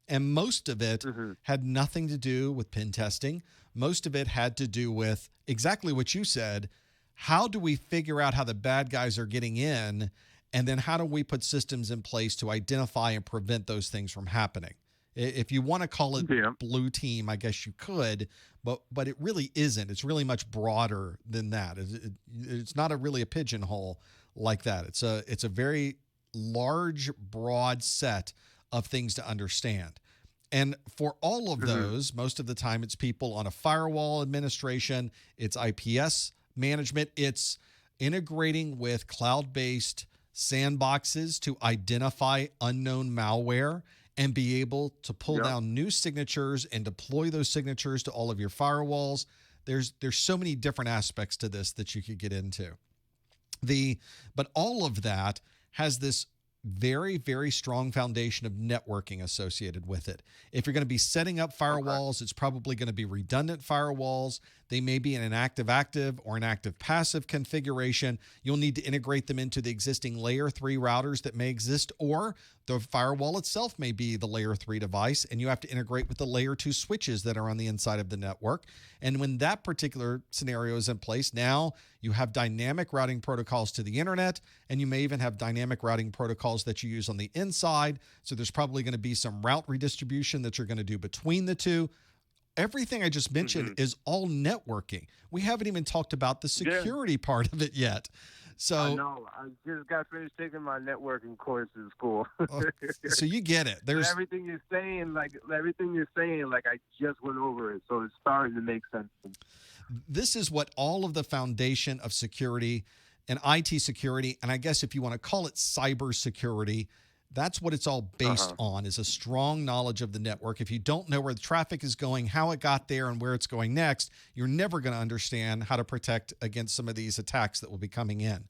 And most of it had nothing to do with pen testing. Most of it had to do with exactly what you said. How do we figure out how the bad guys are getting in? And then how do we put systems in place to identify and prevent those things from happening? If you want to call it blue team, I guess you could, but it really isn't. It's really much broader than that. It's not really a pigeonhole like that. It's a very large, broad set of things to understand. And for all of those, most of the time it's people on a firewall administration, it's IPS management, it's integrating with cloud-based sandboxes to identify unknown malware and be able to pull down new signatures and deploy those signatures to all of your firewalls. There's so many different aspects to this that you could get into. But all of that has this very, very strong foundation of networking associated with it. If you're going to be setting up firewalls, it's probably going to be redundant firewalls. They may be in an active-active or an active-passive configuration. You'll need to integrate them into the existing layer 3 routers that may exist, or The firewall itself may be the layer 3 device, and you have to integrate with the layer 2 switches that are on the inside of the network. And when that particular scenario is in place, now you have dynamic routing protocols to the internet, and you may even have dynamic routing protocols that you use on the inside. So there's probably going to be some route redistribution that you're going to do between the two. Everything I just mentioned is all networking. We haven't even talked about the security part of it yet. So I know. I just got finished taking my networking course in school. So you get it. There's everything you're saying, like I just went over it. So it's starting to make sense. This is what all of the foundation of security and IT security, and I guess if you want to call it cybersecurity, that's what it's all based on, is a strong knowledge of the network. If you don't know where the traffic is going, how it got there, and where it's going next, you're never going to understand how to protect against some of these attacks that will be coming in.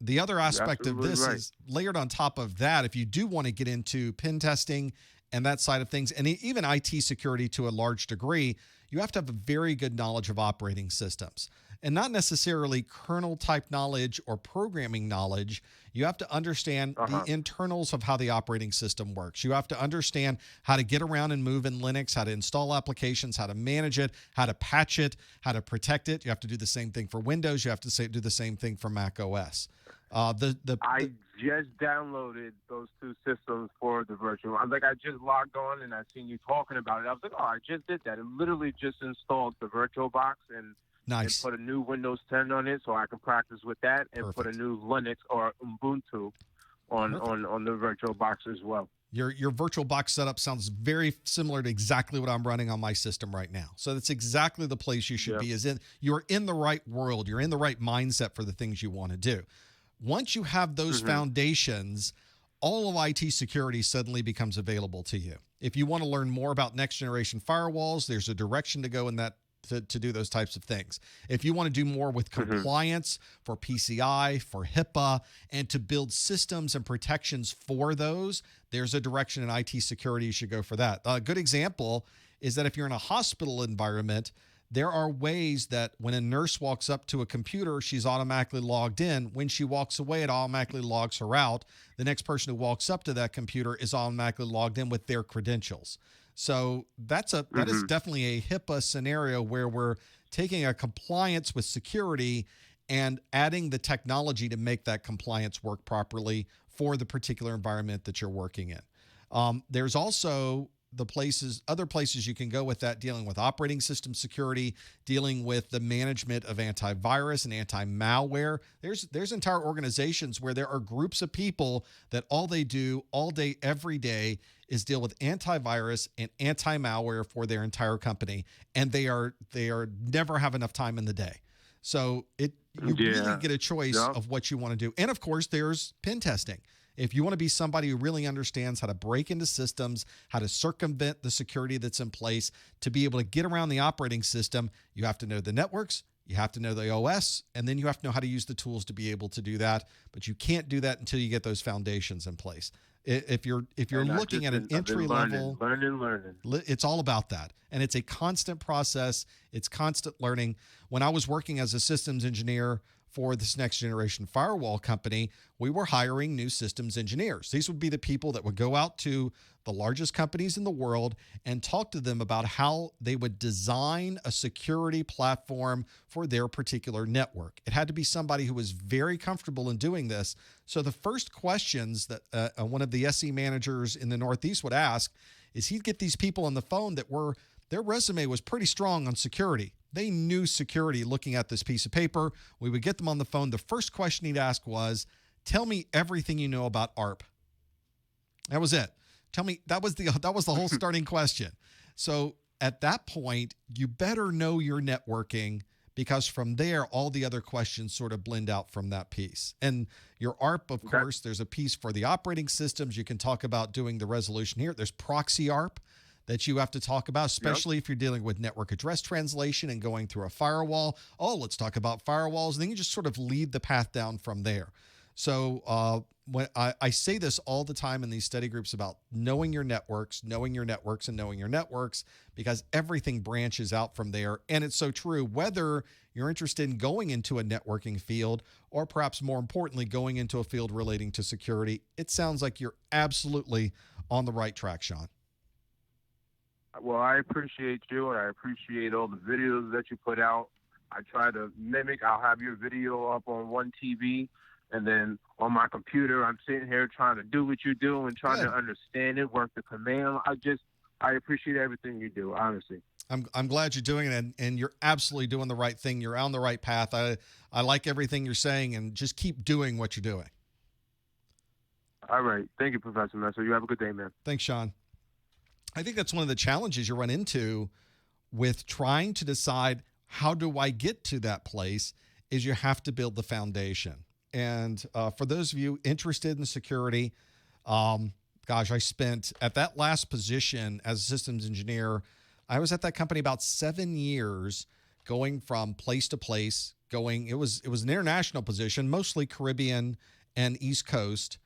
The other aspect of this is layered on top of that. If you do want to get into pen testing and that side of things, and even IT security to a large degree, you have to have a very good knowledge of operating systems. And not necessarily kernel type knowledge or programming knowledge. You have to understand the internals of how the operating system works. You have to understand how to get around and move in Linux, how to install applications, how to manage it, how to patch it, how to protect it. You have to do the same thing for Windows. You have to do the same thing for Mac OS. I just downloaded those two systems for the virtual. I just logged on and I seen you talking about it. I was like, oh, I just did that. And literally just installed the virtual box and put a new Windows 10 on it so I can practice with that, and put a new Linux or Ubuntu on the virtual box as well. Your virtual box setup sounds very similar to exactly what I'm running on my system right now. So that's exactly the place you should be. You're in the right world. You're in the right mindset for the things you want to do. Once you have those foundations, all of IT security suddenly becomes available to you. If you want to learn more about next generation firewalls, there's a direction to go in that to do those types of things. If you want to do more with compliance for PCI, for HIPAA, and to build systems and protections for those, there's a direction in IT security you should go for that. A good example is that if you're in a hospital environment, there are ways that when a nurse walks up to a computer, she's automatically logged in. When she walks away, it automatically logs her out. The next person who walks up to that computer is automatically logged in with their credentials. So that is definitely a HIPAA scenario where we're taking a compliance with security and adding the technology to make that compliance work properly for the particular environment that you're working in. There's also other places you can go with that, dealing with operating system security, dealing with the management of antivirus and anti-malware. There's entire organizations where there are groups of people that all they do all day, every day is deal with antivirus and anti-malware for their entire company, and they never have enough time in the day. So you really get a choice of what you want to do. And of course, there's pen testing. If you want to be somebody who really understands how to break into systems, how to circumvent the security that's in place, to be able to get around the operating system, you have to know the networks, you have to know the OS, and then you have to know how to use the tools to be able to do that. But you can't do that until you get those foundations in place. If you're looking at an entry level, learning, it's all about that. And it's a constant process. It's constant learning. When I was working as a systems engineer for this next generation firewall company, we were hiring new systems engineers. These would be the people that would go out to the largest companies in the world and talk to them about how they would design a security platform for their particular network. It had to be somebody who was very comfortable in doing this. So the first questions that one of the SE managers in the Northeast would ask is he'd get these people on the phone that their resume was pretty strong on security. They knew security looking at this piece of paper. We would get them on the phone. The first question he'd ask was, tell me everything you know about ARP. That was it. Tell me, that was the whole starting question. So at that point, you better know your networking, because from there, all the other questions sort of blend out from that piece. And your ARP, of course, there's a piece for the operating systems. You can talk about doing the resolution here. There's proxy ARP that you have to talk about, especially if you're dealing with network address translation and going through a firewall. Oh, let's talk about firewalls. And then you just sort of lead the path down from there. So when I say this all the time in these study groups about knowing your networks, and knowing your networks, because everything branches out from there. And it's so true, whether you're interested in going into a networking field or perhaps more importantly, going into a field relating to security, it sounds like you're absolutely on the right track, Sean. Well, I appreciate you, and I appreciate all the videos that you put out. I try to mimic. I'll have your video up on one TV, and then on my computer, I'm sitting here trying to do what you do and trying to understand it, work the command. I appreciate everything you do, honestly. I'm glad you're doing it, and you're absolutely doing the right thing. You're on the right path. I like everything you're saying, and just keep doing what you're doing. All right. Thank you, Professor Messer. You have a good day, man. Thanks, Sean. I think that's one of the challenges you run into with trying to decide how do I get to that place is you have to build the foundation. And for those of you interested in security, gosh, I spent at that last position as a systems engineer, I was at that company about 7 years going from place to place, it was an international position, mostly Caribbean and East Coast.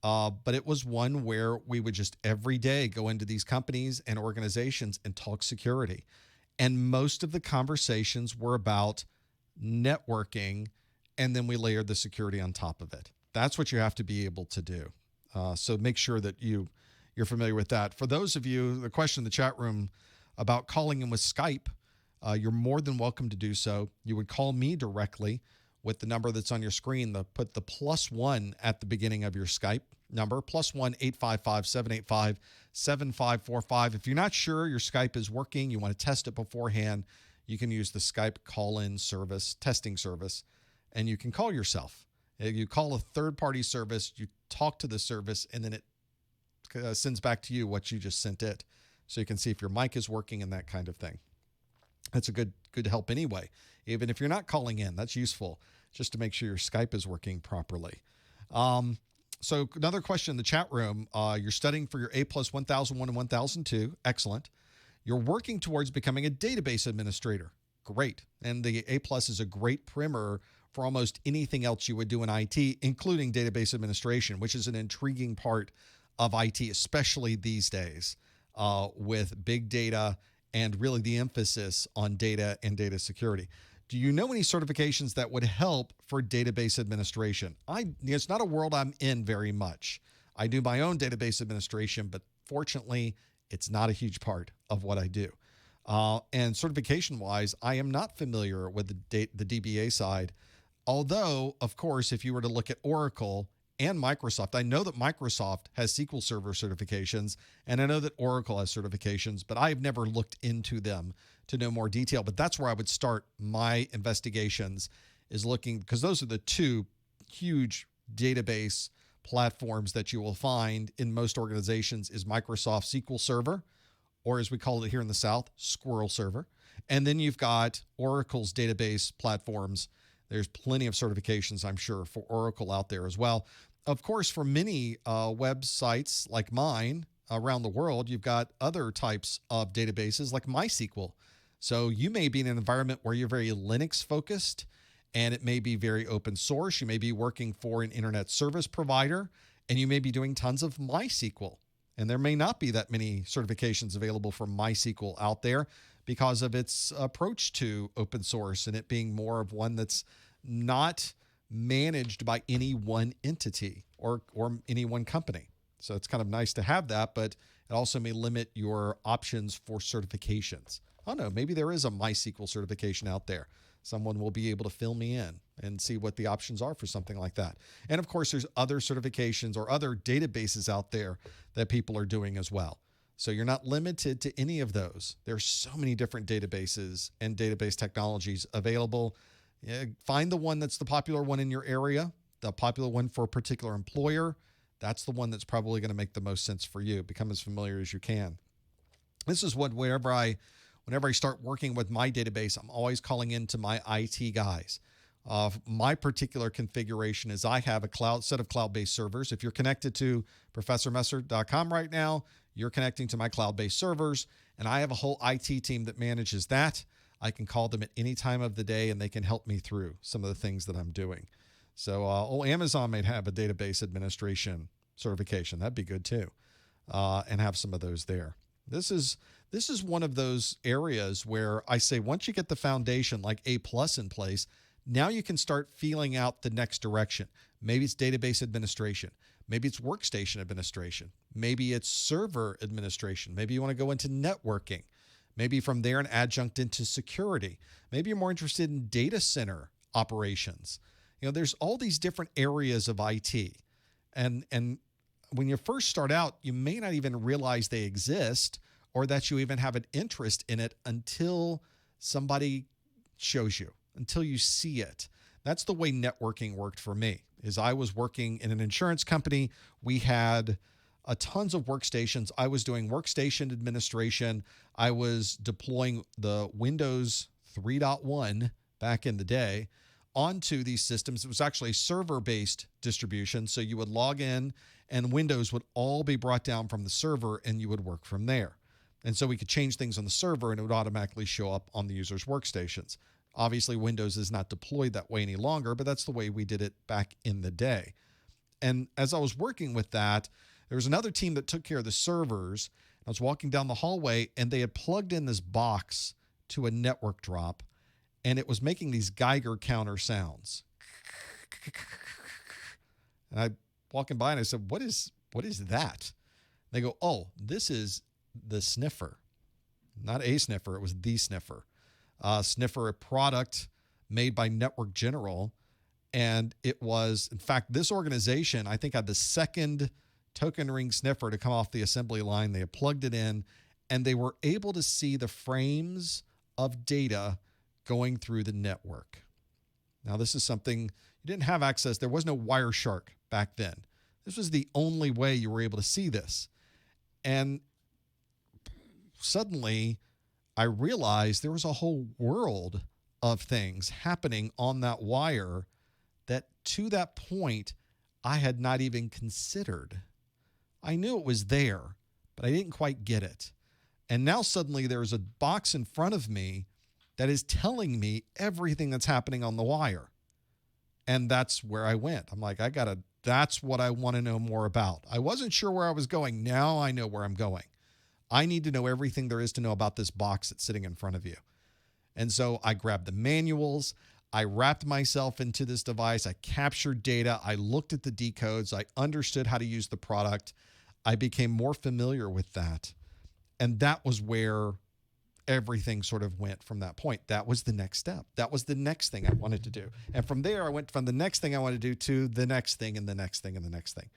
But it was one where we would just every day go into these companies and organizations and talk security. And most of the conversations were about networking, and then we layered the security on top of it. That's what you have to be able to do. So make sure that you're familiar with that. For those of you, the question in the chat room about calling in with Skype, you're more than welcome to do so. You would call me directly with the number that's on your screen. Put the +1 at the beginning of your Skype number, +1 855-785-7545. If you're not sure your Skype is working, you want to test it beforehand, you can use the Skype call-in service, testing service, and you can call yourself. You call a third-party service, you talk to the service, and then it sends back to you what you just sent it. So you can see if your mic is working and that kind of thing. That's a good help anyway. Even if you're not calling in, that's useful just to make sure your Skype is working properly. So another question in the chat room, you're studying for your A+ 1001 and 1002. Excellent. You're working towards becoming a database administrator. Great. And the A+ is a great primer for almost anything else you would do in IT, including database administration, which is an intriguing part of IT, especially these days with big data and really the emphasis on data and data security. Do you know any certifications that would help for database administration? It's not a world I'm in very much. I do my own database administration, but fortunately, it's not a huge part of what I do. And certification-wise, I am not familiar with the DBA side. Although, of course, if you were to look at Oracle and Microsoft, I know that Microsoft has SQL Server certifications, and I know that Oracle has certifications, but I've never looked into them to know more detail. But that's where I would start my investigations, is looking, because those are the two huge database platforms that you will find in most organizations, is Microsoft SQL Server, or as we call it here in the South, Squirrel Server. And then you've got Oracle's database platforms. There's plenty of certifications, I'm sure, for Oracle out there as well. Of course, for many websites like mine around the world, you've got other types of databases like MySQL. So you may be in an environment where you're very Linux focused, and it may be very open source. You may be working for an internet service provider, and you may be doing tons of MySQL. And there may not be that many certifications available for MySQL out there because of its approach to open source and it being more of one that's not managed by any one entity or any one company. So it's kind of nice to have that, but it also may limit your options for certifications. I don't know, maybe there is a MySQL certification out there. Someone will be able to fill me in and see what the options are for something like that. And of course, there's other certifications or other databases out there that people are doing as well. So you're not limited to any of those. There's so many different databases and database technologies available. Find the one that's the popular one in your area, the popular one for a particular employer. That's the one that's probably going to make the most sense for you. Become as familiar as you can. This is what whenever I start working with my database, I'm always calling into my IT guys. My particular configuration is I have a set of cloud-based servers. If you're connected to ProfessorMesser.com right now, you're connecting to my cloud-based servers, and I have a whole IT team that manages that. I can call them at any time of the day, and they can help me through some of the things that I'm doing. So, Amazon may have a database administration certification. That'd be good too, and have some of those there. This is one of those areas where I say once you get the foundation like A+ in place, now you can start feeling out the next direction. Maybe it's database administration. Maybe it's workstation administration. Maybe it's server administration. Maybe you want to go into networking. Maybe from there an adjunct into security. Maybe you're more interested in data center operations. There's all these different areas of IT. And when you first start out, you may not even realize they exist or that you even have an interest in it until somebody shows you, until you see it. That's the way networking worked for me. Is I was working in an insurance company. We had tons of workstations. I was doing workstation administration. I was deploying the Windows 3.1 back in the day onto these systems. It was actually a server-based distribution. So you would log in and Windows would all be brought down from the server and you would work from there. And so we could change things on the server and it would automatically show up on the user's workstations. Obviously, Windows is not deployed that way any longer, but that's the way we did it back in the day. And as I was working with that, there was another team that took care of the servers. I was walking down the hallway, and they had plugged in this box to a network drop, and it was making these Geiger counter sounds. And I walking by, and I said, what is that? They go, oh, this is the sniffer. Not a sniffer, it was the sniffer. Sniffer, a product made by Network General. And it was, in fact, this organization, I think, had the second token ring sniffer to come off the assembly line. They had plugged it in, and they were able to see the frames of data going through the network. Now, this is something you didn't have access. There was no Wireshark back then. This was the only way you were able to see this. And suddenly, I realized there was a whole world of things happening on that wire that to that point, I had not even considered. I knew it was there, but I didn't quite get it. And now suddenly there's a box in front of me that is telling me everything that's happening on the wire. And that's where I went. I'm like, that's what I want to know more about. I wasn't sure where I was going. Now I know where I'm going. I need to know everything there is to know about this box that's sitting in front of you. And so I grabbed the manuals. I wrapped myself into this device. I captured data. I looked at the decodes. I understood how to use the product. I became more familiar with that. And that was where everything sort of went from that point. That was the next step. That was the next thing I wanted to do. And from there, I went from the next thing I wanted to do to the next thing and the next thing and the next thing.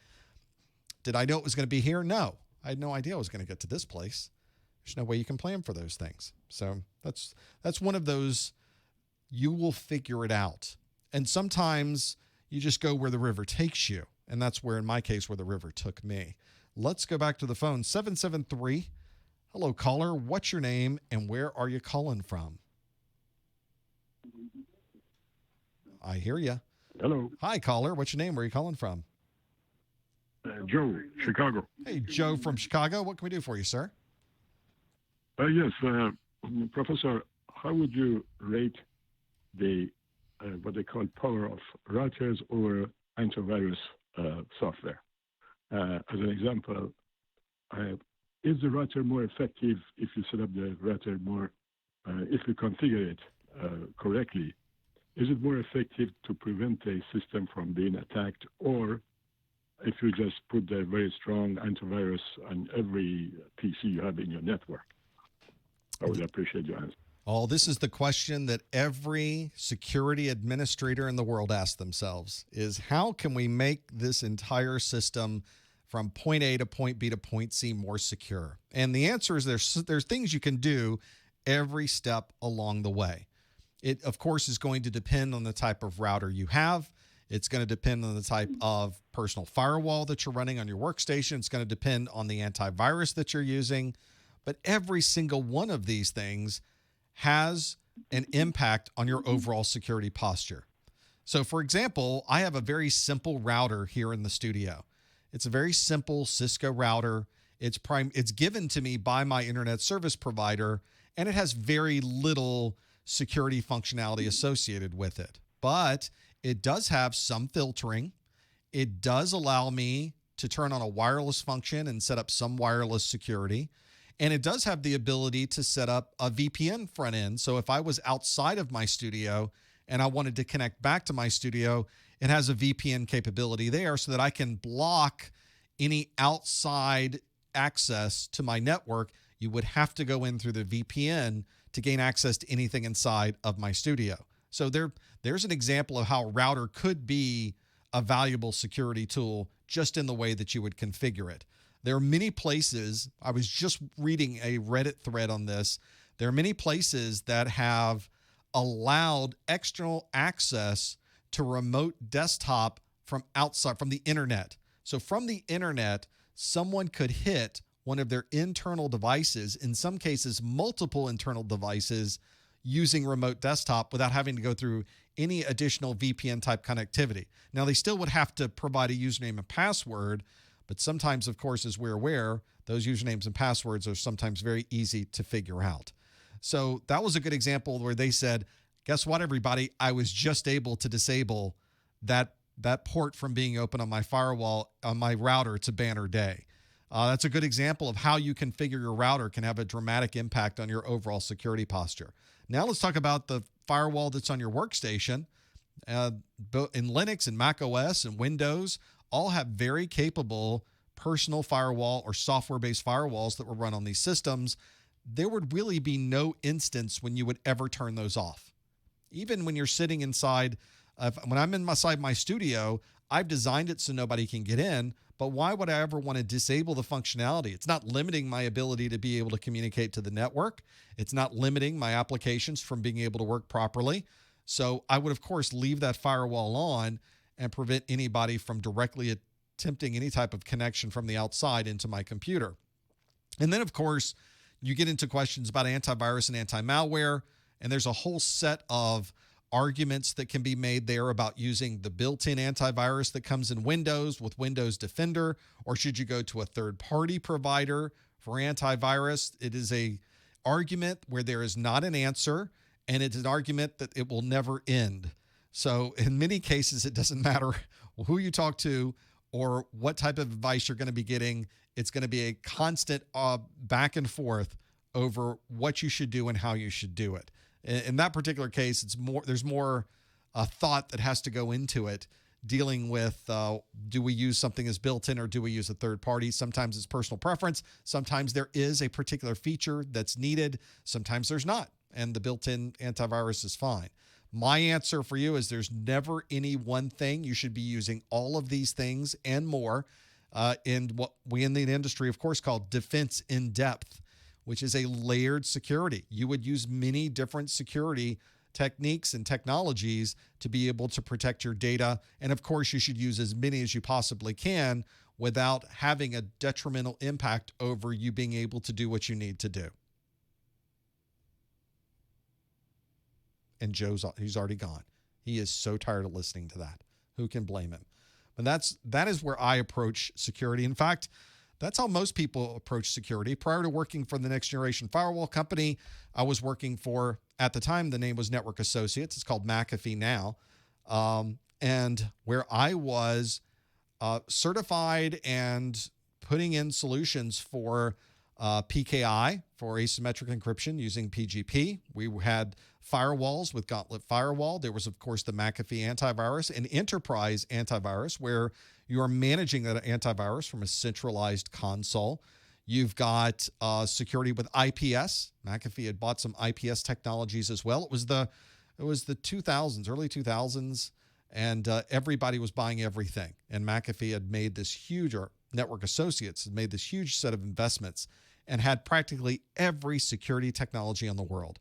Did I know it was going to be here? No. I had no idea I was going to get to this place. There's no way you can plan for those things. So that's one of those, you will figure it out. And sometimes you just go where the river takes you. And that's where, in my case, where the river took me. Let's go back to the phone. 773. Hello, caller. What's your name and where are you calling from? I hear you. Hello. Hi, caller. What's your name? Where are you calling from? Joe, Chicago. Hey, Joe from Chicago. What can we do for you, sir? Yes, Professor, how would you rate the what they call power of routers over antivirus software? As an example, is the router more effective if you set up the router more, if you configure it correctly? Is it more effective to prevent a system from being attacked, or if you just put a very strong antivirus on every PC you have in your network? I would appreciate your answer. Oh, this is the question that every security administrator in the world asks themselves, is how can we make this entire system from point A to point B to point C more secure? And the answer is there's things you can do every step along the way. It, of course, is going to depend on the type of router you have. It's going to depend on the type of personal firewall that you're running on your workstation. It's going to depend on the antivirus that you're using. But every single one of these things has an impact on your overall security posture. So, for example, I have a very simple router here in the studio. It's a very simple Cisco router. It's given to me by my internet service provider, and it has very little security functionality associated with it. But It does have some filtering. It does allow me to turn on a wireless function and set up some wireless security. And it does have the ability to set up a VPN front end. So if I was outside of my studio and I wanted to connect back to my studio, it has a VPN capability there so that I can block any outside access to my network. You would have to go in through the VPN to gain access to anything inside of my studio. So there's an example of how a router could be a valuable security tool just in the way that you would configure it. There are many places, I was just reading a Reddit thread on this. There are many places that have allowed external access to remote desktop from outside, from the internet. So from the internet, someone could hit one of their internal devices, in some cases, multiple internal devices, using remote desktop without having to go through any additional VPN type connectivity. Now, they still would have to provide a username and password, but sometimes, of course, as we're aware, those usernames and passwords are sometimes very easy to figure out. So that was a good example where they said, guess what, everybody? I was just able to disable that port from being open on my firewall, on my router to banner day. That's a good example of how you configure your router can have a dramatic impact on your overall security posture. Now let's talk about the firewall that's on your workstation. In Linux and Mac OS and Windows, all have very capable personal firewall or software-based firewalls that will run on these systems. There would really be no instance when you would ever turn those off. Even when you're sitting inside, when I'm inside my studio, I've designed it so nobody can get in, but why would I ever want to disable the functionality? It's not limiting my ability to be able to communicate to the network. It's not limiting my applications from being able to work properly. So I would, of course, leave that firewall on and prevent anybody from directly attempting any type of connection from the outside into my computer. And then, of course, you get into questions about antivirus and anti-malware, and there's a whole set of arguments that can be made there about using the built-in antivirus that comes in Windows with Windows Defender, or should you go to a third-party provider for antivirus? It is an argument where there is not an answer, and it's an argument that it will never end. So in many cases, it doesn't matter who you talk to or what type of advice you're going to be getting. It's going to be a constant back and forth over what you should do and how you should do it. In that particular case, there's more thought that has to go into it, dealing with do we use something as built-in or do we use a third party? Sometimes it's personal preference. Sometimes there is a particular feature that's needed. Sometimes there's not, and the built-in antivirus is fine. My answer for you is there's never any one thing. You should be using all of these things and more in what we in the industry, of course, call defense in depth, which is a layered security. You would use many different security techniques and technologies to be able to protect your data. And of course, you should use as many as you possibly can without having a detrimental impact over you being able to do what you need to do. And he's already gone. He is so tired of listening to that. Who can blame him? But that is where I approach security. In fact, that's how most people approach security. Prior to working for the next generation firewall company, I was working for, at the time, the name was Network Associates. It's called McAfee now. And where I was certified and putting in solutions for PKI, for asymmetric encryption using PGP. We had firewalls with Gauntlet Firewall. There was, of course, the McAfee antivirus and enterprise antivirus, where you are managing that antivirus from a centralized console. You've got security with IPS. McAfee had bought some IPS technologies as well. It was the 2000s, early 2000s, and everybody was buying everything. And McAfee had made this huge, or Network Associates had made this huge set of investments and had practically every security technology in the world.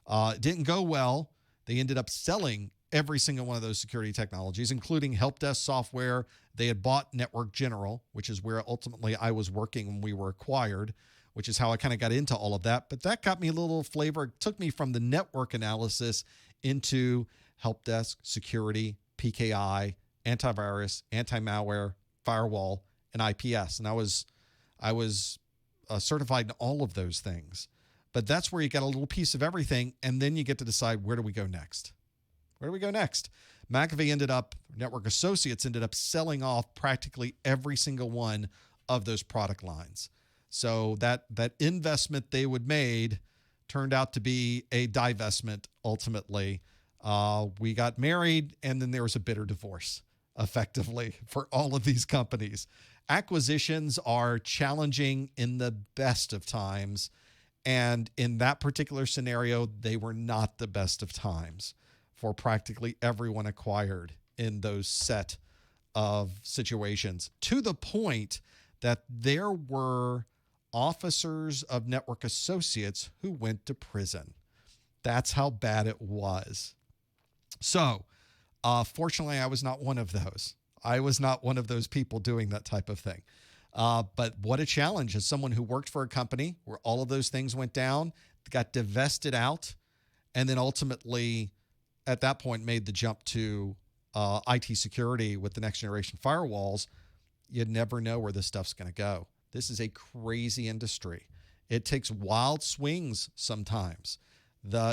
It didn't go well. They ended up selling every single one of those security technologies, including help desk software. They had bought Network General, which is where ultimately I was working when we were acquired, which is how I kind of got into all of that. But that got me a little flavor. It took me from the network analysis into help desk, security, PKI, antivirus, anti-malware, firewall, and IPS. And I was certified in all of those things. But that's where you get a little piece of everything, and then you get to decide, where do we go next? Where do we go next? Network Associates ended up selling off practically every single one of those product lines. So that investment they would made turned out to be a divestment ultimately. We got married, and then there was a bitter divorce, effectively, for all of these companies. Acquisitions are challenging in the best of times, and in that particular scenario, they were not the best of times for practically everyone acquired in those set of situations, to the point that there were officers of Network Associates who went to prison. That's how bad it was. So, fortunately, I was not one of those. I was not one of those people doing that type of thing. But what a challenge as someone who worked for a company where all of those things went down, got divested out, and then ultimately at that point made the jump to IT security with the next generation firewalls. You never know where this stuff's going to go. This is a crazy industry. It takes wild swings sometimes.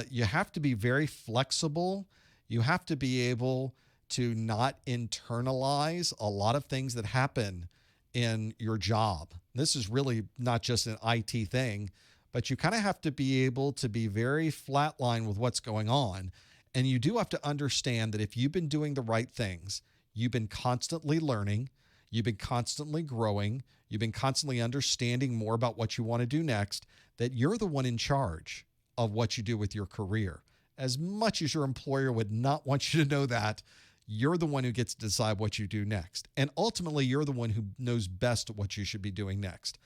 You have to be very flexible. You have to be able to not internalize a lot of things that happen in your job. This is really not just an IT thing, but you kind of have to be able to be very flatline with what's going on. And you do have to understand that if you've been doing the right things, you've been constantly learning, you've been constantly growing, you've been constantly understanding more about what you want to do next, that you're the one in charge of what you do with your career. As much as your employer would not want you to know that, you're the one who gets to decide what you do next. And ultimately, you're the one who knows best what you should be doing next.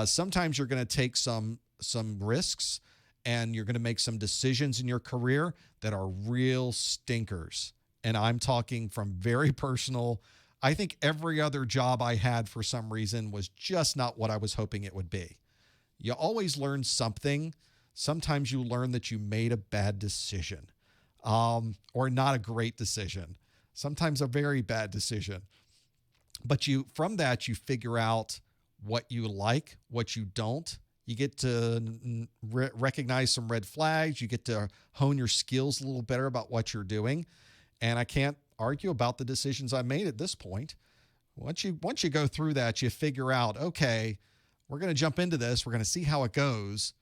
Sometimes you're going to take some risks, and you're going to make some decisions in your career that are real stinkers. And I'm talking from very personal. I think every other job I had for some reason was just not what I was hoping it would be. You always learn something. Sometimes you learn that you made a bad decision, or not a great decision. Sometimes a very bad decision. But from that, you figure out what you like, what you don't. You get to recognize some red flags. You get to hone your skills a little better about what you're doing. And I can't argue about the decisions I made at this point. Once you go through that, you figure out, okay, we're going to jump into this. We're going to see how it goes.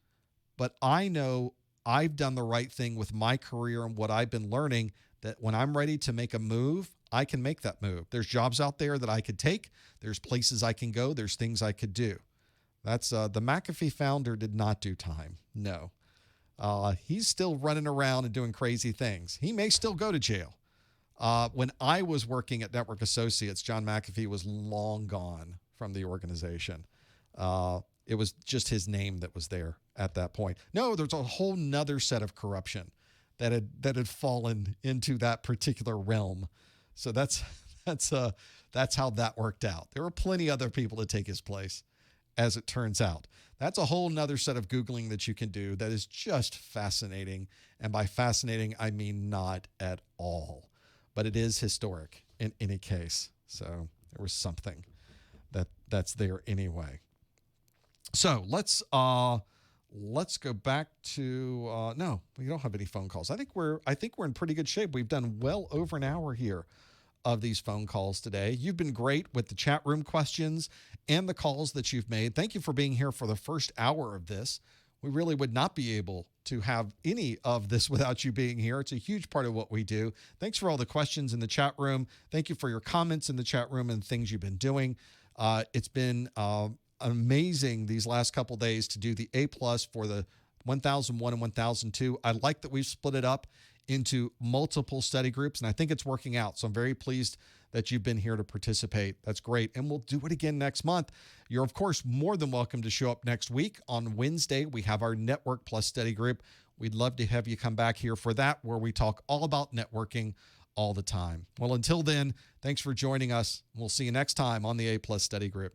But I know I've done the right thing with my career and what I've been learning, that when I'm ready to make a move, I can make that move. There's jobs out there that I could take. There's places I can go. There's things I could do. That's the McAfee founder did not do time. No. He's still running around and doing crazy things. He may still go to jail. When I was working at Network Associates, John McAfee was long gone from the organization. It was just his name that was there at that point. No, there's a whole nother set of corruption that had fallen into that particular realm. So that's how that worked out. There were plenty other people to take his place, as it turns out. That's a whole nother set of Googling that you can do that is just fascinating. And by fascinating, I mean not at all. But it is historic in any case. So there was something that's there anyway. So let's go back to no, we don't have any phone calls. I think we're in pretty good shape. We've done well over an hour here of these phone calls today. You've been great with the chat room questions and the calls that you've made. Thank you for being here for the first hour of this. We really would not be able to have any of this without you being here. It's a huge part of what we do. Thanks for all the questions in the chat room. Thank you for your comments in the chat room and things you've been doing. It's been amazing these last couple days to do the A+ for the 1001 and 1002. I like that we've split it up into multiple study groups, and I think it's working out. So I'm very pleased that you've been here to participate. That's great. And we'll do it again next month. You're, of course, more than welcome to show up next week. On Wednesday, we have our Network Plus study group. We'd love to have you come back here for that, where we talk all about networking all the time. Well, until then, thanks for joining us. We'll see you next time on the A+ study group.